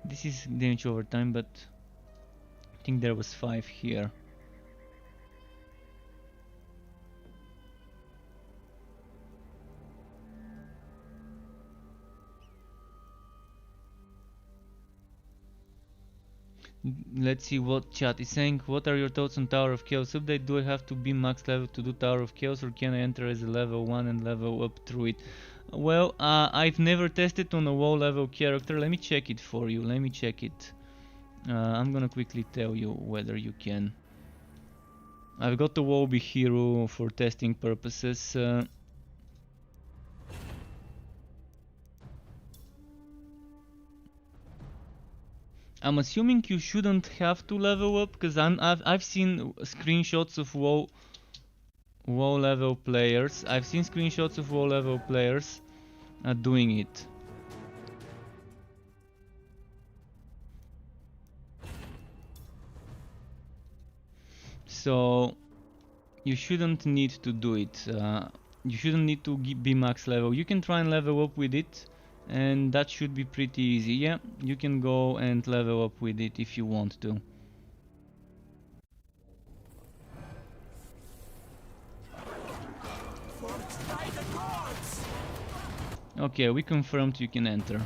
This is damage over time, but I think there was 5 here. Let's see what chat is saying. What are your thoughts on Tower of Chaos update? Do I have to be max level to do Tower of Chaos, or can I enter as a level 1 and level up through it? Well, I've never tested on a low level character. Let me check it for you. Let me check it. I'm gonna quickly tell you whether you can. I've got the Wolby hero for testing purposes. I'm assuming you shouldn't have to level up, because I've seen screenshots of WoW level players. I've seen screenshots of WoW level players doing it. So you shouldn't need to do it. You shouldn't need to be max level. You can try and level up with it, and that should be pretty easy. Yeah, you can go and level up with it if you want to. Okay, we confirmed you can enter.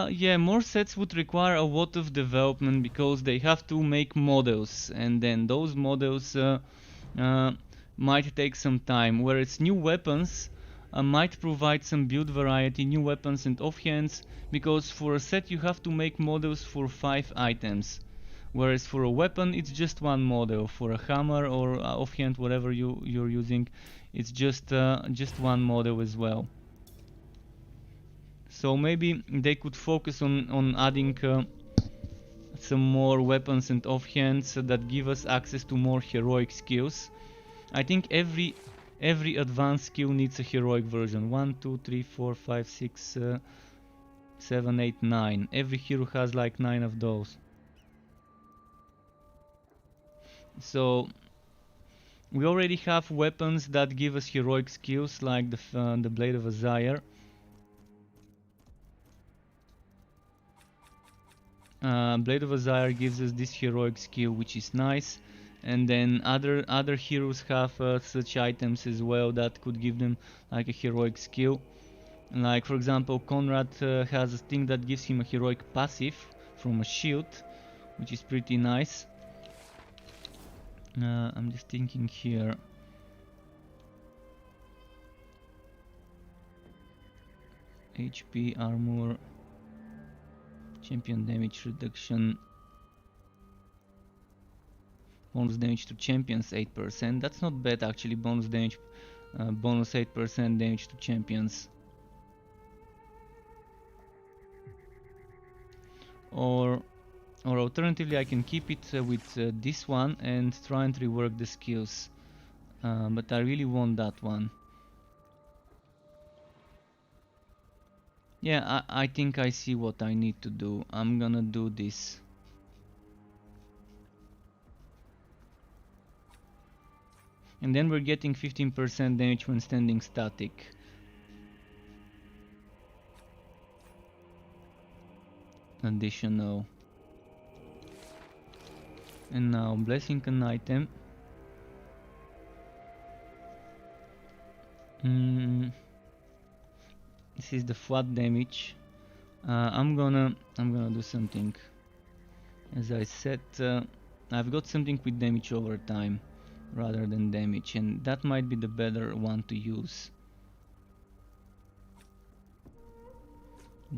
Yeah, more sets would require a lot of development because they have to make models, and then those models uh, might take some time. Whereas new weapons might provide some build variety, new weapons and offhands, because for a set you have to make models for 5 items. Whereas for a weapon it's just one model. For a hammer or offhand, whatever you're using, it's just one model as well. So maybe they could focus on adding some more weapons and offhands that give us access to more heroic skills. I think every advanced skill needs a heroic version. 1, 2, 3, 4, 5, 6, 7, 8, 9. Every hero has like 9 of those. So we already have weapons that give us heroic skills, like the Blade of Azire. Blade of Azire gives us this heroic skill, which is nice. And then other heroes have such items as well that could give them like a heroic skill. Like for example, Conrad has a thing that gives him a heroic passive from a shield, which is pretty nice. I'm just thinking here. HP, armor, champion damage reduction, bonus damage to champions 8%. That's not bad actually. Bonus damage, bonus 8% damage to champions. Or alternatively, I can keep it with this one and try and rework the skills. But I really want that one. Yeah, I think I see what I need to do. I'm gonna do this. And then we're getting 15% damage when standing static. Additional. And now blessing an item. This is the flat damage. I'm gonna do something. As I said, I've got something with damage over time rather than damage, and that might be the better one to use.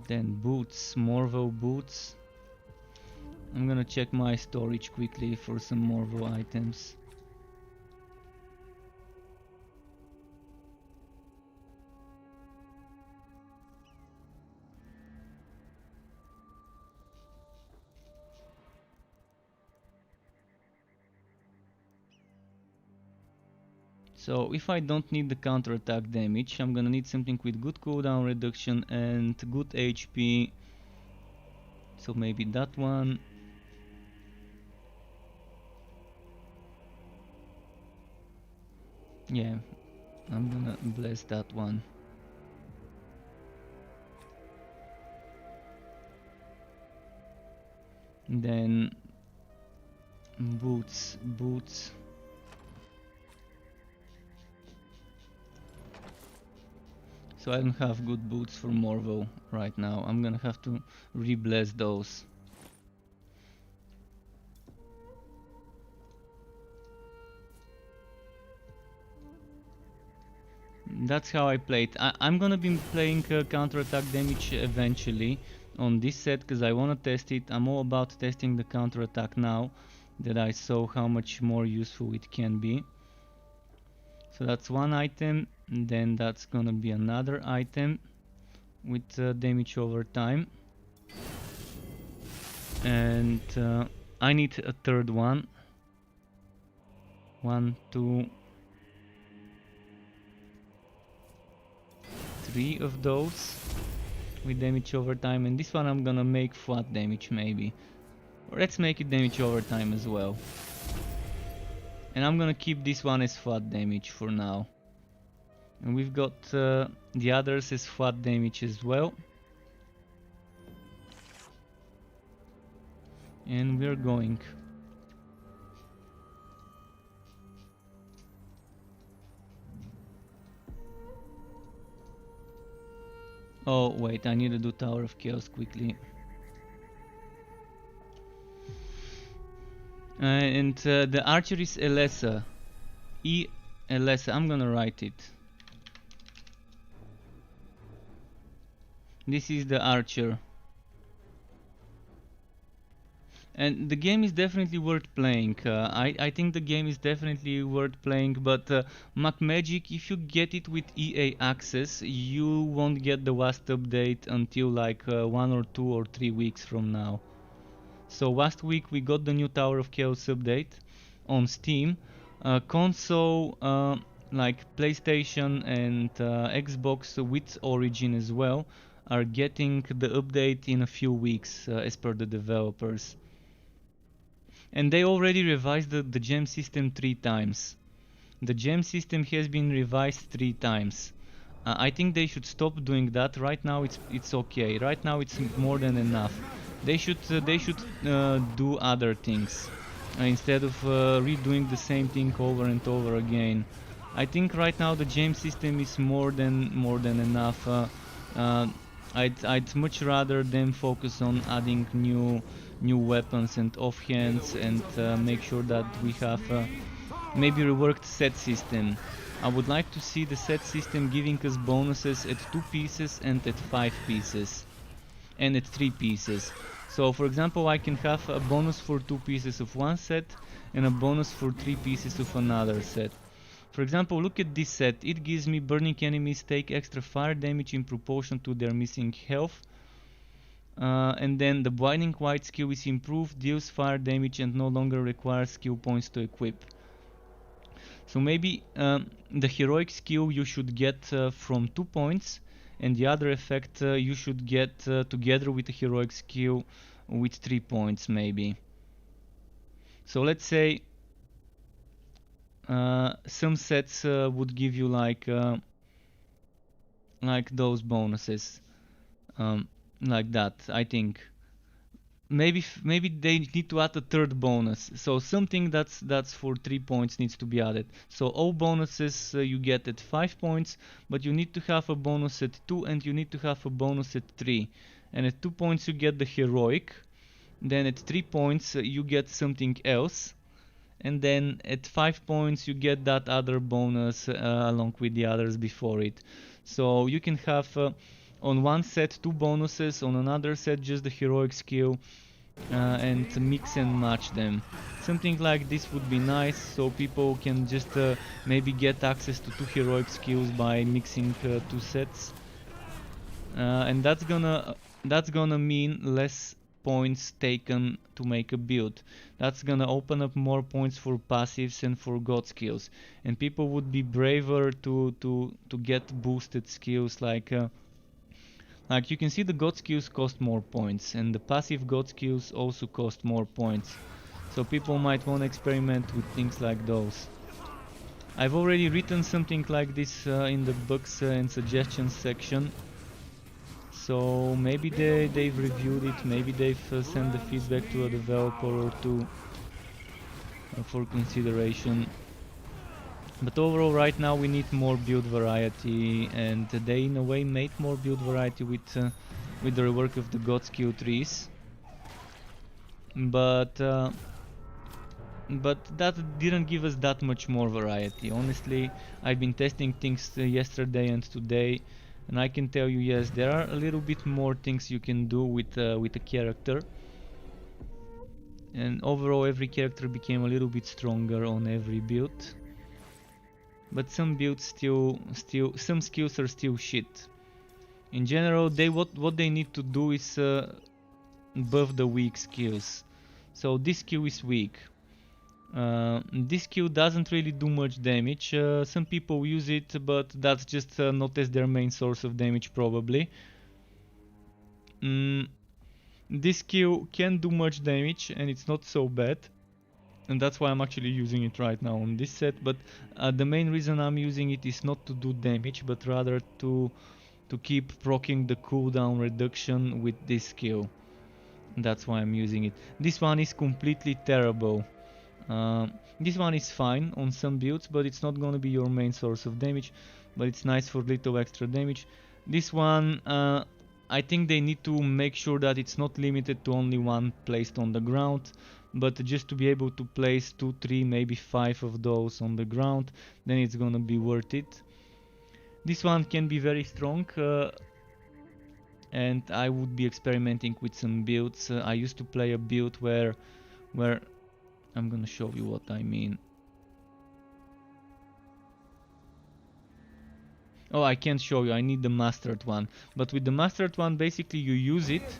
Then boots, Morvo boots. I'm gonna check my storage quickly for some Morvo items. So if I don't need the counterattack damage, I'm gonna need something with good cooldown reduction and good HP. So maybe that one. Yeah, I'm gonna bless that one. Then boots. So I don't have good boots for Morvo right now. I'm gonna have to re-bless those. That's how I played. I'm gonna be playing counterattack damage eventually on this set because I wanna test it. I'm all about testing the counterattack now that I saw how much more useful it can be. So that's one item, and then that's gonna be another item. with damage over time. And I need a third one. 1, 2, 3 of those with damage over time, and this one I'm gonna make flat damage maybe. Or let's make it damage over time as well. And I'm gonna keep this one as flat damage for now. And we've got the others as flat damage as well. And we're going. Oh wait, I need to do Tower of Chaos quickly. And the archer is Elessa. Elessa, I'm gonna write it. This is the archer. And the game is definitely worth playing. I think the game is definitely worth playing, but Magic, if you get it with EA access, you won't get the last update until like 1 or 2 or 3 weeks from now. So last week we got the new Tower of Chaos update on Steam. Console, like PlayStation and Xbox with Origin as well, are getting the update in a few weeks as per the developers. And they already revised the gem system 3 times. The gem system has been revised 3 times. I think they should stop doing that. Right now it's okay. Right now it's more than enough. They should do other things instead of redoing the same thing over and over again. I think right now the gem system is more than enough. I'd much rather them focus on adding new weapons and offhands and make sure that we have maybe reworked set system. I would like to see the set system giving us bonuses at 2 pieces and at 5 pieces and at 3 pieces. So for example, I can have a bonus for 2 pieces of one set and a bonus for 3 pieces of another set. For example, look at this set. It gives me burning enemies take extra fire damage in proportion to their missing health. And then the blinding white skill is improved, deals fire damage and no longer requires skill points to equip. So maybe the heroic skill you should get from 2 points, and the other effect you should get together with the heroic skill with 3 points maybe. So let's say some sets would give you like those bonuses, like that. I think maybe they need to add a third bonus. So something that's for 3 points needs to be added. So all bonuses you get at 5 points, but you need to have a bonus at 2 and you need to have a bonus at 3. And at 2 points you get the heroic. Then at 3 points you get something else. And then at 5 points you get that other bonus along with the others before it. So you can have on one set 2 bonuses, on another set just the heroic skill, and mix and match them. Something like this would be nice, so people can just maybe get access to 2 heroic skills by mixing 2 sets. And that's gonna mean less points taken to make a build. That's gonna open up more points for passives and for god skills, and people would be braver to get boosted skills like you can see the god skills cost more points and the passive god skills also cost more points. So people might want to experiment with things like those. I've already written something like this in the bugs and suggestions section. So maybe they've reviewed it, maybe they've sent the feedback to a developer or two for consideration. But overall right now we need more build variety, and they in a way made more build variety with the rework of the god skill trees. But that didn't give us that much more variety. Honestly, I've been testing things yesterday and today, and I can tell you, yes, there are a little bit more things you can do with a character. And overall, every character became a little bit stronger on every build. But some builds some skills are still shit. In general, what they need to do is buff the weak skills. So this skill is weak. This skill doesn't really do much damage. Some people use it, but that's just not as their main source of damage probably. This skill can do much damage and it's not so bad. And that's why I'm actually using it right now on this set. But the main reason I'm using it is not to do damage, but rather to keep proccing the cooldown reduction with this skill. That's why I'm using it. This one is completely terrible. This one is fine on some builds, but it's not gonna be your main source of damage, but it's nice for little extra damage. This one, I think they need to make sure that it's not limited to only one placed on the ground, but just to be able to place 2, 3, maybe 5 of those on the ground, then it's gonna be worth it. This one can be very strong, and I would be experimenting with some builds. I used to play a build where I'm gonna show you what I mean. Oh, I can't show you, I need the mastered one. But with the mastered one, basically you use it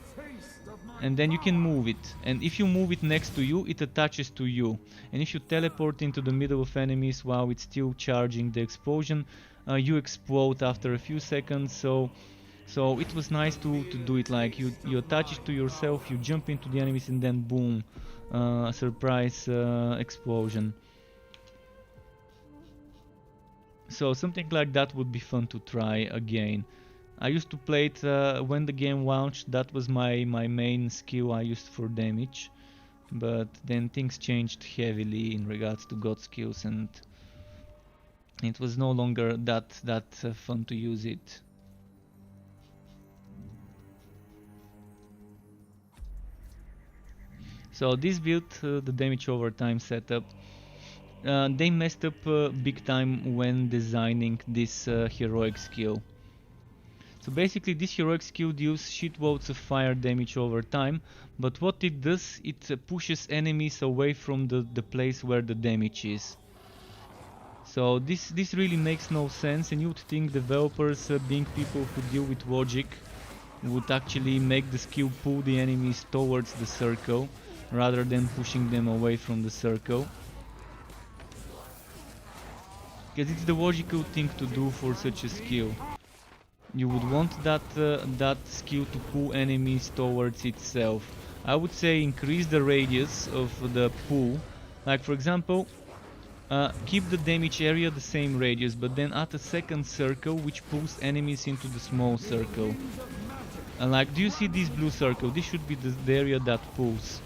and then you can move it. And if you move it next to you, it attaches to you. And if you teleport into the middle of enemies while it's still charging the explosion, you explode after a few seconds. So it was nice to do it like you attach it to yourself, you jump into the enemies and then boom, surprise explosion. So something like that would be fun to try again. I used to play it when the game launched. That was my main skill I used for damage. But then things changed heavily in regards to god skills and it was no longer that fun to use it. So this build, the damage over time setup, they messed up big time when designing this heroic skill. So basically this heroic skill deals shitloads of fire damage over time, but what it does, it pushes enemies away from the place where the damage is. So this really makes no sense, and you'd think developers, being people who deal with logic, would actually make the skill pull the enemies towards the circle rather than pushing them away from the circle. Because it's the logical thing to do for such a skill. You would want that skill to pull enemies towards itself. I would say increase the radius of the pull. Like for example, keep the damage area the same radius, but then add a second circle which pulls enemies into the small circle. And like, do you see this blue circle? This should be the area that pulls.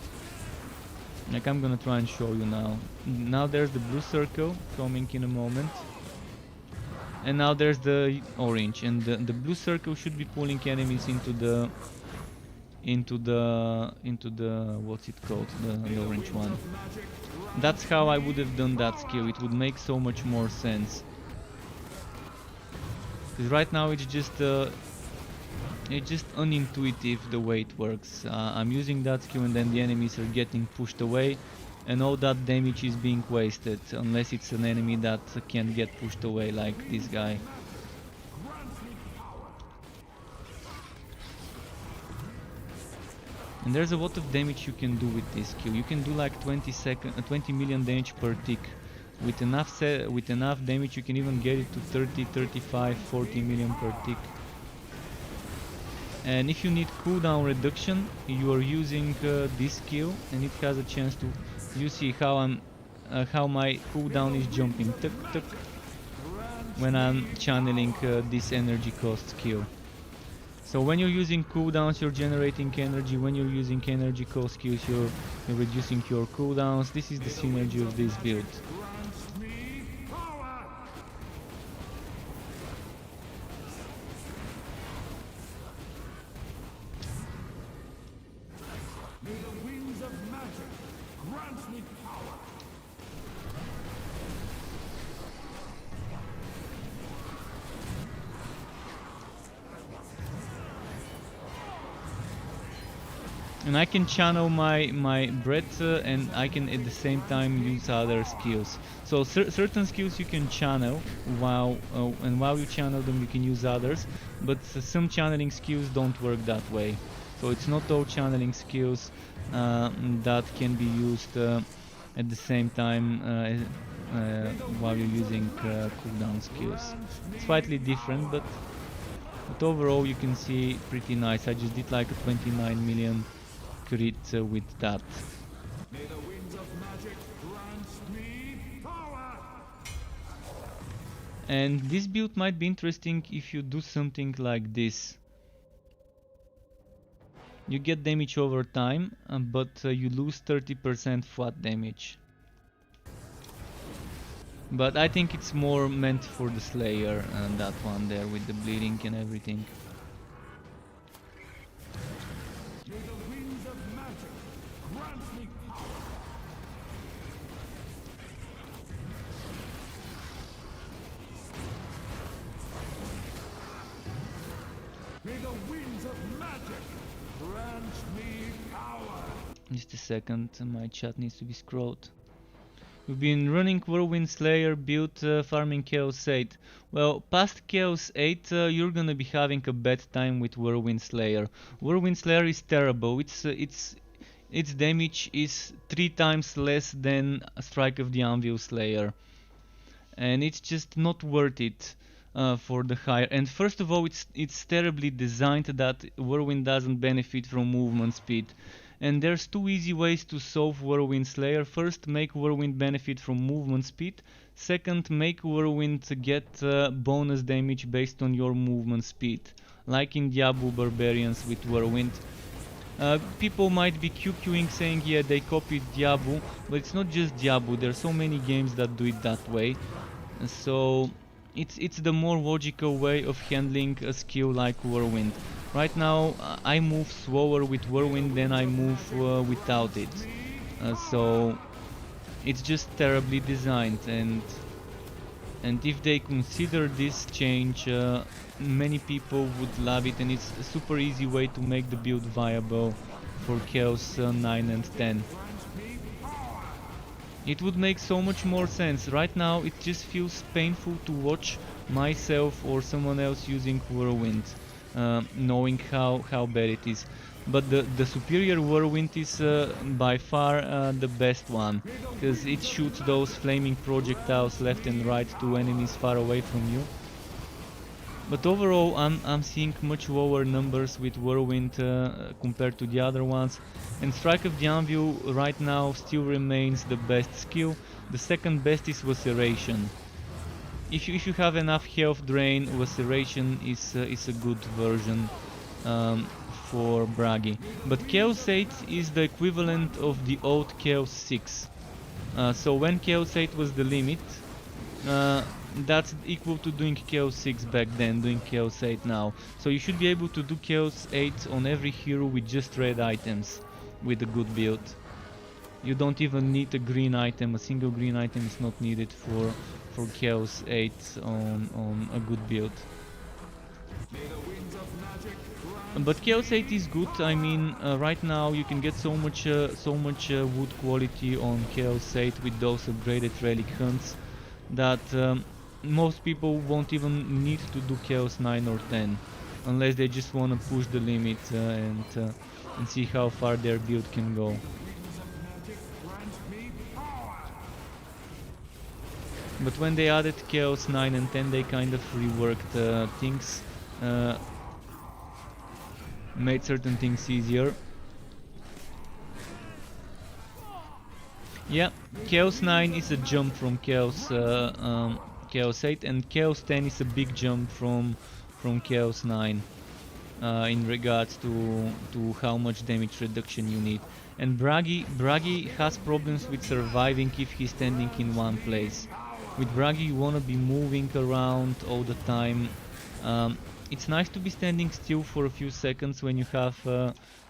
Like, I'm gonna try and show you now. Now there's the blue circle coming in a moment. And now there's the orange, and the blue circle should be pulling enemies into the what's it called, the orange one. That's how I would have done that skill. It would make so much more sense. Because right now it's just unintuitive the way it works. I'm using that skill and then the enemies are getting pushed away. And all that damage is being wasted, unless it's an enemy that can get pushed away, like this guy. And there's a lot of damage you can do with this skill. You can do like 20 million damage per tick. With enough damage you can even get it to 30, 35, 40 million per tick. And if you need cooldown reduction, you are using this skill, and it has a chance to. You see how my cooldown is jumping, tuk tuk, when I'm channeling this energy cost skill. So when you're using cooldowns, you're generating energy. When you're using energy cost skills, you're reducing your cooldowns. This is the synergy of this build. And I can channel my breath and I can at the same time use other skills. So certain skills you can channel while you channel them you can use others, but some channeling skills don't work that way. So it's not all channeling skills that can be used at the same time while you're using cooldown skills. It's slightly different, but overall you can see pretty nice. I just did like a 29 million crit with that. May the winds of magic grant me power! And this build might be interesting if you do something like this. You get damage over time, but you lose 30% flat damage. But I think it's more meant for the Slayer and that one there with the bleeding and everything. May the winds of magic grant me power! May the winds of magic grant me power! Just a second, my chat needs to be scrolled. We've been running Whirlwind Slayer build farming Chaos 8. Well, past Chaos 8 you're gonna be having a bad time with Whirlwind Slayer. Whirlwind Slayer is terrible. Its damage is 3 times less than Strike of the Anvil Slayer. And it's just not worth it for the higher. And first of all, it's terribly designed that Whirlwind doesn't benefit from movement speed. And there's 2 easy ways to solve Whirlwind Slayer. First, make Whirlwind benefit from movement speed. Second, make Whirlwind get bonus damage based on your movement speed, like in Diablo Barbarians with Whirlwind. People might be QQing saying yeah they copied Diablo, but it's not just Diablo, there's so many games that do it that way. So it's the more logical way of handling a skill like Whirlwind. Right now I move slower with Whirlwind than I move without it. So it's just terribly designed, and if they consider this change, many people would love it, and it's a super easy way to make the build viable for Chaos 9 and 10. It would make so much more sense. Right now it just feels painful to watch myself or someone else using Whirlwind, knowing how bad it is. But the superior Whirlwind is by far the best one, because it shoots those flaming projectiles left and right to enemies far away from you. But overall I'm seeing much lower numbers with Whirlwind compared to the other ones, and Strike of the Anvil right now still remains the best skill. The second best is Laceration. If you have enough health drain, Laceration is a good version for Bragi. But Chaos 8 is the equivalent of the old Chaos 6. So when Chaos 8 was the limit, that's equal to doing Chaos 6 back then, doing Chaos 8 now. So you should be able to do Chaos 8 on every hero with just red items, with a good build. You don't even need a green item, a single green item is not needed for Chaos 8 on a good build. But Chaos 8 is good. I mean, right now you can get so much wood quality on Chaos 8 with those upgraded relic hunts that most people won't even need to do Chaos 9 or 10, unless they just want to push the limit and see how far their build can go. But when they added Chaos 9 and 10, they kind of reworked things, made certain things easier. Yeah, Chaos 9 is a jump from Chaos 8, and Chaos 10 is a big jump from Chaos 9 in regards to how much damage reduction you need. And Bragi has problems with surviving if he's standing in one place. With Bragi you wanna be moving around all the time. It's nice to be standing still for a few seconds when you have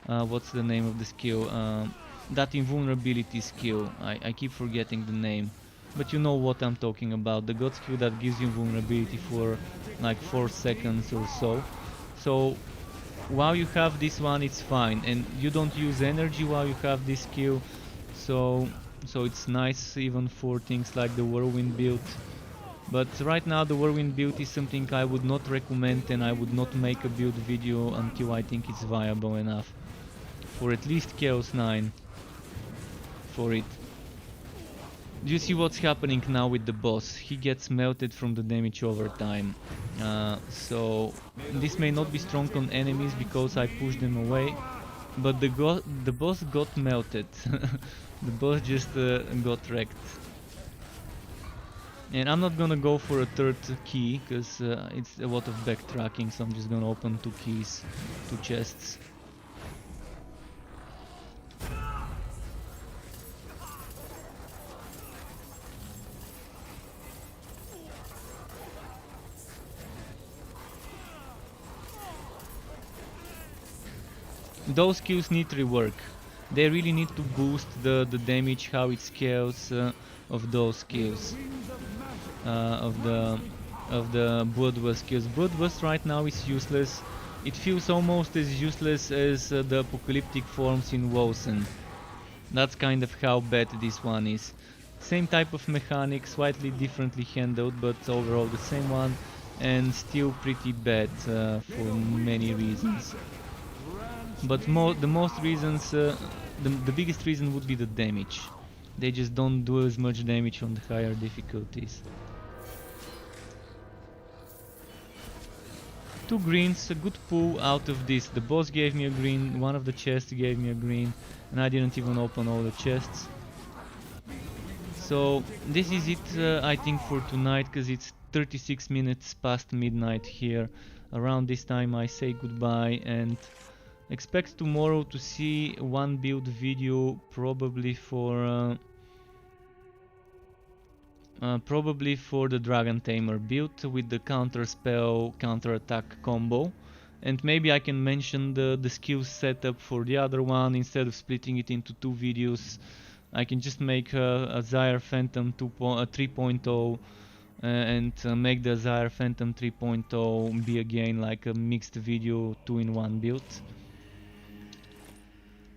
what's the name of the skill? That invulnerability skill. I keep forgetting the name, but you know what I'm talking about. The god skill that gives you invulnerability for like 4 seconds or so. So while you have this one, it's fine, and you don't use energy while you have this skill, so it's nice even for things like the whirlwind build. But right now the whirlwind build is something I would not recommend, and I would not make a build video until I think it's viable enough for at least Chaos 9 for it. Do you see what's happening now with the boss? He gets melted from the damage over time. So this may not be strong on enemies because I pushed them away, but the boss got melted. The boss just got wrecked. And I'm not gonna go for a third key because it's a lot of backtracking, so I'm just gonna open 2 keys, 2 chests. Those skills need rework. They really need to boost the damage, how it scales of those skills. Of the Bloodlust skills. Bloodlust right now is useless. It feels almost as useless as the apocalyptic forms in Wosen. That's kind of how bad this one is. Same type of mechanic, slightly differently handled, but overall the same one, and still pretty bad for many reasons. But the most reasons, the biggest reason would be the damage. They just don't do as much damage on the higher difficulties. 2 greens, a good pull out of this. The boss gave me a green, one of the chests gave me a green, and I didn't even open all the chests. So this is it, I think, for tonight, because it's 36 minutes past midnight here. Around this time I say goodbye, and expect tomorrow to see one build video, probably for the Dragon Tamer build with the counter spell, counter attack combo, and maybe I can mention the skill setup for the other one instead of splitting it into 2 videos. I can just make a Zyre Phantom 3.0 and make the Zyre Phantom 3.0 be again like a mixed video 2-in-1 build.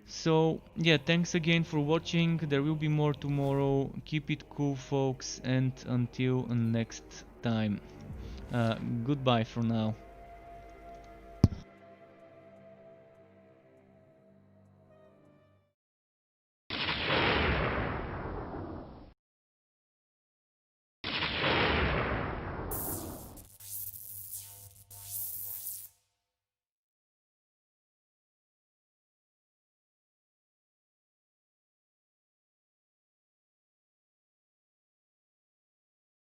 So yeah, thanks again for watching. There will be more tomorrow. Keep it cool, folks, and until next time, goodbye for now.